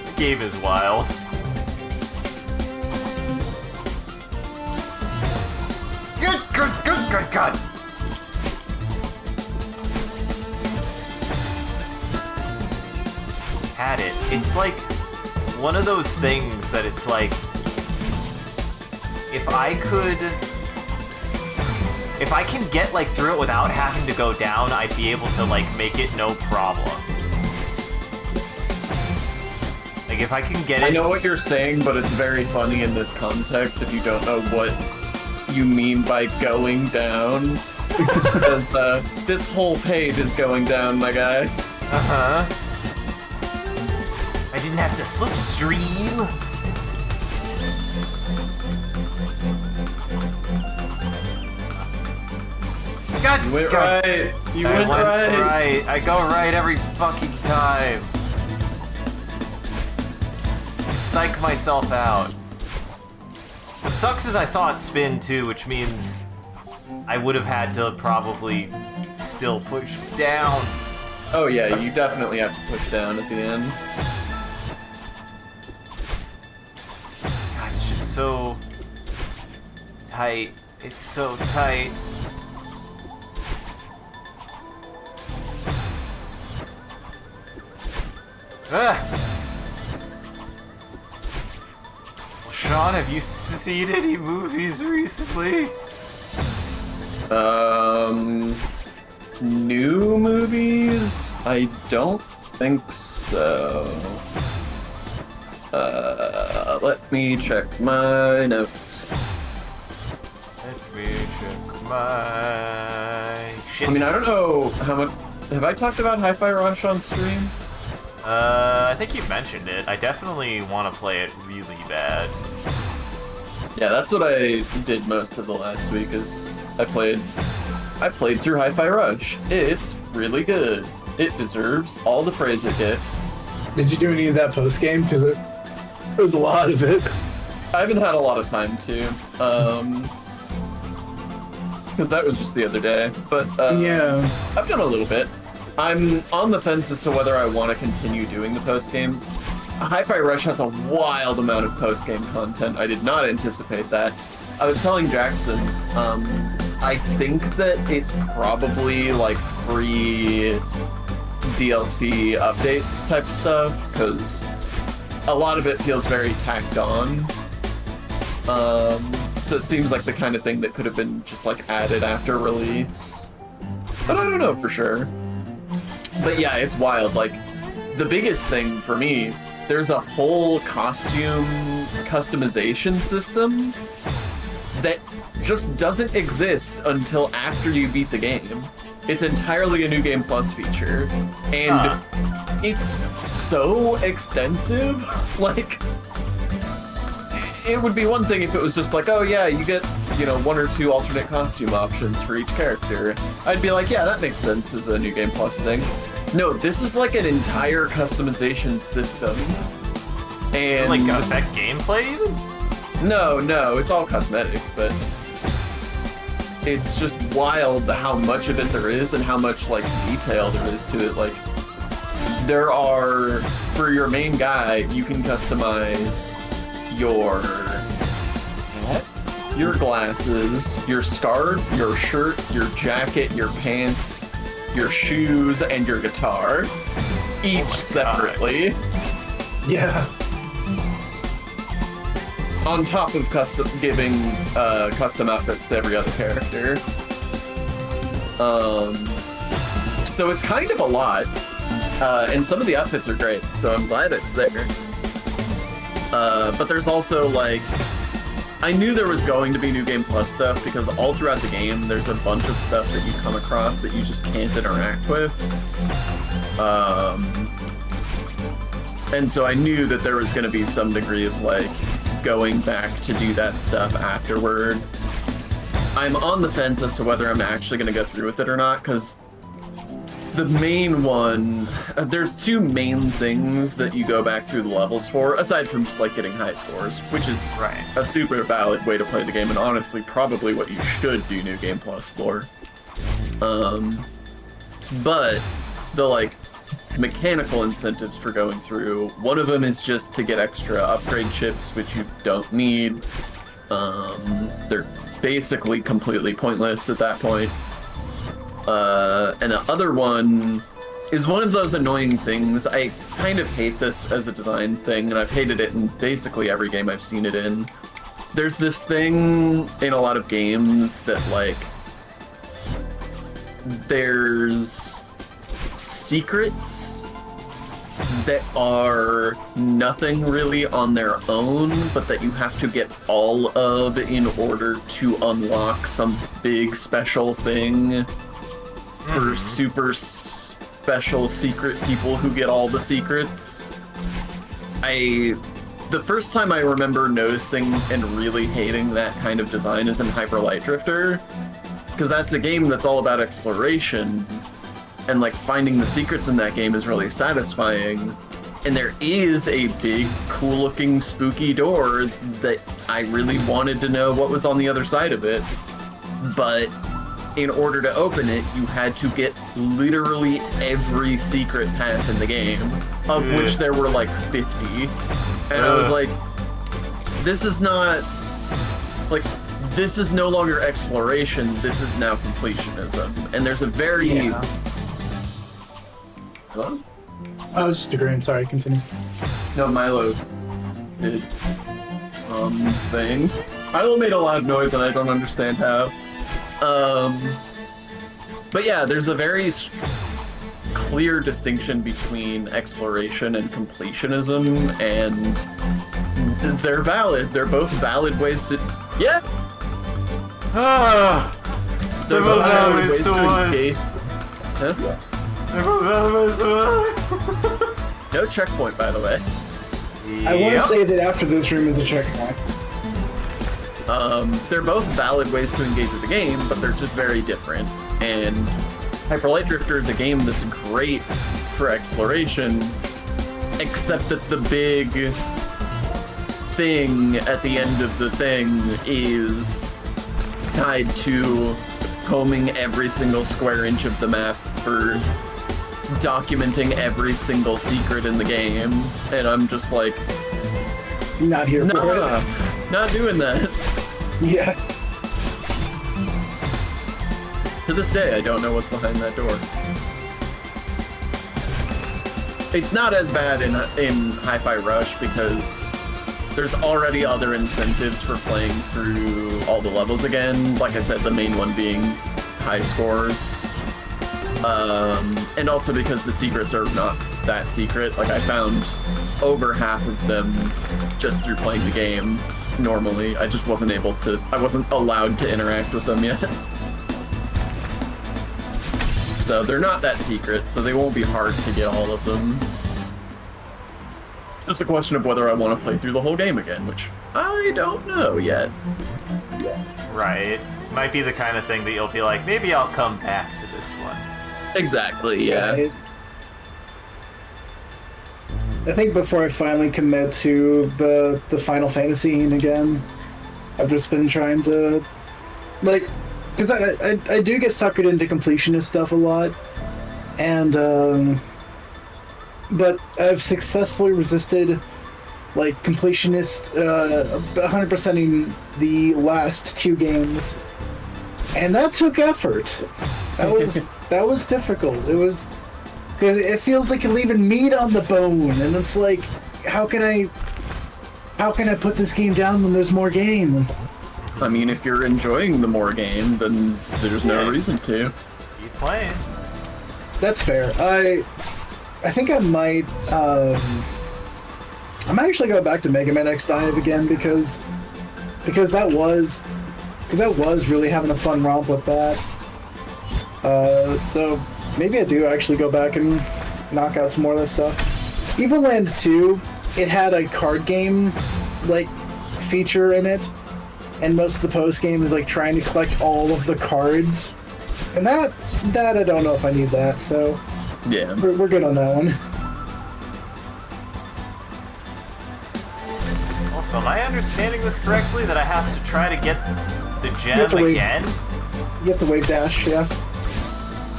Speaker 1: The game is wild. Good. Had it. It's like one of those things that it's like, if I can get like through it without having to go down, I'd be able to like make it no problem. Like if I can get it.
Speaker 2: I know what you're saying, but it's very funny in this context if you don't know what you mean by going down. Because this whole page is going down, my guy.
Speaker 1: Uh-huh. I didn't have to slipstream. God,
Speaker 2: You went right. You went right.
Speaker 1: I go right every fucking time. Psych myself out. What sucks is I saw it spin too, which means I would have had to probably still push down.
Speaker 2: Oh yeah, you definitely have to push down at the end.
Speaker 1: God, it's just so tight. It's so tight. Well, Sean, have you seen any movies recently?
Speaker 2: New movies? I don't think so. Let me check my notes.
Speaker 1: Let me check my shit.
Speaker 2: I mean, I don't know how much... Have I talked about Hi-Fi Rush on stream?
Speaker 1: I think you mentioned it. I definitely want to play it really bad.
Speaker 2: Yeah, that's what I did most of the last week, is I played through Hi-Fi Rush. It's really good. It deserves all the praise it gets.
Speaker 3: Did you do any of that post game? Because it was a lot of it.
Speaker 2: I haven't had a lot of time to, because that was just the other day. But
Speaker 3: Yeah.
Speaker 2: I've done a little bit. I'm on the fence as to whether I want to continue doing the post game. Hi-Fi Rush has a wild amount of post game content. I did not anticipate that. I was telling Jackson, I think that it's probably like free DLC update type stuff, because a lot of it feels very tacked on. So it seems like the kind of thing that could have been just like added after release. But I don't know for sure. But yeah, it's wild. Like, the biggest thing for me, there's a whole costume customization system that just doesn't exist until after you beat the game. It's entirely a New Game Plus feature, and it's so extensive. Like, it would be one thing if it was just like, oh yeah, you get, you know, 1 or 2 alternate costume options for each character. I'd be like, yeah, that makes sense as a New Game Plus thing. No, this is like an entire customization system. And
Speaker 1: like affect gameplay even?
Speaker 2: No, it's all cosmetic, but it's just wild how much of it there is and how much like detail there is to it. Like, there are, for your main guy, you can customize your hat, your glasses, your scarf, your shirt, your jacket, your pants, your shoes, and your guitar, each separately.
Speaker 3: Yeah.
Speaker 2: On top of giving custom outfits to every other character. So it's kind of a lot. And some of the outfits are great, so I'm glad it's there. But there's also, like, I knew there was going to be New Game Plus stuff, because all throughout the game, there's a bunch of stuff that you come across that you just can't interact with. And so I knew that there was going to be some degree of, like, going back to do that stuff afterward. I'm on the fence as to whether I'm actually going to go through with it or not, because the main one, there's 2 main things that you go back through the levels for, aside from just like getting high scores, which is a super valid way to play the game, and honestly probably what you should do New Game Plus for. But the like mechanical incentives for going through, one of them is just to get extra upgrade chips, which you don't need. They're basically completely pointless at that point. And the other one is one of those annoying things. I kind of hate this as a design thing, and I've hated it in basically every game I've seen it in. There's this thing in a lot of games that, like, there's secrets that are nothing really on their own, but that you have to get all of in order to unlock some big special thing for super special secret people who get all the secrets. The first time I remember noticing and really hating that kind of design is in Hyper Light Drifter, because that's a game that's all about exploration, and like finding the secrets in that game is really satisfying. And there is a big, cool-looking, spooky door that I really wanted to know what was on the other side of it, but in order to open it, you had to get literally every secret path in the game, of which there were like 50. And I was like, this is not, like, this is no longer exploration, this is now completionism. And there's a very... Hello?
Speaker 3: I was just agreeing, sorry, continue.
Speaker 2: No, Milo did, thing. Milo made a loud noise and I don't understand how. But yeah, there's a very clear distinction between exploration and completionism, and they're valid. They're both valid ways to... Yeah!
Speaker 1: They're both valid ways to
Speaker 2: engage. Huh?
Speaker 1: They're both valid ways to
Speaker 2: No checkpoint, by the way.
Speaker 3: I want to say that after this room is a checkpoint.
Speaker 2: They're both valid ways to engage with the game, but they're just very different. And Hyper Light Drifter is a game that's great for exploration, except that the big thing at the end of the thing is tied to combing every single square inch of the map for documenting every single secret in the game. And I'm just like,
Speaker 3: not here for it.
Speaker 2: Not doing that.
Speaker 3: Yeah.
Speaker 2: To this day, I don't know what's behind that door. It's not as bad in Hi-Fi Rush because there's already other incentives for playing through all the levels again. Like I said, the main one being high scores. And also because the secrets are not that secret. Like, I found over half of them just through playing the game normally. I just wasn't able to, I wasn't allowed to interact with them yet. So they're not that secret, so they won't be hard to get all of them. Just a question of whether I want to play through the whole game again, which I don't know yet.
Speaker 1: Right. Might be the kind of thing that you'll be like, maybe I'll come back to this one.
Speaker 2: Exactly, yeah.
Speaker 3: I think before I finally commit to the Final Fantasy again, I've just been trying to, like, because I do get suckered into completionist stuff a lot, and but I've successfully resisted like completionist 100%ing the last 2 games, and that took effort. That was difficult. It was, because it feels like you're leaving meat on the bone, and it's like, how can I put this game down when there's more game?
Speaker 2: I mean, if you're enjoying the more game, then there's no reason to.
Speaker 1: Keep playing.
Speaker 3: That's fair. I think I might actually go back to Mega Man X Dive again because that was really having a fun romp with that. So maybe I do actually go back and knock out some more of this stuff. Evil Land 2, it had a card game like feature in it, and most of the post game is like trying to collect all of the cards, and that I don't know if I need that. So
Speaker 2: yeah,
Speaker 3: we're good on that one.
Speaker 1: Also, am I understanding this correctly that I have to try to get the gem again?
Speaker 3: You have to wave dash, yeah.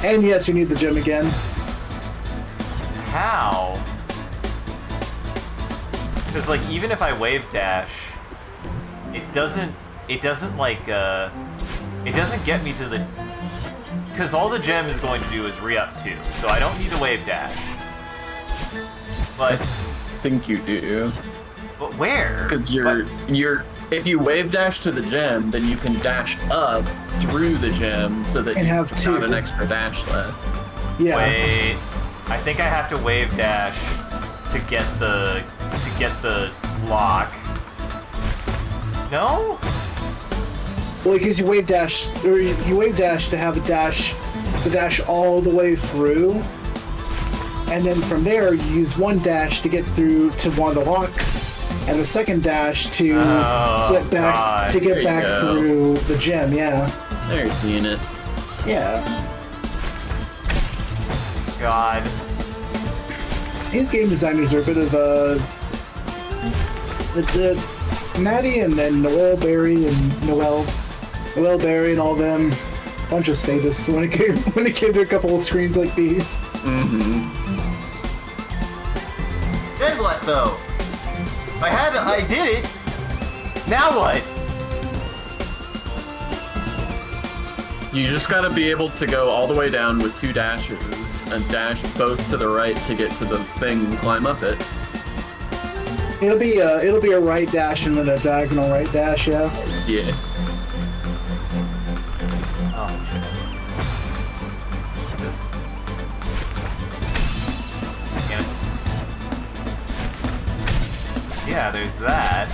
Speaker 3: And yes, you need the gem again.
Speaker 1: How? Because like even if I wave dash, it doesn't like it doesn't get me to the, because all the gem is going to do is re-up 2, so I don't need to wave dash. But
Speaker 2: I think you do.
Speaker 1: But where?
Speaker 2: Because you're if you wave dash to the gem, then you can dash up through the gem so that
Speaker 3: and
Speaker 2: you
Speaker 3: have
Speaker 2: have an extra dash left.
Speaker 3: Yeah.
Speaker 1: Wait, I think I have to wave dash to get the lock. No?
Speaker 3: Well, because you wave dash, or you wave dash to have a dash, to dash all the way through, and then from there you use one dash to get through to one of the locks, and the second dash to get back through the gem. Yeah.
Speaker 2: There, you're seeing it.
Speaker 3: Yeah.
Speaker 1: God.
Speaker 3: These game designers are a bit of Maddie and then Noel Berry and Noel Berry and all them, bunch of sadists when it came to a couple of screens like these.
Speaker 2: Mm-hmm.
Speaker 1: Then what though? I did it. Now what?
Speaker 2: You just gotta be able to go all the way down with 2 dashes and dash both to the right to get to the thing and climb up it.
Speaker 3: It'll be a right dash and then a diagonal right dash, yeah.
Speaker 2: Yeah.
Speaker 1: Oh shit. This. Yeah, there's that.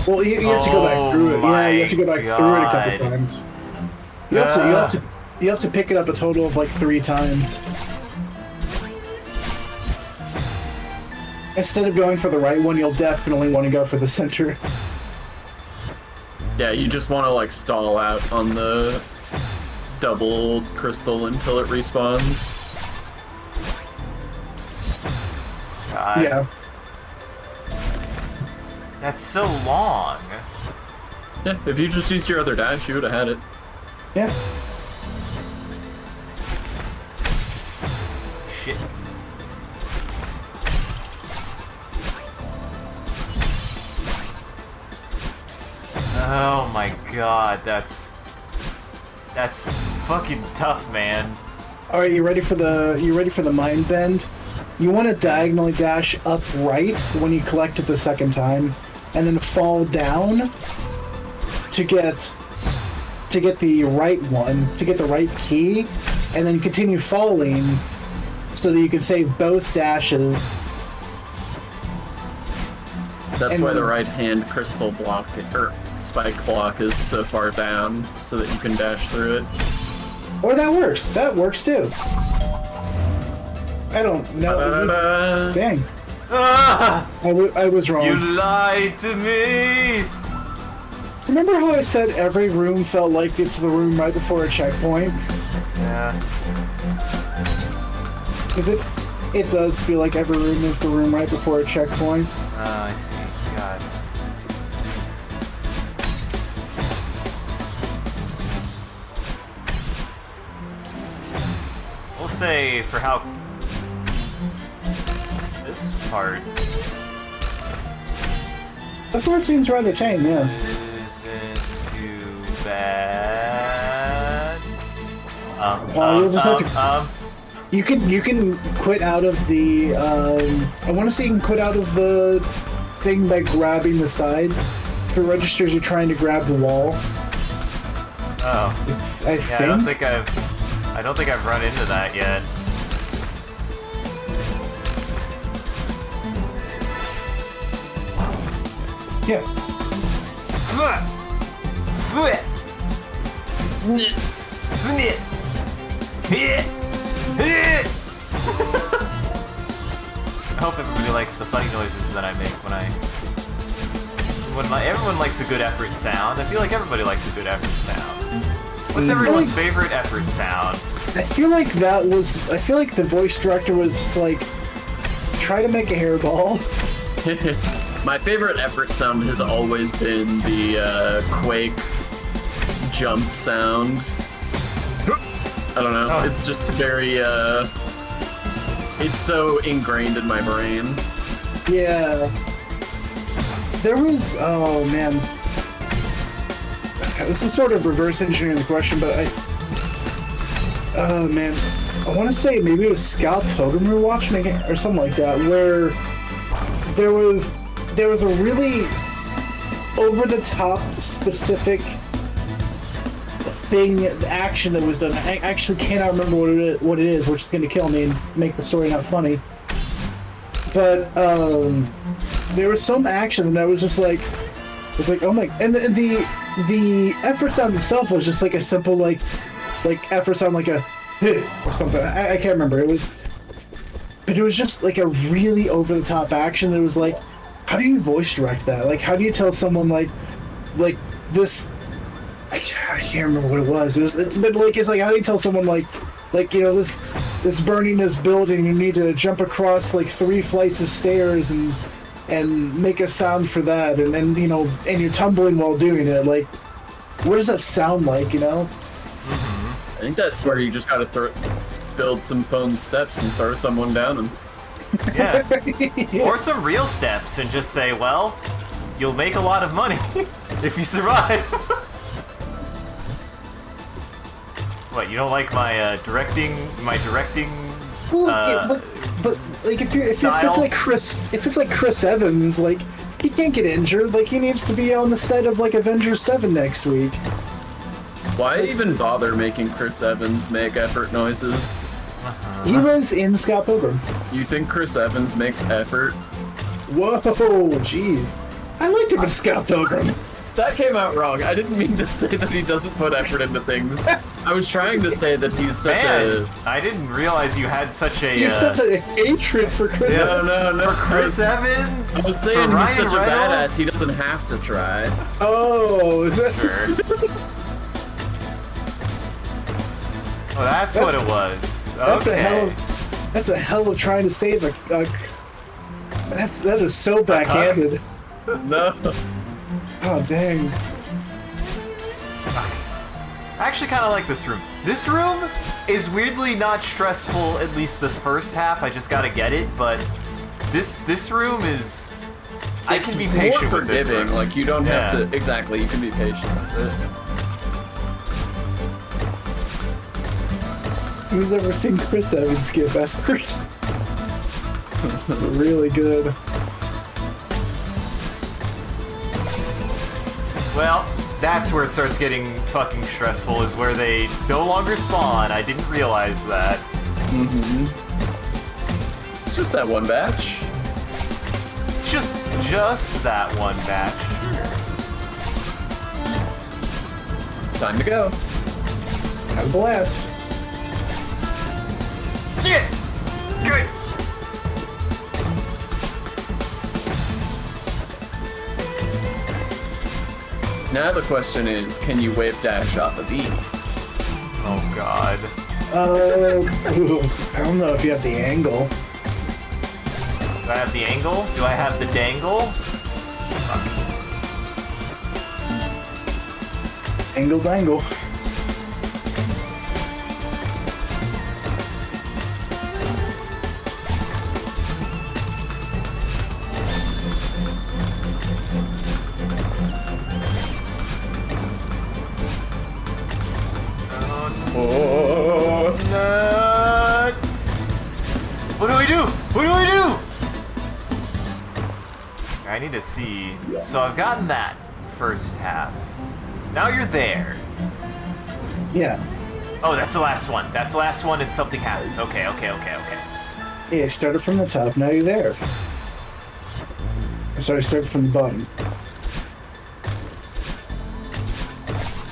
Speaker 3: Well, you have to go back through it. Yeah, you have to go back through it a couple times. You have to pick it up a total of like 3 times. Instead of going for the right one, you'll definitely want to go for the center.
Speaker 2: Yeah, you just want to like stall out on the double crystal until it respawns.
Speaker 1: God.
Speaker 3: Yeah.
Speaker 1: That's so long.
Speaker 2: Yeah, if you just used your other dash, you would have had it.
Speaker 3: Yeah.
Speaker 1: Shit. Oh my god, that's... That's fucking tough, man.
Speaker 3: All right, you ready for the mind bend? You want to diagonally dash upright when you collect it the second time, and then fall down to get the right one, to get the right key, and then continue falling so that you can save both dashes.
Speaker 2: That's why the right hand crystal block or spike block is so far down so that you can dash through it.
Speaker 3: Or that works. That works too. I don't know. Dang.
Speaker 1: Ah!
Speaker 3: I was wrong.
Speaker 1: You lied to me!
Speaker 3: Remember how I said every room felt like it's the room right before a checkpoint?
Speaker 1: Yeah.
Speaker 3: Because it does feel like every room is the room right before a checkpoint.
Speaker 1: Oh, I see. God. We'll say for how this part
Speaker 3: seems rather tame, yeah.
Speaker 1: isn't too bad.
Speaker 3: You'll just have to. You can quit out of the. I want to say you can quit out of the thing by grabbing the sides. If it registers you're trying to grab the wall.
Speaker 1: Oh.
Speaker 3: I
Speaker 1: Yeah,
Speaker 3: think.
Speaker 1: I don't think I've run into that yet.
Speaker 3: Yeah.
Speaker 1: I hope everybody likes the funny noises that I make when everyone likes a good effort sound. I feel like everybody likes a good effort sound. What's everyone's favorite effort sound?
Speaker 3: I feel like the voice director was just like, try to make a hairball.
Speaker 2: My favorite effort sound has always been the Quake jump sound. I don't know.
Speaker 1: Oh.
Speaker 2: It's just very, it's so ingrained in my brain.
Speaker 3: Yeah. There was, oh man. This is sort of reverse engineering the question, but oh man. I want to say maybe it was Scott Pilgrim we were watching again, or something like that, where there was a really over-the-top specific action that was done. I actually cannot remember what it is, which is going to kill me and make the story not funny. But there was some action that was just like, it's like, oh my, and the effort sound itself was just like a simple like effort sound like a or something. I can't remember. But it was just like a really over the top action that was like, how do you voice direct that? Like, how do you tell someone like this? I can't remember what it was. But like, it's like, how do you tell someone like you know, this burning this building, you need to jump across like 3 flights of stairs and make a sound for that, and then, you know, and you're tumbling while doing it. Like, what does that sound like, you know?
Speaker 2: I think that's where you just gotta build some phone steps and throw someone down and...
Speaker 1: Yeah.
Speaker 3: Yeah.
Speaker 1: Or some real steps and just say, well, you'll make a lot of money if you survive. What, you don't like my directing?
Speaker 3: Well, yeah, but like if it's like Chris Evans, like, he can't get injured. Like, he needs to be on the set of like Avengers 7 next week.
Speaker 2: Why even bother making Chris Evans make effort noises?
Speaker 3: He was in Scott Pilgrim.
Speaker 2: You think Chris Evans makes effort?
Speaker 3: Whoa, jeez. I liked him in Scott Pilgrim.
Speaker 2: That came out wrong. I didn't mean to say that he doesn't put effort into things. I was trying to say that he's such a...
Speaker 1: I didn't realize you had such a...
Speaker 3: You're such a hatred for Chris Evans.
Speaker 2: No.
Speaker 1: For Chris Evans?
Speaker 2: I was saying he's
Speaker 1: Ryan
Speaker 2: such a
Speaker 1: Reynolds?
Speaker 2: badass, he doesn't have to try.
Speaker 3: Oh, is that...
Speaker 1: Sure. Oh, that's what it was.
Speaker 3: That's a hell of trying to save a that is so backhanded.
Speaker 2: No.
Speaker 3: Oh, dang.
Speaker 1: I actually kind of like this room. This room is weirdly not stressful, at least this first half. I just gotta get it, but this room is... I can be patient with this room.
Speaker 2: Like, you don't have to... Exactly, you can be patient with it.
Speaker 3: Who's ever seen Chris Evans skip effort? It's really good.
Speaker 1: Well, that's where it starts getting fucking stressful, is where they no longer spawn. I didn't realize that.
Speaker 2: Mm-hmm. It's just that one batch.
Speaker 1: Just that one batch.
Speaker 2: Time to go.
Speaker 3: Have a blast.
Speaker 1: Yeah! Good!
Speaker 2: Now the question is, can you wave dash off of these?
Speaker 1: Oh god.
Speaker 3: I don't know if you have the angle.
Speaker 1: Do I have the angle? Do I have the dangle? Fuck.
Speaker 3: Angle dangle.
Speaker 2: Oh,
Speaker 1: Nuts! What do we do? What do we do? I need to see. So I've gotten that first half. Now you're there.
Speaker 3: Yeah.
Speaker 1: Oh, that's the last one. That's the last one and something happens. Okay.
Speaker 3: Yeah, I started from the top, now you're there. Sorry, I started from the bottom.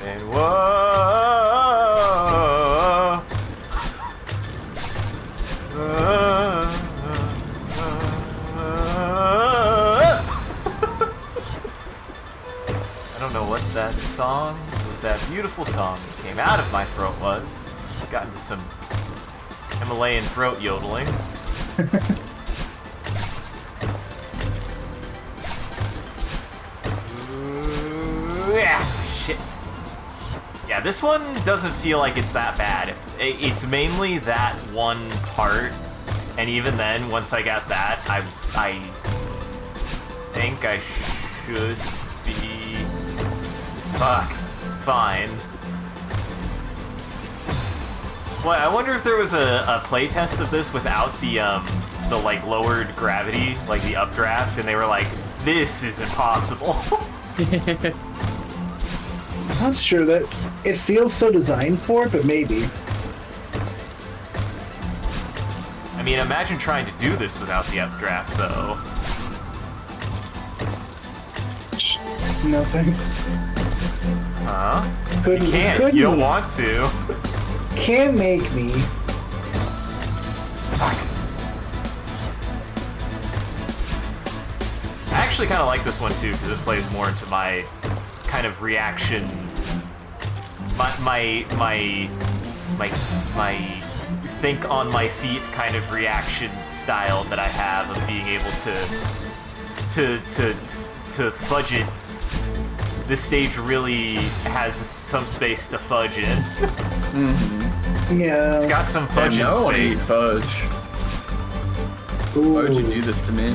Speaker 1: And whoa! I don't know what that song, that beautiful song that came out of my throat was. Got into some Himalayan throat yodeling. Yeah, shit. Yeah, this one doesn't feel like it's that bad. It's mainly that one part, and even then, once I got that, I think I should be fine. Well, I wonder if there was a playtest of this without the like lowered gravity, like the updraft, and they were like, this is impossible.
Speaker 3: I'm not sure that it feels so designed for it, but maybe.
Speaker 1: I mean, imagine trying to do this without the updraft, though.
Speaker 3: No thanks.
Speaker 1: Huh?
Speaker 3: Couldn't,
Speaker 1: You can't.
Speaker 3: couldn't
Speaker 1: You don't
Speaker 3: me.
Speaker 1: want to.
Speaker 3: Can't make me.
Speaker 1: Fuck. I actually kind of like this one too because it plays more into my kind of reaction, my think on my feet kind of reaction style that I have of being able to fudge it. This stage really has some space to fudge in.
Speaker 2: Mm-hmm.
Speaker 3: Yeah.
Speaker 1: It's got some fudge
Speaker 2: I want to eat
Speaker 1: space.
Speaker 2: fudge.
Speaker 3: Ooh.
Speaker 2: Why would you do this to me?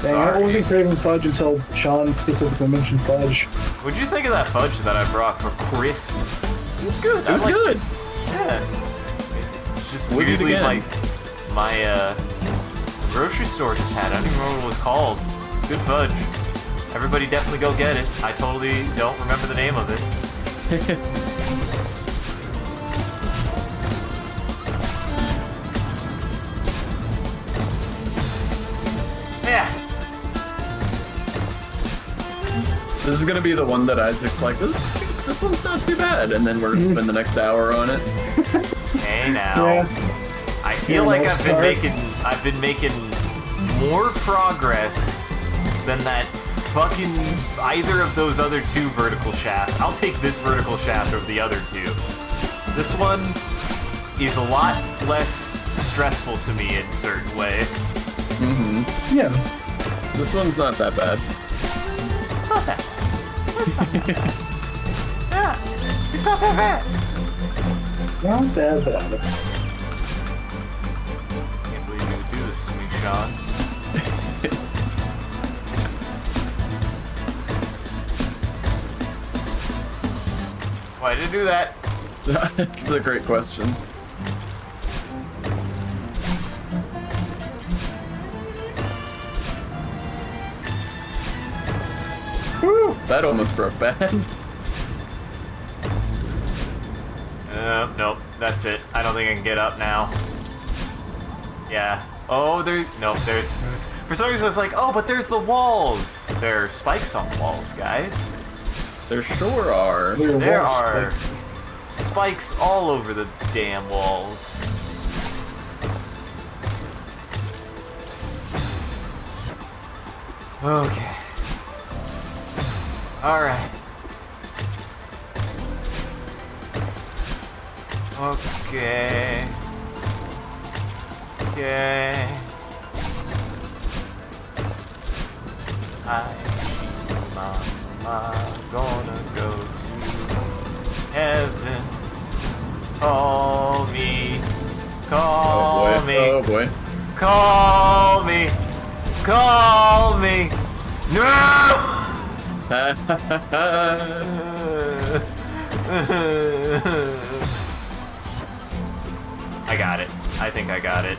Speaker 3: Dang, I wasn't craving fudge until Sean specifically mentioned fudge.
Speaker 1: What'd you think of that fudge that I brought for Christmas? It was good.
Speaker 2: It was good.
Speaker 1: Yeah. It's just
Speaker 2: We'll do it
Speaker 1: weirdly
Speaker 2: again.
Speaker 1: like my grocery store just had. I don't even remember what it was called. It's good fudge. Everybody definitely go get it. I totally don't remember the name of it. Yeah.
Speaker 2: This is gonna be the one that Isaac's like, this one's not too bad, and then we're gonna spend the next hour on it.
Speaker 1: Hey now.
Speaker 3: Yeah.
Speaker 1: I feel
Speaker 3: Yeah,
Speaker 1: like
Speaker 3: nice
Speaker 1: I've been making more progress than that fucking either of those other two vertical shafts. I'll take this vertical shaft over the other two. This one is a lot less stressful to me in certain ways.
Speaker 2: Mm-hmm.
Speaker 3: Yeah.
Speaker 2: This one's not that bad.
Speaker 1: It's not that bad. It's not that bad. Yeah, it's not that bad.
Speaker 3: Not that bad.
Speaker 1: Can't believe you would do this to me, Sean. Why did you do that?
Speaker 2: It's a great question. that almost broke bad.
Speaker 1: Nope, that's it. I don't think I can get up now. Yeah. Oh, there's... For some reason I was like, oh, but there's the walls! There are spikes on the walls, guys.
Speaker 2: There sure are.
Speaker 1: There are spikes all over the damn walls. Okay. Alright. Okay. Okay. I'm gonna go to heaven. Call me. Call me.
Speaker 2: Oh boy.
Speaker 1: Call me. Call me. No! I got it. I think I got it.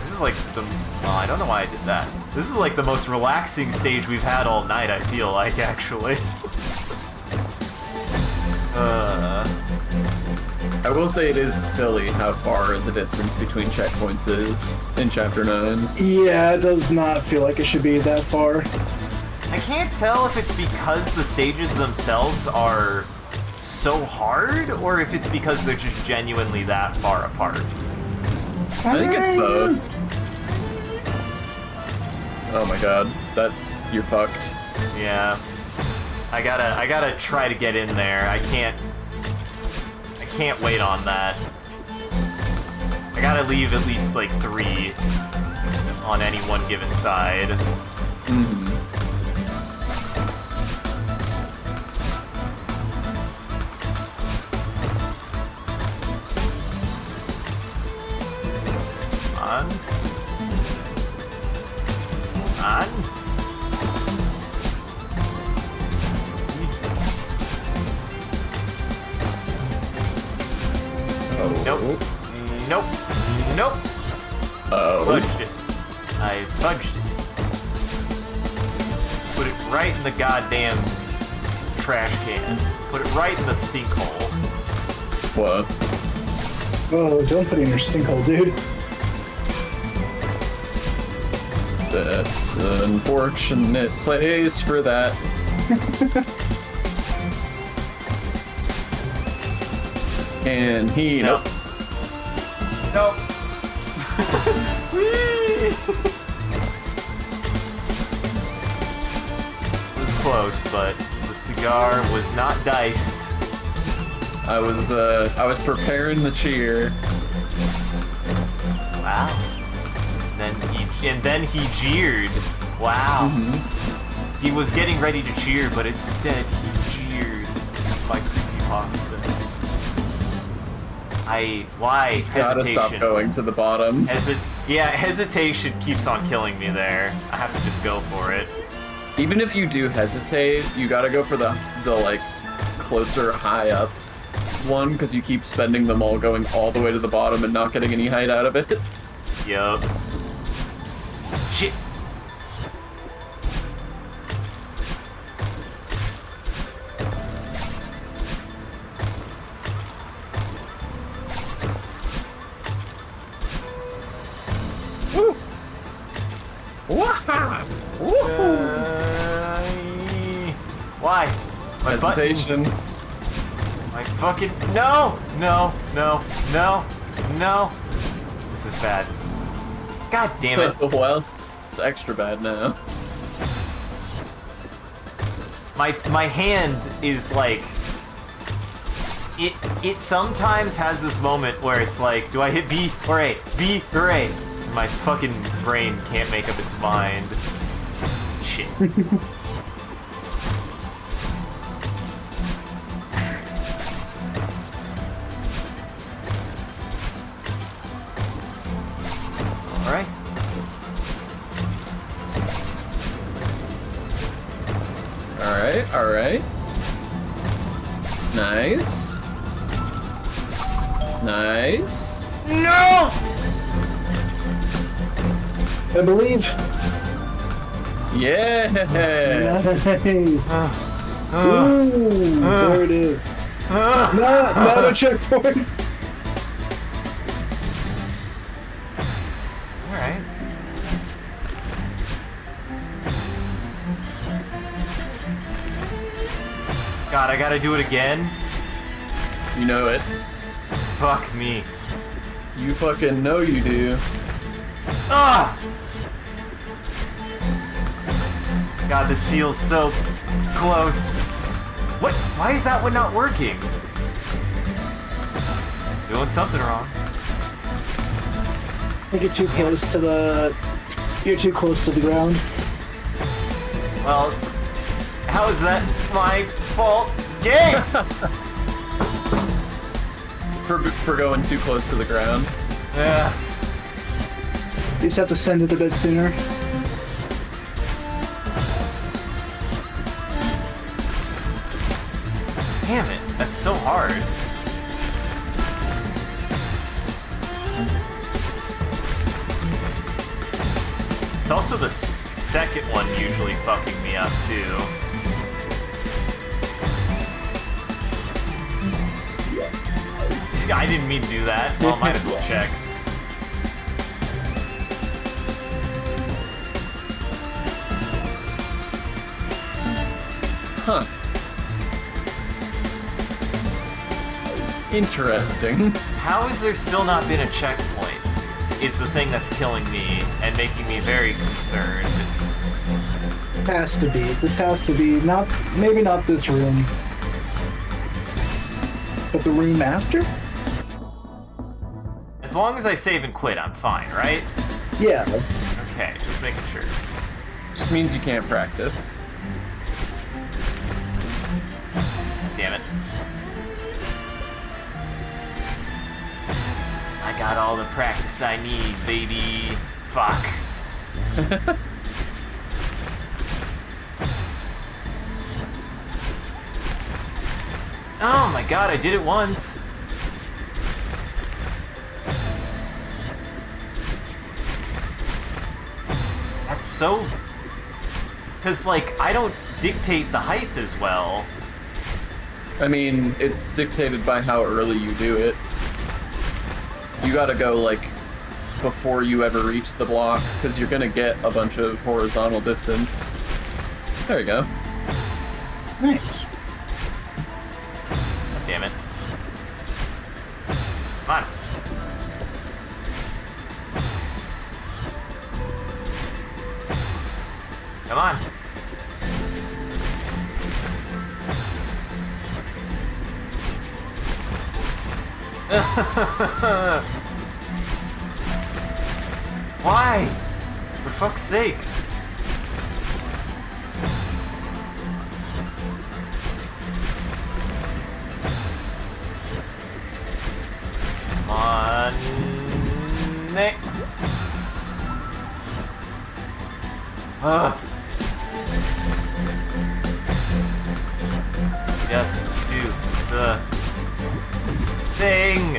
Speaker 1: This is like the... Oh, I don't know why I did that. This is like the most relaxing stage we've had all night, I feel like, actually.
Speaker 2: I will say it is silly how far the distance between checkpoints is in Chapter 9.
Speaker 3: Yeah, it does not feel like it should be that far.
Speaker 1: I can't tell if it's because the stages themselves are so hard, or if it's because they're just genuinely that far apart.
Speaker 2: I think it's both. Oh my god, you're fucked.
Speaker 1: Yeah. I gotta try to get in there. I can't wait on that. I gotta leave at least like 3 on any one given side.
Speaker 2: Mm-hmm.
Speaker 1: Nope. Nope. Nope.
Speaker 2: Oh.
Speaker 1: Fudged it. I fudged it. Put it right in the goddamn trash can. Put it right in the stink hole.
Speaker 2: What?
Speaker 3: Oh, don't put it in your stink hole, dude.
Speaker 2: That's an unfortunate place for that. And he...
Speaker 1: Nope. Nope. It was close, but the cigar was not diced.
Speaker 2: I was preparing the cheer.
Speaker 1: Wow. And then he jeered. Wow.
Speaker 2: Mm-hmm.
Speaker 1: He was getting ready to cheer, but instead he jeered. This is my creepypasta. Why?
Speaker 2: Gotta
Speaker 1: Hesitation.
Speaker 2: stop going to the bottom.
Speaker 1: Hesitation keeps on killing me there. I have to just go for it.
Speaker 2: Even if you do hesitate, you gotta go for the like closer high up one, because you keep spending them all going all the way to the bottom and not getting any height out of it.
Speaker 1: Yup. Shit.
Speaker 2: Woo! Waha!
Speaker 1: Why? My
Speaker 2: Hesitation.
Speaker 1: My fucking... No! No! No! No! No! This is bad. God damn it.
Speaker 2: Well, it's extra bad now.
Speaker 1: My hand is like... It sometimes has this moment where it's like, do I hit B or A? B or A? My fucking brain can't make up its mind. Shit. Alright.
Speaker 2: Alright, alright. Nice. Nice.
Speaker 1: No!
Speaker 3: I believe.
Speaker 2: Yeah.
Speaker 3: Nice. Ooh, there it is. Not a checkpoint.
Speaker 1: Alright. God, I gotta do it again?
Speaker 2: You know it.
Speaker 1: Fuck me.
Speaker 2: You fucking know you do.
Speaker 1: Ah! God, this feels so close. What? Why is that one not working? Doing something wrong.
Speaker 3: I think you're too close to the... You're too close to the ground.
Speaker 1: Well, how is that my fault? Game!
Speaker 2: For going too close to the ground.
Speaker 1: Yeah.
Speaker 3: You just have to send it a bit sooner.
Speaker 1: Damn it, that's so hard. It's also the second one usually fucking me up, too. I didn't mean to do that. Well, might as well check.
Speaker 2: Huh. Interesting.
Speaker 1: How has there still not been a checkpoint? Is the thing that's killing me and making me very concerned.
Speaker 3: Has to be. This has to be. Not, maybe not this room. But the room after?
Speaker 1: As long as I save and quit, I'm fine, right?
Speaker 3: Yeah.
Speaker 1: Okay, just making sure.
Speaker 2: Just means you can't practice.
Speaker 1: Damn it. I got all the practice I need, baby. Fuck. Oh my god, I did it once. That's so... Because, like, I don't dictate the height as well.
Speaker 2: I mean, it's dictated by how early you do it. You gotta go, like, before you ever reach the block, because you're gonna get a bunch of horizontal distance. There you go.
Speaker 3: Nice.
Speaker 1: Damn it. Come on. Come on. Why? For fuck's sake. Come on. Nick. Just do the thing.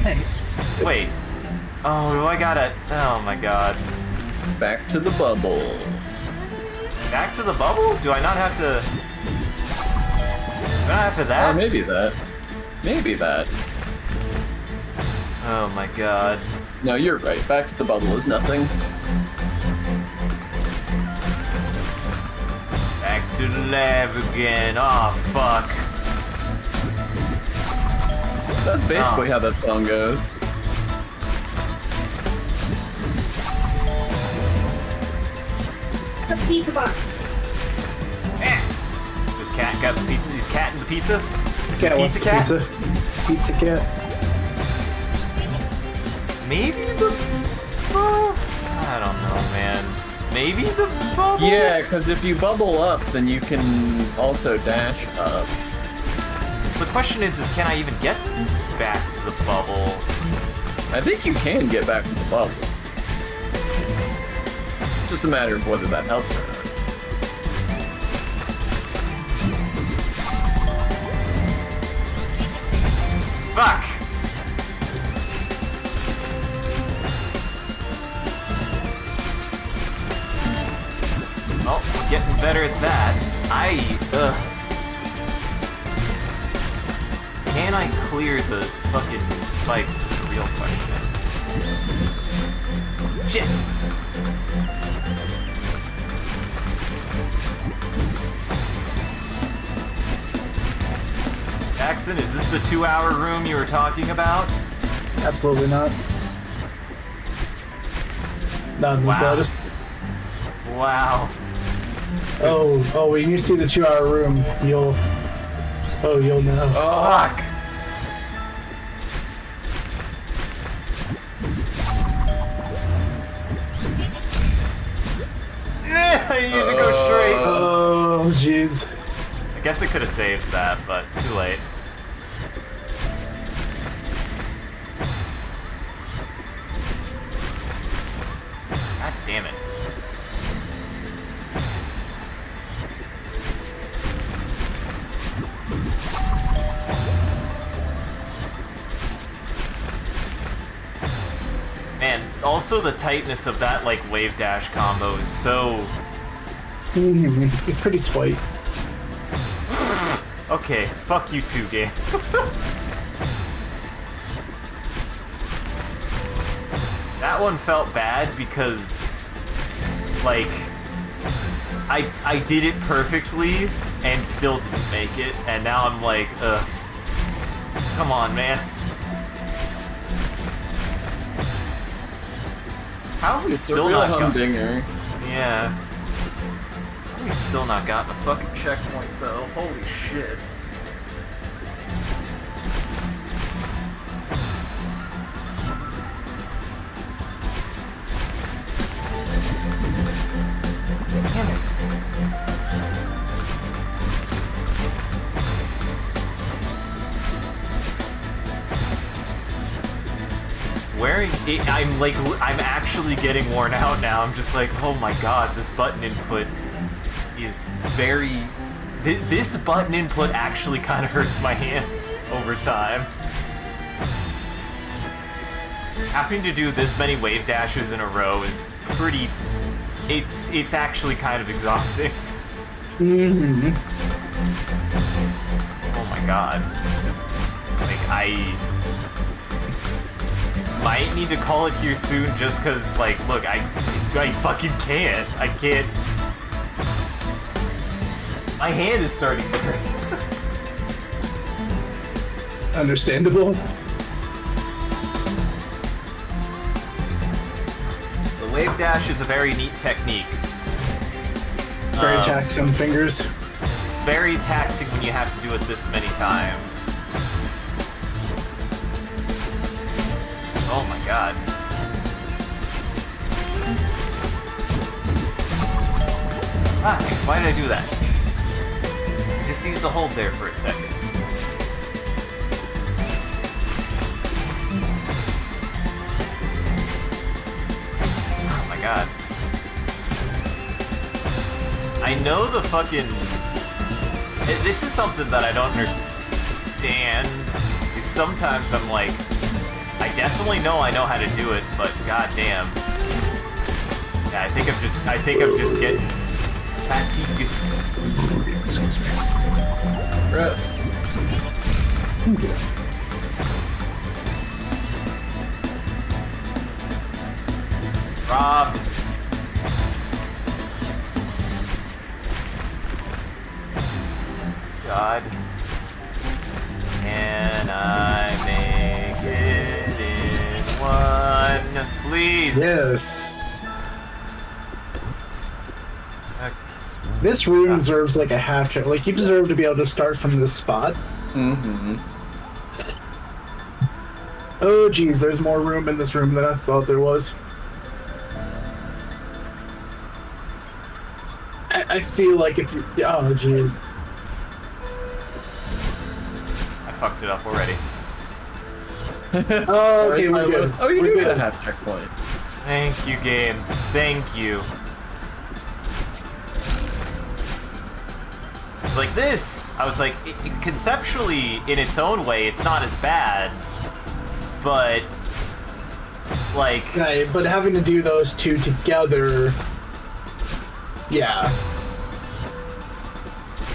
Speaker 3: Nice.
Speaker 1: Wait. Oh, do I gotta... Oh my god.
Speaker 2: Back to the bubble.
Speaker 1: Back to the bubble? Do I not have to... Do I not have to that?
Speaker 2: Oh, maybe that. Maybe that.
Speaker 1: Oh my god.
Speaker 2: No, you're right. Back to the bubble is nothing.
Speaker 1: Back to the lab again. Oh, fuck.
Speaker 2: That's basically how that song goes.
Speaker 4: The pizza box.
Speaker 1: This cat got the pizza? Is cat in the pizza? Is
Speaker 3: Cat
Speaker 1: it
Speaker 3: wants
Speaker 1: pizza cat?
Speaker 3: Pizza. Pizza cat.
Speaker 1: Maybe the... I don't know, man. Maybe the bubble?
Speaker 2: Yeah, because if you bubble up, then you can also dash up.
Speaker 1: The question is can I even get back to the bubble?
Speaker 2: I think you can get back to the bubble. It's just a matter of whether that helps or not.
Speaker 1: Fuck! Oh, getting better at that. Can I clear the fucking spikes is the real question. Shit! Jackson, is this the 2-hour room you were talking about?
Speaker 3: Absolutely not. Not in the slightest.
Speaker 1: Wow.
Speaker 3: Oh, when you see the 2-hour room, you'll know.
Speaker 1: Oh, fuck! You need to go straight.
Speaker 3: Oh, jeez.
Speaker 1: I guess I could have saved that, but too late. God damn it. Man, also the tightness of that, like, wave dash combo is so...
Speaker 3: It's pretty tight.
Speaker 1: Okay, fuck you too, game. That one felt bad because, like, I did it perfectly and still didn't make it, and now I'm like, ugh. Come on, man. How have we still not got... Yeah. How have we still not gotten a fucking checkpoint, though? Holy shit. Damn it. Wearing it, I'm actually getting worn out now. I'm just like, oh my god, this button input is very... This button input actually kind of hurts my hands over time. Having to do this many wave dashes in a row is pretty... It's actually kind of exhausting.
Speaker 3: Mm-hmm.
Speaker 1: Oh my god. Like, I might need to call it here soon just because, like, look, I fucking can't. I can't. My hand is starting to hurt.
Speaker 3: Understandable.
Speaker 1: The wave dash is a very neat technique.
Speaker 3: Very taxing fingers.
Speaker 1: It's very taxing when you have to do it this many times. Oh my god. Ah, why did I do that? I just needed to hold there for a second. Oh my god. I know the fucking... This is something that I don't understand. Is sometimes I'm like, I definitely know I know how to do it, but goddamn. Yeah, I think I'm just getting fatigued.
Speaker 2: Excuse me. Gross.
Speaker 3: Okay.
Speaker 1: Robbed. God. Can I make it in one, please?
Speaker 3: Yes.
Speaker 1: Okay.
Speaker 3: This room deserves like a half check. Like, you deserve to be able to start from this spot.
Speaker 2: Mm-hmm.
Speaker 3: Oh, geez, there's more room in this room than I thought there was. I feel like if you... Oh, geez.
Speaker 1: I fucked it up already.
Speaker 3: Oh, okay, we're good.
Speaker 2: Oh, you
Speaker 3: We're
Speaker 2: do
Speaker 3: good.
Speaker 2: get a half checkpoint.
Speaker 1: Thank you, game. Thank you. like, this! I was like, conceptually, in its own way, it's not as bad, but, like...
Speaker 3: Right, but having to do those two together... Yeah.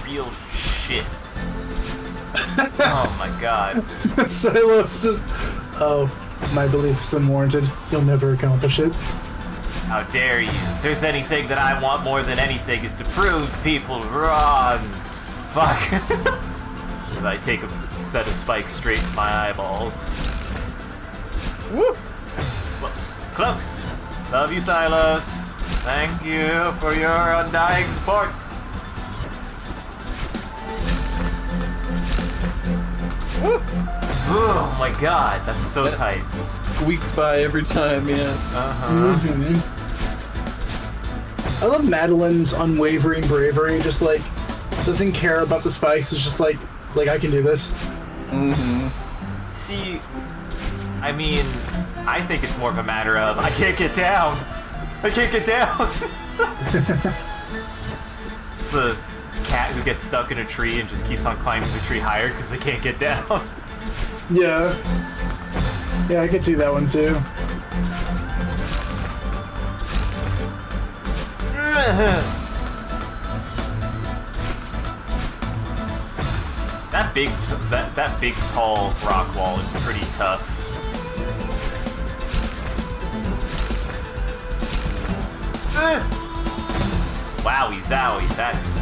Speaker 1: Real shit. Oh my god.
Speaker 3: Silos just... Oh, my belief is unwarranted. You'll never accomplish it.
Speaker 1: How dare you? If there's anything that I want more than anything is to prove people wrong. Fuck. I take a set of spikes straight to my eyeballs. Woo! Close. Close. Love you, Silos. Thank you for your undying support. Woo! Oh my god, that's so tight.
Speaker 2: Squeaks by every time, yeah.
Speaker 1: Uh-huh.
Speaker 3: Mm-hmm. I love Madeline's unwavering bravery, just like, doesn't care about the spikes, it's just like, I can do this.
Speaker 2: Mm-hmm.
Speaker 1: See, I mean, I think it's more of a matter of, I can't get down! I can't get down! It's the cat who gets stuck in a tree and just keeps on climbing the tree higher because they can't get down.
Speaker 3: Yeah. Yeah, I can see that one too.
Speaker 1: That big tall rock wall is pretty tough. Wowie zowie, that's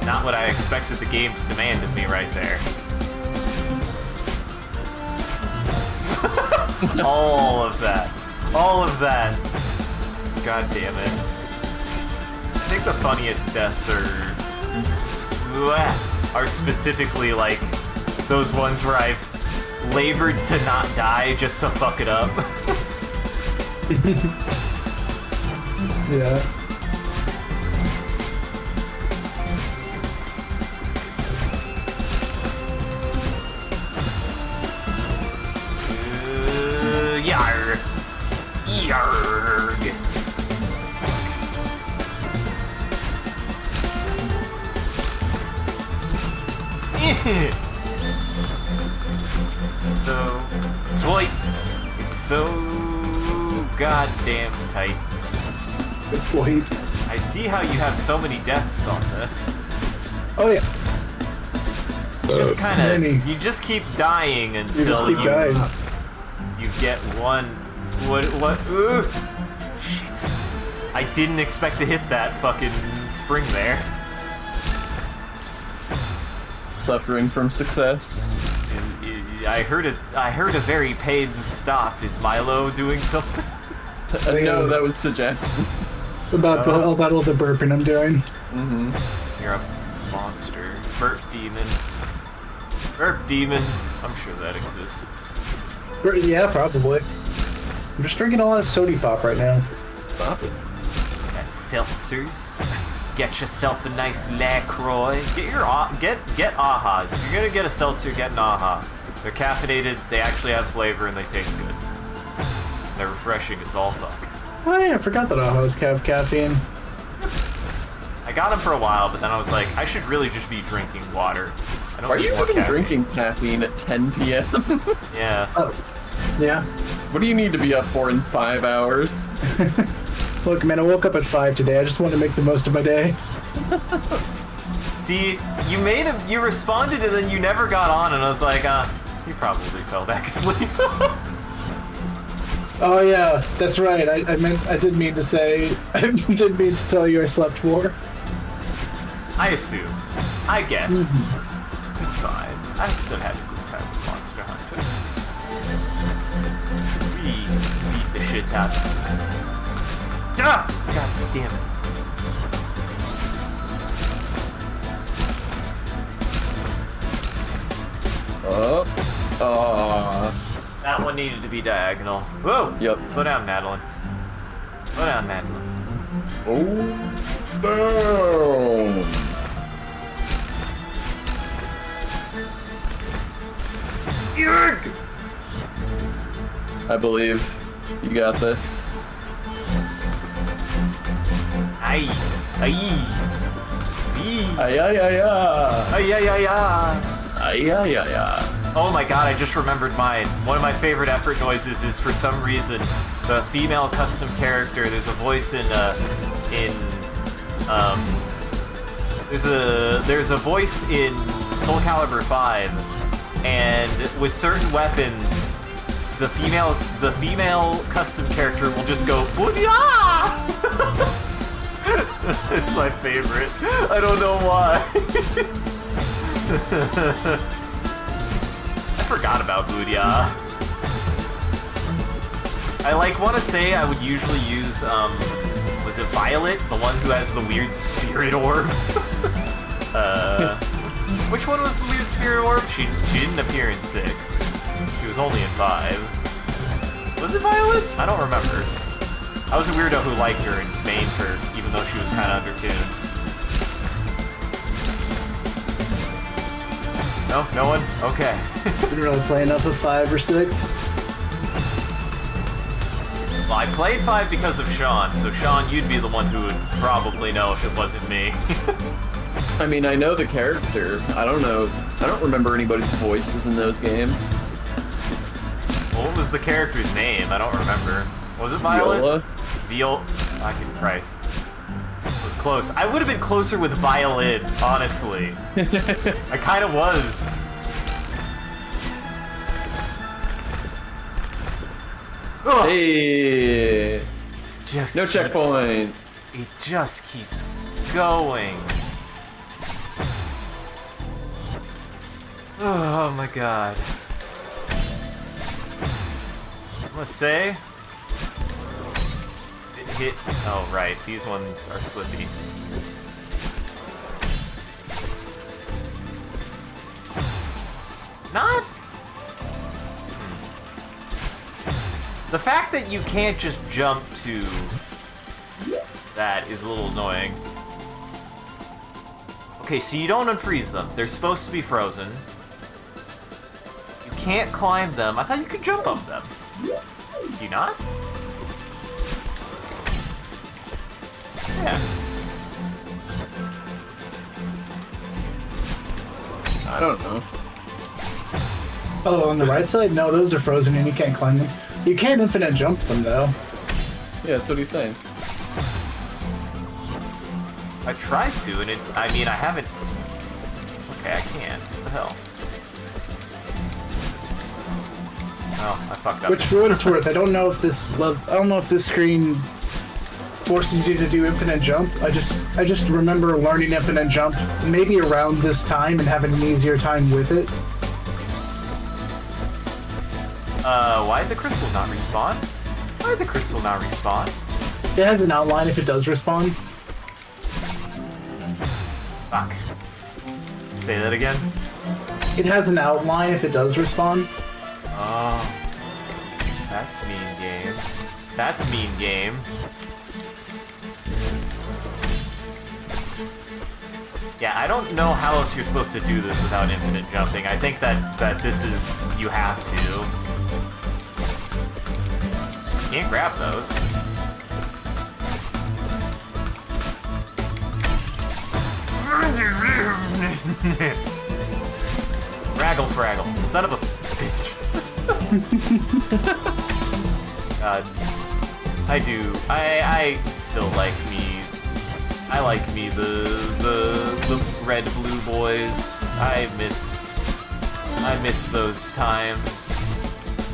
Speaker 1: not what I expected the game to demand of me right there. All of that. All of that. God damn it. I think the funniest deaths are specifically like those ones where I've labored to not die just to fuck it up.
Speaker 3: Yeah.
Speaker 1: Yarg. Yarg. So tight. It's so goddamn tight.
Speaker 3: Good point.
Speaker 1: I see how you have so many deaths on this.
Speaker 3: Oh yeah.
Speaker 1: You just kind
Speaker 3: many.
Speaker 1: of, you just keep dying
Speaker 3: You
Speaker 1: until
Speaker 3: just keep dying.
Speaker 1: you get one. What? Shit! I didn't expect to hit that fucking spring there.
Speaker 2: Suffering from success.
Speaker 1: I heard a very paid stop. Is Milo doing something?
Speaker 2: No, that was to Jackson.
Speaker 3: About all the burping I'm doing.
Speaker 2: Mm-hmm.
Speaker 1: You're a monster. Burp demon. Burp demon. I'm sure that exists.
Speaker 3: Yeah, probably. I'm just drinking a lot of sody pop right now.
Speaker 2: Stop it.
Speaker 1: Got seltzers. Get yourself a nice LaCroix. Get Ahas. If you're gonna get a seltzer, get an Aha. They're caffeinated, they actually have flavor, and they taste good. They're refreshing as all fuck.
Speaker 3: Oh yeah, I forgot that Ahas have caffeine.
Speaker 1: I got them for a while, but then I was like, I should really just be drinking water. I don't
Speaker 2: Are
Speaker 1: need
Speaker 2: you
Speaker 1: more
Speaker 2: even
Speaker 1: caffeine.
Speaker 2: drinking caffeine at 10 p.m.?
Speaker 1: Yeah.
Speaker 3: Oh, yeah.
Speaker 2: What do you need to be up for in 5 hours?
Speaker 3: Look, man, I woke up at 5 today. I just wanted to make the most of my day.
Speaker 1: See, you responded and then you never got on, and I was like, he probably fell back asleep.
Speaker 3: Oh yeah, that's right. I didn't mean to say. I didn't mean to tell you I slept more.
Speaker 1: I assumed. I guess. It's fine. I still had a good time with Monster Hunter. We beat the shit out of some stuff! God damn it. That one needed to be diagonal. Whoa!
Speaker 2: Yep.
Speaker 1: Slow down, Madeline. Slow down, Madeline.
Speaker 2: Oh, down.
Speaker 1: Yerg!
Speaker 2: I believe you got this.
Speaker 1: Aye. Aye.
Speaker 2: Ay, ay, ay, ay.
Speaker 1: Ay, ay, ay, ay.
Speaker 2: Ay, ay, ay, ay.
Speaker 1: Oh my god, I just remembered mine. One of my favorite effort noises is, for some reason, the female custom character. There's a voice there's a voice in Soul Calibur 5, and with certain weapons, the female custom character will just go Booyah! It's my favorite. I don't know why. I forgot about Booyah. I want to say I would usually use was it Violet, the one who has the weird spirit orb? Which one was the weird spirit orb? She didn't appear in 6. She was only in 5. Was it Violet? I don't remember. I was a weirdo who liked her and mained her, even though she was kind of undertuned. No? No one? Okay.
Speaker 3: Didn't really play enough of 5 or 6.
Speaker 1: Well, I played 5 because of Sean, so Sean, you'd be the one who would probably know if it wasn't me.
Speaker 2: I mean, I know the character. I don't know. I don't remember anybody's voices in those games.
Speaker 1: Well, what was the character's name? I don't remember. Was it Violet?
Speaker 2: Viola?
Speaker 1: Fucking Christ. It was close. I would have been closer with Violin, honestly. I kind of was. Ugh.
Speaker 2: Hey!
Speaker 1: It's just
Speaker 2: No checkpoint!
Speaker 1: It just keeps going. Oh my god. I'm gonna say... It hit... Oh right, these ones are slippy. Not... The fact that you can't just jump to that is a little annoying. Okay, so you don't unfreeze them. They're supposed to be frozen. You can't climb them. I thought you could jump up them. Do you not? Yeah.
Speaker 2: I don't know.
Speaker 3: Oh, on the right side? No, those are frozen and you can't climb them. You can infinite jump them, though.
Speaker 2: Yeah, that's what he's saying.
Speaker 1: I tried to, and I mean, I haven't... Okay, I can't. What the hell? Oh, I fucked up.
Speaker 3: Which, for what it's worth, I don't know if this screen forces you to do infinite jump. I just remember learning infinite jump maybe around this time and having an easier time with it.
Speaker 1: Why did the crystal not respawn? Why did the crystal not respawn?
Speaker 3: It has an outline if it does respawn.
Speaker 1: Fuck. Say that again?
Speaker 3: It has an outline if it does respawn.
Speaker 1: Oh. That's mean game. That's mean game. Yeah, I don't know how else you're supposed to do this without infinite jumping. I think that this is... you have to. You can't grab those. Raggle Fraggle, son of a bitch. God. I do. I still like me. I like me the red blue boys. I miss those times.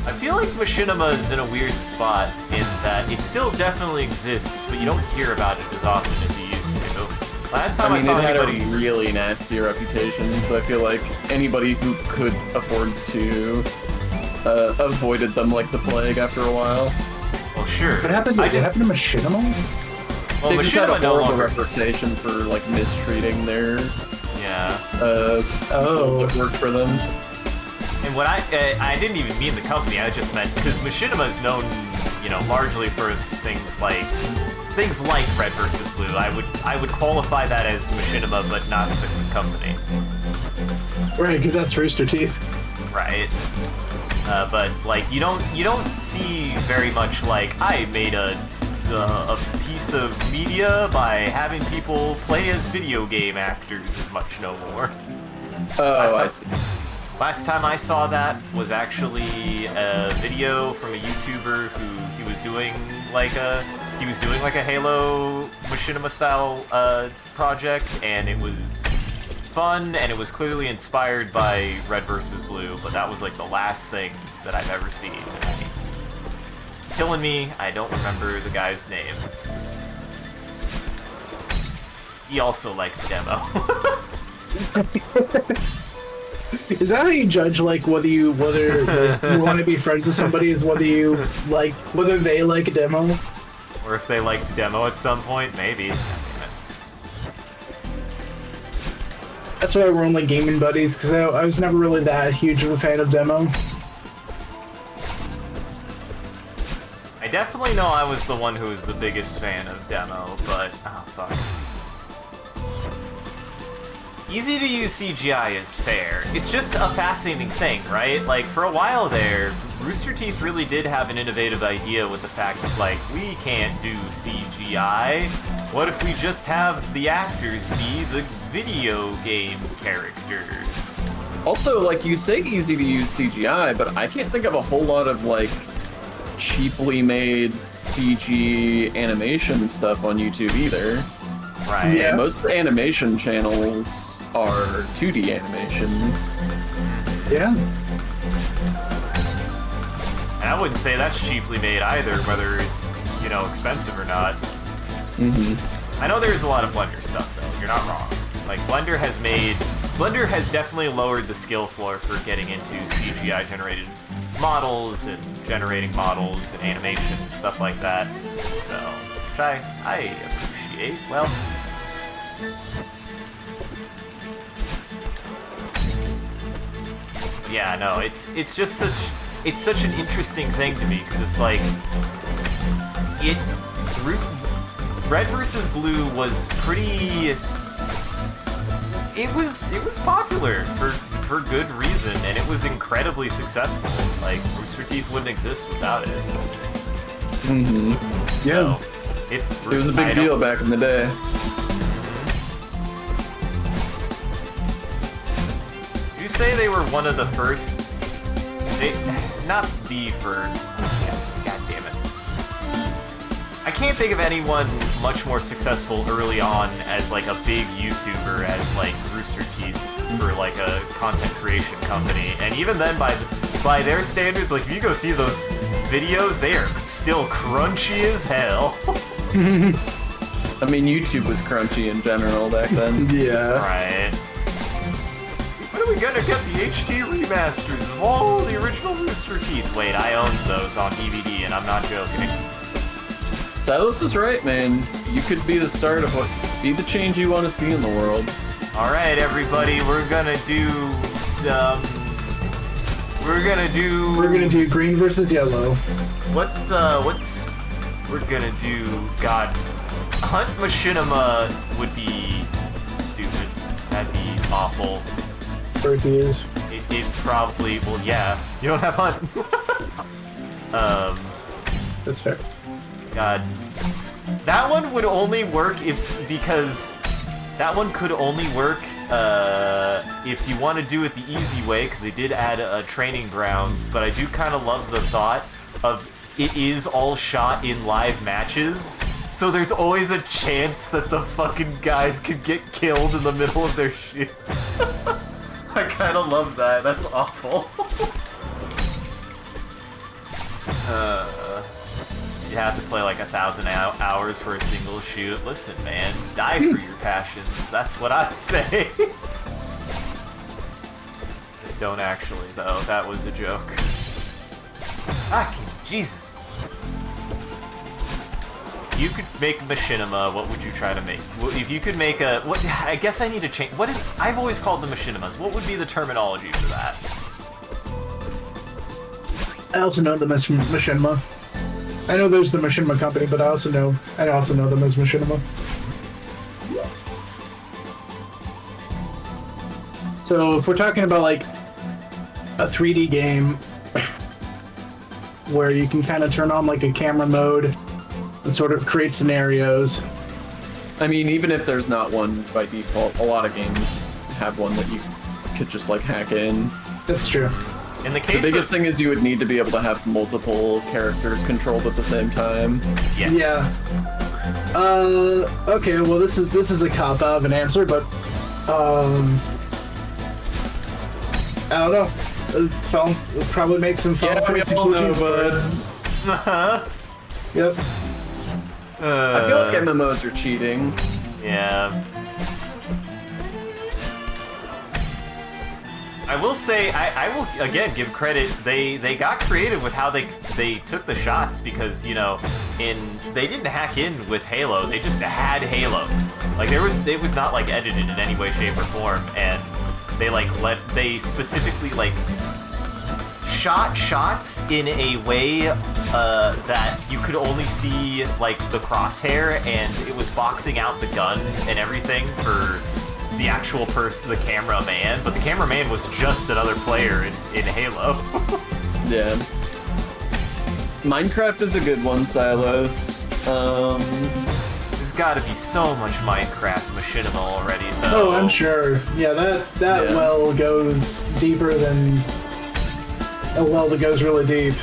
Speaker 1: I feel like Machinima is in a weird spot in that it still definitely exists, but you don't hear about it as often as you used to. Last time I saw anybody...
Speaker 2: it had a really nasty reputation, so I feel like anybody who could afford to avoided them like the plague after a while.
Speaker 1: Well, sure.
Speaker 3: What happened to Machinima?
Speaker 1: Well,
Speaker 2: they just had a
Speaker 1: Machinima no
Speaker 2: horrible
Speaker 1: longer...
Speaker 2: reputation for like mistreating their
Speaker 1: what
Speaker 2: worked for them.
Speaker 1: And what I didn't even mean the company. I just meant because Machinima is known, you know, largely for things like Red vs. Blue. I would qualify that as Machinima, but not the company.
Speaker 3: Right, because that's Rooster Teeth.
Speaker 1: Right. But like you don't see very much like I made a a piece of media by having people play as video game actors is much no more.
Speaker 2: Oh, I see.
Speaker 1: Last time I saw that was actually a video from a YouTuber who he was doing like a Halo Machinima style project, and it was fun, and it was clearly inspired by Red vs. Blue, but that was like the last thing that I've ever seen. Killing me, I don't remember the guy's name. He also liked the demo.
Speaker 3: Is that how you judge, like, whether you want to be friends with somebody, is whether they like a demo?
Speaker 1: Or if they liked a demo at some point, maybe.
Speaker 3: That's why we're only gaming buddies, because I was never really that huge of a fan of demo.
Speaker 1: I definitely know I was the one who was the biggest fan of demo, but oh fuck. Easy to use CGI is fair. It's just a fascinating thing, right? Like, for a while there, Rooster Teeth really did have an innovative idea with the fact that, like, we can't do CGI. What if we just have the actors be the video game characters?
Speaker 2: Also, like, you say easy to use CGI, but I can't think of a whole lot of, like, cheaply made CG animation stuff on YouTube either.
Speaker 1: Right.
Speaker 2: Yeah, most animation channels are 2D animation.
Speaker 3: Yeah.
Speaker 1: And I wouldn't say that's cheaply made either, whether it's, you know, expensive or not.
Speaker 2: Mm-hmm.
Speaker 1: I know there's a lot of Blender stuff, though. You're not wrong. Like, Blender has definitely lowered the skill floor for getting into CGI-generated models and generating models and animation and stuff like that. So, which I appreciate. Well, yeah, no, it's just such an interesting thing to me, because it's like Red vs. Blue was pretty. It was popular for good reason, and it was incredibly successful. Like, Rooster Teeth wouldn't exist without it.
Speaker 2: Mm-hmm. Yeah.
Speaker 1: So,
Speaker 2: it was a big deal back in the day.
Speaker 1: You say they were one of the first. Not the first. God damn it. I can't think of anyone much more successful early on as like a big YouTuber as like Rooster Teeth for like a content creation company. And even then, by their standards, like if you go see those videos, they are still crunchy as hell.
Speaker 2: I mean, YouTube was crunchy in general back then.
Speaker 3: Yeah.
Speaker 1: Right. When are we gonna get the HD remasters of all the original Rooster Teeth? Wait, I owned those on DVD, and I'm not joking.
Speaker 2: Silas is right, man. You could be the start of be the change you want to see in the world.
Speaker 1: All right, everybody, we're gonna do
Speaker 3: green versus yellow.
Speaker 1: We're gonna do, God, Hunt Machinima would be stupid. That'd be awful.
Speaker 3: Earthy is.
Speaker 1: It probably, well, yeah. You don't have Hunt.
Speaker 3: That's fair.
Speaker 1: God. That one would only work because that one could only work if you want to do it the easy way, because they did add training grounds, but I do kind of love the thought of it is all shot in live matches, so there's always a chance that the fucking guys could get killed in the middle of their shoots. I kind of love that. That's awful. You have to play like 1,000 hours for a single shoot. Listen, man, die for your passions. That's what I say. Don't actually, though. That was a joke. Fucking Jesus. You could make machinima. What would you try to make? If you could make a, what? I guess I need to change. What is? I've always called them machinimas. What would be the terminology for that?
Speaker 3: I also know them as machinima. I know there's the machinima company, but I also know them as machinima. So if we're talking about like a 3D game where you can kind of turn on like a camera mode and sort of create scenarios.
Speaker 2: I mean, even if there's not one by default, a lot of games have one that you could just like hack in.
Speaker 3: That's true.
Speaker 1: In the case
Speaker 2: the biggest thing is you would need to be able to have multiple characters controlled at the same time.
Speaker 1: Yes.
Speaker 3: Yeah. Okay, well this is a cop-out of an answer, but I don't know. It'll probably make some fun.
Speaker 2: Yeah, we all know, but...
Speaker 3: Yep.
Speaker 2: I feel like MMOs are cheating.
Speaker 1: Yeah. I will say, I will again give credit. They got creative with how they took the shots, because they didn't hack in with Halo. They just had Halo. Like it was not like edited in any way, shape, or form, and they specifically like shot shots in a way that you could only see like the crosshair, and it was boxing out the gun and everything for the actual person, the cameraman, but the cameraman was just another player in Halo.
Speaker 2: Yeah. Minecraft is a good one, Silos.
Speaker 1: There's gotta be so much Minecraft machinima already, though.
Speaker 3: Oh, I'm sure. Yeah, that well goes deeper than a well that goes really deep.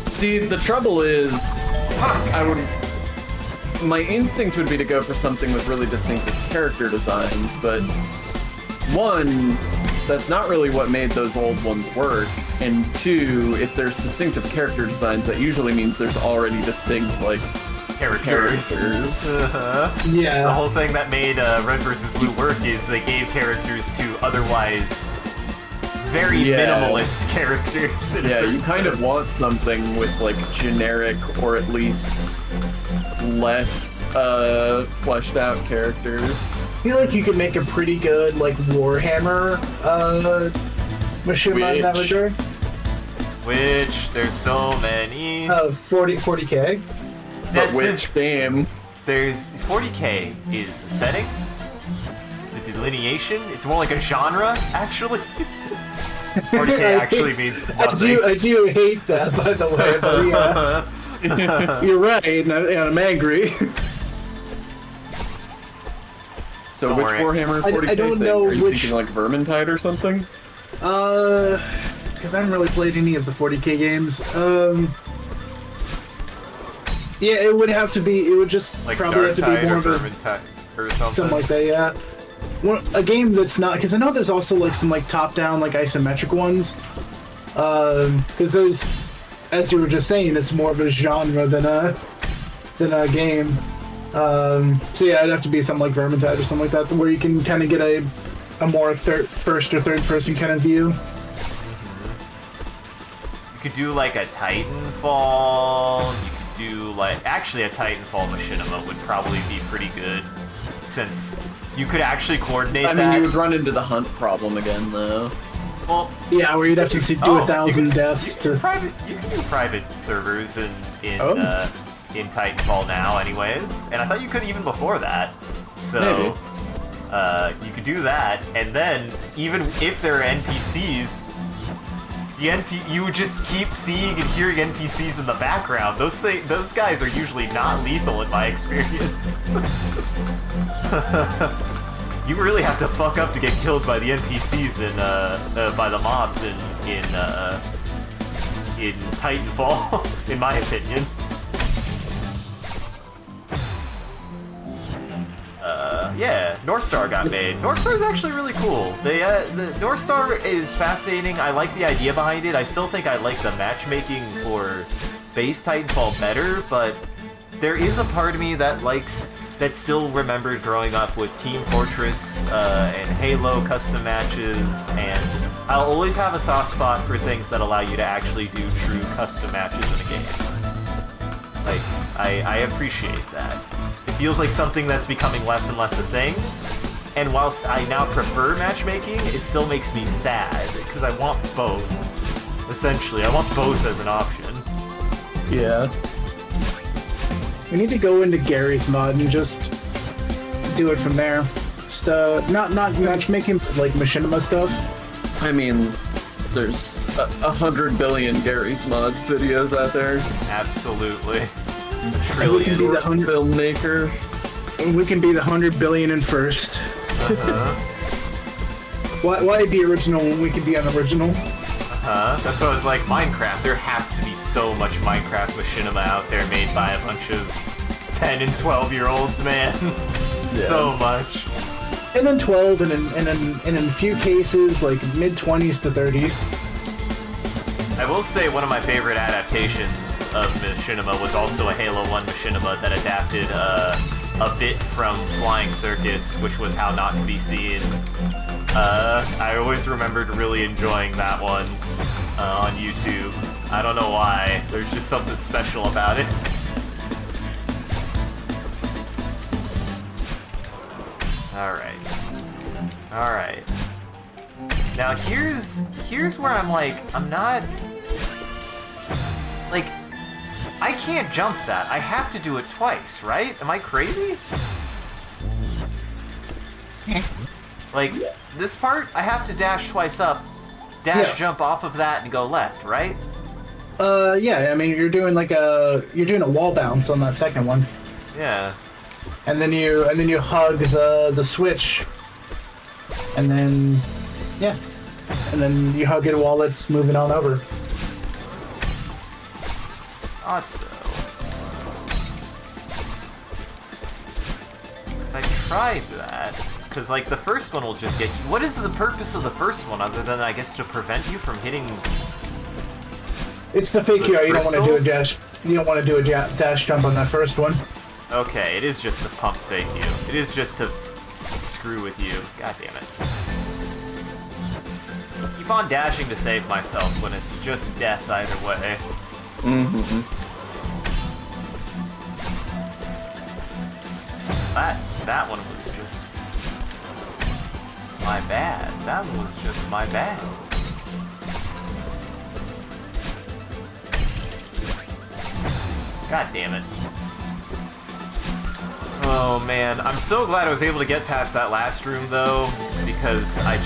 Speaker 2: See, the trouble is, my instinct would be to go for something with really distinctive character designs, but one, that's not really what made those old ones work, and two, if there's distinctive character designs, that usually means there's already distinct, like, characters.
Speaker 3: Yeah.
Speaker 1: The whole thing that made Red vs. Blue work is they gave characters to otherwise very minimalist characters.
Speaker 2: Yeah, you kind of want something with, like, generic, or at least less fleshed out characters.
Speaker 3: I feel like you could make a pretty good like Warhammer machinima in that regard.
Speaker 1: Which there's so many.
Speaker 3: 40K.
Speaker 2: But which game?
Speaker 1: There's 40K is a setting, the delineation. It's more like a genre, actually. 40K actually means nothing.
Speaker 3: I do hate that, by the way. But yeah. You're right, and I'm angry.
Speaker 2: So which Warhammer 40K
Speaker 3: I don't
Speaker 2: thing?
Speaker 3: know
Speaker 2: Are you
Speaker 3: which...
Speaker 2: thinking like Vermintide or something?
Speaker 3: Because I haven't really played any of the 40K games. Yeah, it would have to be. It would just
Speaker 1: like
Speaker 3: probably have to be more of a
Speaker 1: Vermintide or something
Speaker 3: like that. Yeah. A game that's not, because I know there's also like some like top-down like isometric ones. Because those, as you were just saying, it's more of a genre than a game. So yeah, it'd have to be something like Vermintide or something like that, where you can kind of get a more first or third person kind of view.
Speaker 1: You could do like a Titanfall. You could do like actually a Titanfall machinima would probably be pretty good, since you could actually coordinate that.
Speaker 2: I mean, you would run into the hunt problem again, though.
Speaker 1: Well,
Speaker 3: yeah, where you'd have to do 1,000 deaths to.
Speaker 1: You can do private servers in Titanfall now, anyways. And I thought you could even before that. So
Speaker 2: maybe.
Speaker 1: You could do that, and then even if there are NPCs, you would just keep seeing and hearing NPCs in the background. Those guys are usually not lethal in my experience. You really have to fuck up to get killed by the NPCs by the mobs in Titanfall, in my opinion. Yeah, North Star got made. North Star is actually really cool. The North Star is fascinating. I like the idea behind it. I still think I like the matchmaking for base Titanfall better, but there is a part of me that still remembered growing up with Team Fortress and Halo custom matches, and I'll always have a soft spot for things that allow you to actually do true custom matches in a game. Like, I appreciate that. It feels like something that's becoming less and less a thing, and whilst I now prefer matchmaking, it still makes me sad, because I want both. Essentially, I want both as an option.
Speaker 2: Yeah.
Speaker 3: We need to go into Gary's mod and just do it from there. Just not matchmaking, but like machinima stuff.
Speaker 2: I mean, There's 100 billion Gary's Mod videos out there.
Speaker 1: Absolutely.
Speaker 3: We can be the
Speaker 2: filmmaker.
Speaker 3: We can be the 100 billion and first. Why be original when we can be unoriginal?
Speaker 1: That's what I was like, Minecraft. There has to be so much Minecraft machinima out there made by a bunch of 10 and 12-year-olds, man. So much.
Speaker 3: And then 12, and in a few cases, like mid-20s to 30s.
Speaker 1: I will say one of my favorite adaptations of machinima was also a Halo 1 machinima that adapted a bit from Flying Circus, which was How Not to Be Seen. I always remembered really enjoying that one on YouTube. I don't know why. There's just something special about it. Alright. Now here's where I'm like, I'm not... Like, I can't jump that. I have to do it twice, right? Am I crazy? Like, this part, I have to dash twice up, jump off of that, and go left, right?
Speaker 3: Yeah, I mean, you're doing a wall bounce on that second one.
Speaker 1: Yeah.
Speaker 3: And then you hug the switch. And then, yeah. And then you hug it while it's moving on over.
Speaker 1: Thought so. Because I tried that. Because, like, the first one will just get you. What is the purpose of the first one other than, I guess, to prevent you from hitting...
Speaker 3: It's to fake you out. You don't want to do a dash. You don't want to do a dash jump on that first one.
Speaker 1: Okay, it is just to pump fake you. It is just to screw with you. God damn it. Keep on dashing to save myself when it's just death either way. That one was just... my bad. That was just my bad. God damn it. Oh man, I'm so glad I was able to get past that last room though, because I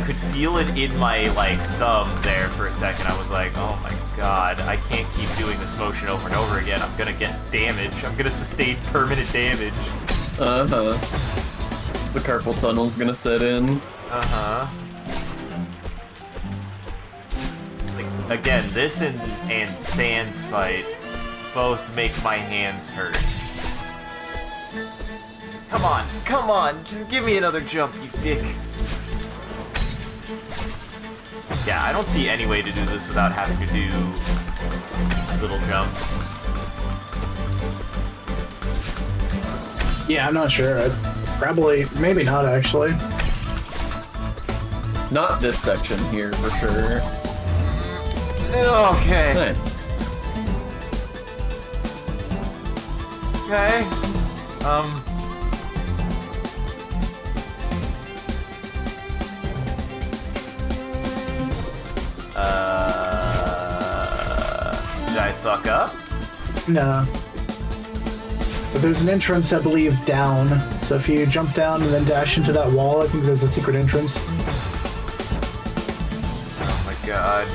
Speaker 1: could feel it in my, like, thumb there for a second. I was like, oh my god, I can't keep doing this motion over and over again. I'm gonna get damage. I'm gonna sustain permanent damage.
Speaker 2: The carpal tunnel's gonna set in.
Speaker 1: Like, again, this and Sans fight both make my hands hurt. Come on, just give me another jump, you dick. Yeah, I don't see any way to do this without having to do little jumps.
Speaker 3: Yeah, I'm not sure. Probably, maybe not actually.
Speaker 2: Not this section here, for sure.
Speaker 1: Okay.
Speaker 2: Nice.
Speaker 1: Okay. Did I fuck up?
Speaker 3: No. But there's an entrance, I believe, down. So if you jump down and then dash into that wall, I think there's a secret entrance.
Speaker 1: Oh my god.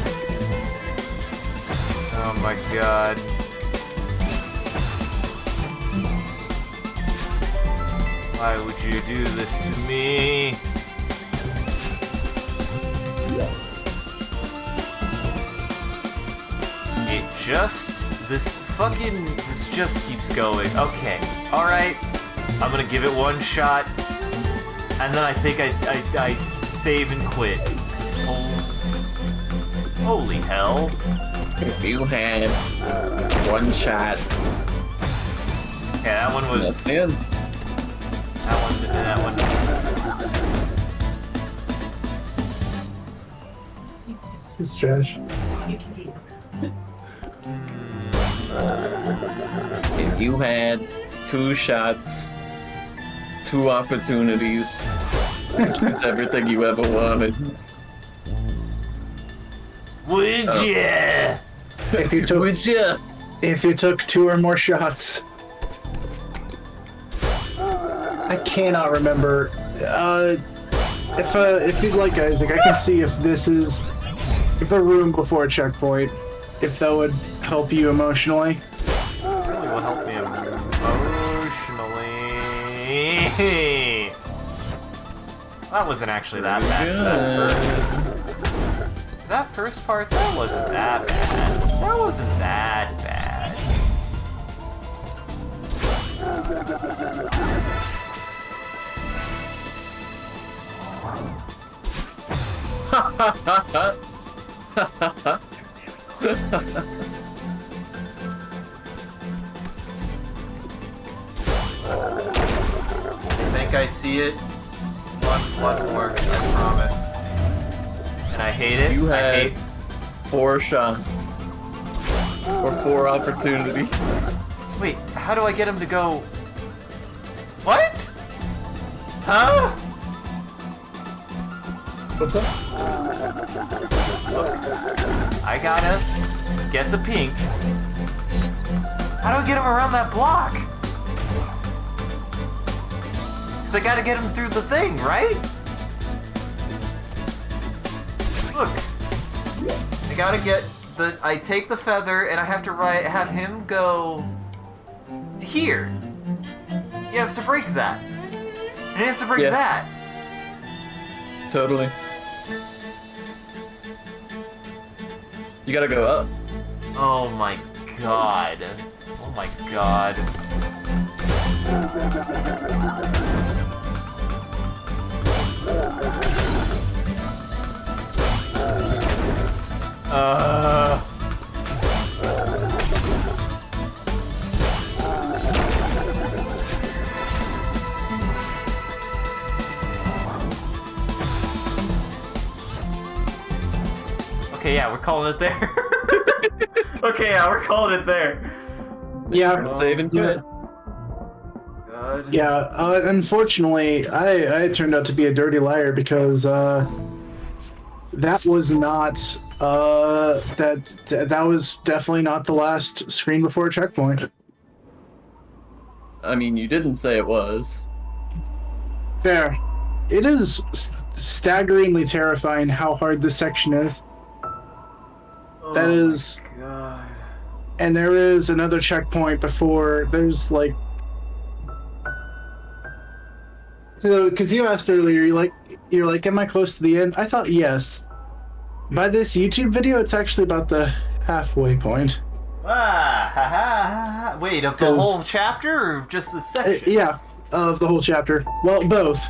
Speaker 1: Oh my god. Why would you do this to me? This just keeps going. Okay, alright. I'm gonna give it one shot. And then I think I save and quit. Holy hell.
Speaker 2: If you had one shot.
Speaker 1: Yeah, that one was...
Speaker 2: That's it.
Speaker 1: That one.
Speaker 3: It's trash.
Speaker 2: If you had 2 shots, 2 opportunities, this is everything you ever wanted.
Speaker 1: Would ya?
Speaker 3: If you took 2 or more shots. I cannot remember. If you'd like, Isaac, I can see if this is the room before a checkpoint. If that would help you emotionally.
Speaker 1: Really will help me emotionally. That wasn't actually that bad. That first part, that wasn't that bad. That wasn't that bad. I think I see it. One more, I promise. And I hate it.
Speaker 2: You
Speaker 1: I
Speaker 2: had
Speaker 1: hate
Speaker 2: 4 shots. Or 4 opportunities.
Speaker 1: Wait, how do I get him to go? What? Huh?
Speaker 3: What's up?
Speaker 1: I gotta get the pink. How do I get him around that block? Cause I gotta get him through the thing, right? Look. I gotta get the... I take the feather and I have to have him go... here. He has to break that. And he has to break that.
Speaker 2: Totally. You gotta go up.
Speaker 1: Oh my god. Oh my god. Okay, yeah, we're calling it there. Okay, yeah, we're calling it there.
Speaker 3: Yeah.
Speaker 2: Saving good.
Speaker 1: God.
Speaker 3: Yeah, unfortunately, I turned out to be a dirty liar because that was not that was definitely not the last screen before a checkpoint.
Speaker 2: I mean, you didn't say it was.
Speaker 3: Fair. It is staggeringly terrifying how hard this section is. That is,
Speaker 1: God.
Speaker 3: and there is another checkpoint before. There's like, so because you asked earlier, you're like, am I close to the end? I thought yes. By this YouTube video, it's actually about the halfway point.
Speaker 1: Ah, ha, ha, ha. Wait, of the whole chapter or just the section?
Speaker 3: Yeah, of the whole chapter. Well, both.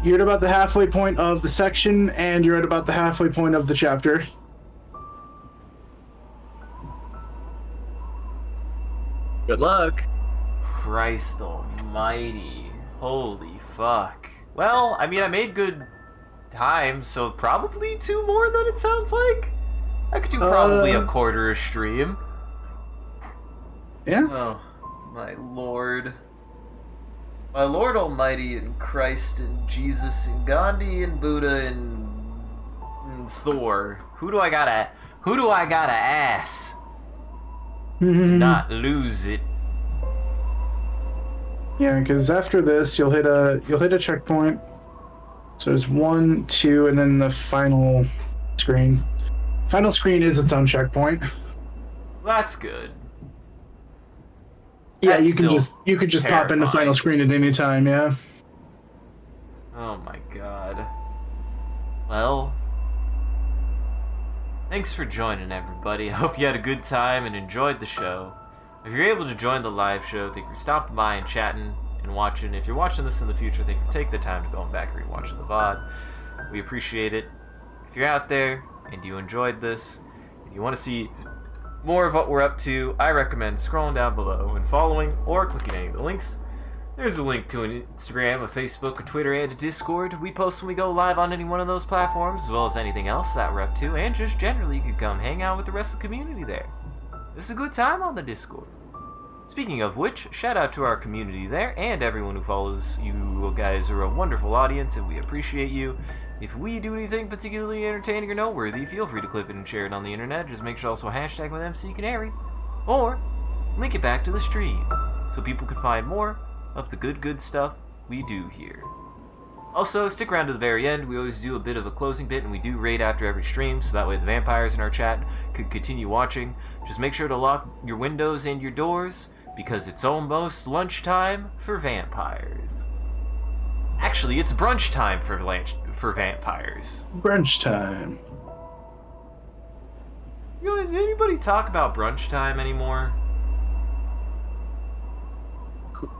Speaker 3: You're at about the halfway point of the section, and you're at about the halfway point of the chapter.
Speaker 2: Good luck.
Speaker 1: Christ almighty. Holy fuck. Well, I mean, I made good time, so probably 2 more than it sounds like? I could do probably a quarter a stream.
Speaker 3: Yeah.
Speaker 1: Oh, my lord. My lord almighty and Christ and Jesus and Gandhi and Buddha and Thor. Who do I gotta ass to not lose it?
Speaker 3: Yeah, because after this, you'll hit a checkpoint. So there's 1, 2, and then the final screen. Final screen is its own checkpoint.
Speaker 1: That's good.
Speaker 3: Yeah,
Speaker 1: That's
Speaker 3: you could just pop in the final screen at any time. Yeah.
Speaker 1: Oh my god. Well, thanks for joining, everybody. I hope you had a good time and enjoyed the show. If you're able to join the live show, thank you for stopping by and chatting and watching. If you're watching this in the future, thank you for taking the time to go back and rewatching the VOD. We appreciate it. If you're out there and you enjoyed this, and you want to see more of what we're up to, I recommend scrolling down below and following or clicking any of the links. There's a link to an Instagram, a Facebook, a Twitter, and a Discord. We post when we go live on any one of those platforms, as well as anything else that we're up to, and just generally you can come hang out with the rest of the community there. It's a good time on the Discord. Speaking of which, shout out to our community there, and everyone who follows. You guys are a wonderful audience, and we appreciate you. If we do anything particularly entertaining or noteworthy, feel free to clip it and share it on the internet. Just make sure also hashtag with MCCanary, or link it back to the stream, so people can find more of the good stuff we do here. Also, stick around to the very end. We always do a bit of a closing bit, and we do raid after every stream, so that way the vampires in our chat could continue watching. Just make sure to lock your windows and your doors, because it's almost lunchtime for vampires. Actually, it's brunch time for vampires.
Speaker 3: Brunch time.
Speaker 1: You know, does anybody talk about brunch time anymore?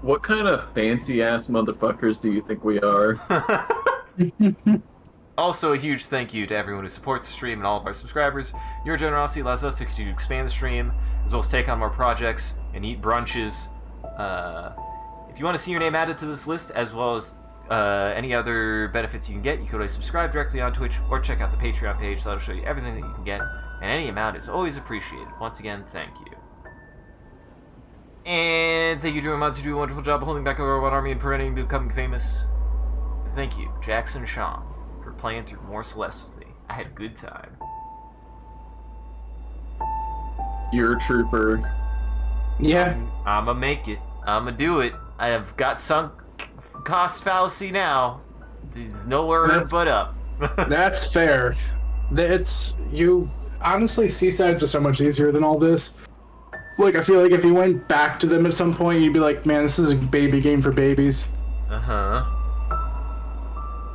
Speaker 2: What kind of fancy-ass motherfuckers do you think we are?
Speaker 1: Also, a huge thank you to everyone who supports the stream and all of our subscribers. Your generosity allows us to continue to expand the stream, as well as take on more projects and eat brunches. If you want to see your name added to this list, as well as any other benefits you can get, you could always subscribe directly on Twitch or check out the Patreon page. That'll show you everything that you can get, and any amount is always appreciated. Once again, thank you. And thank you to Ramon to do a wonderful job of holding back the robot army and preventing becoming famous. And thank you, Jackson and Sean, for playing through more Celeste with me. I had a good time.
Speaker 2: You're a trooper.
Speaker 3: Yeah.
Speaker 1: I'ma make it. I'ma do it. I have got sunk cost fallacy now. There's nowhere but up.
Speaker 3: That's fair. Honestly, Seasides are so much easier than all this. Like, I feel like if you went back to them at some point, you'd be like, man, this is a baby game for babies.
Speaker 1: Uh-huh.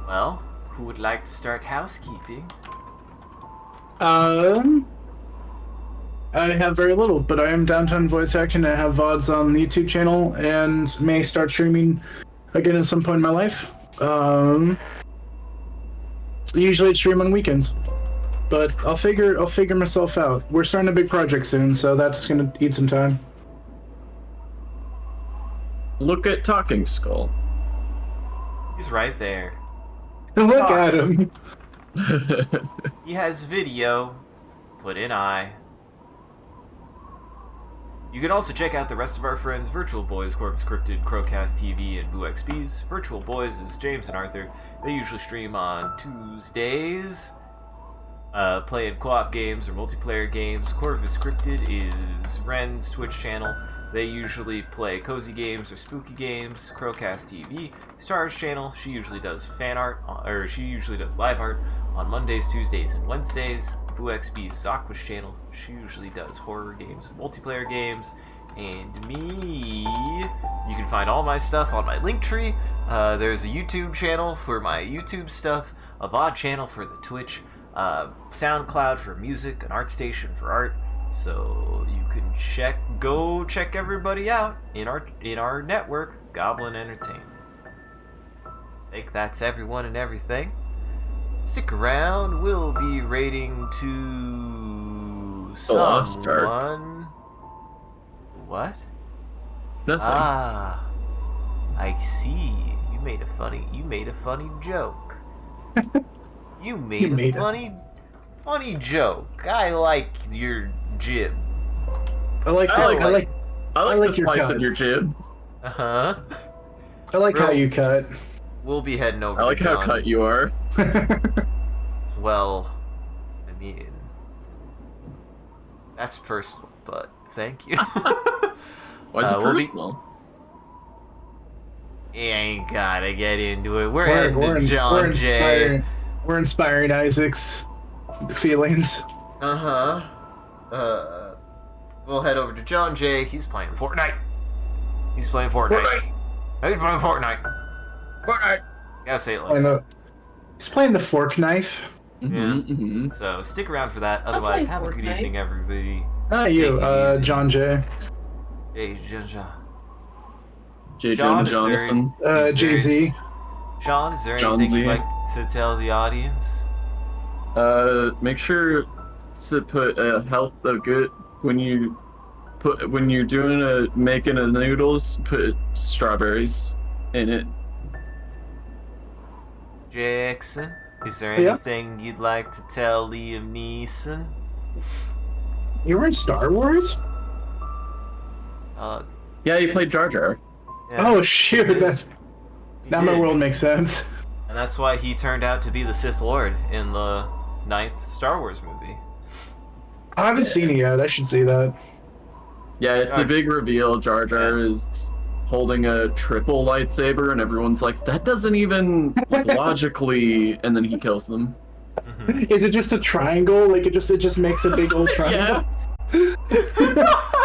Speaker 1: Well, who would like to start housekeeping?
Speaker 3: I have very little, but I am Downtown Voice Action. I have VODs on the YouTube channel and may start streaming again at some point in my life. Usually I stream on weekends, but I'll figure myself out. We're starting a big project soon, so that's gonna eat some time.
Speaker 2: Look at Talking Skull.
Speaker 1: He's right there.
Speaker 3: Look at him.
Speaker 1: He has video. Put in eye. You can also check out the rest of our friends, Virtual Boys, Corpse Cryptid, Crowcast TV, and Boo XP's. Virtual Boys is James and Arthur. They usually stream on Tuesdays, playing co-op games or multiplayer games. Corvus Cryptid is Ren's Twitch channel. They usually play cozy games or spooky games. Crowcast TV, Star's channel. She usually does fan art, or she usually does live art on Mondays, Tuesdays, and Wednesdays. Boo XB's Sockwish channel. She usually does horror games and multiplayer games. And me, you can find all my stuff on my Linktree. There's a YouTube channel for my YouTube stuff, a VOD channel for the Twitch, SoundCloud for music, an ArtStation for art. So you can go check everybody out in our network, Goblin Entertainment. I think that's everyone and everything. Stick around, we'll be raiding to someone. What?
Speaker 2: Nothing.
Speaker 1: Ah, I see. You made a funny joke. You made a funny joke. I like your jib.
Speaker 3: I like
Speaker 2: the
Speaker 3: your
Speaker 2: slice
Speaker 3: cut.
Speaker 2: of your jib.
Speaker 1: Uh-huh.
Speaker 3: I like how you cut.
Speaker 1: We'll be heading over
Speaker 2: I like
Speaker 1: to
Speaker 2: how
Speaker 1: John.
Speaker 2: cut you are.
Speaker 1: Well, I mean, that's personal, but thank you.
Speaker 2: Why is it personal?
Speaker 1: You ain't gotta get into it. We're heading to John J.
Speaker 3: We're inspiring Isaac's feelings.
Speaker 1: Uh-huh. We'll head over to John J. He's playing Fortnite. He's playing Fortnite. He's playing Fortnite. Gotta say it like that.
Speaker 3: He's playing the fork knife.
Speaker 2: Mm-hmm.
Speaker 1: So stick around for that. Otherwise, have a good evening, everybody.
Speaker 3: You, John J.
Speaker 1: Hey, John.
Speaker 2: J. Jonah Jonathan.
Speaker 3: Jay-Z.
Speaker 1: Sean, is there
Speaker 2: John
Speaker 1: anything
Speaker 2: Z.
Speaker 1: you'd like to tell the audience?
Speaker 2: Make sure to put health of good when you're making a noodles. Put strawberries in it.
Speaker 1: Jackson, is there anything you'd like to tell Liam Neeson?
Speaker 3: You were in Star Wars?
Speaker 2: Yeah, you played Jar Jar.
Speaker 1: Yeah,
Speaker 3: Oh shoot! Now my world makes sense.
Speaker 1: And that's why he turned out to be the Sith Lord in the 9th Star Wars movie.
Speaker 3: I haven't seen it yet. I should see that.
Speaker 2: Yeah, it's a big reveal. Jar Jar is holding a triple lightsaber, and everyone's like, that doesn't even logically, and then he kills them.
Speaker 3: Is it just a triangle? Like it just makes a big old triangle?
Speaker 2: Yeah.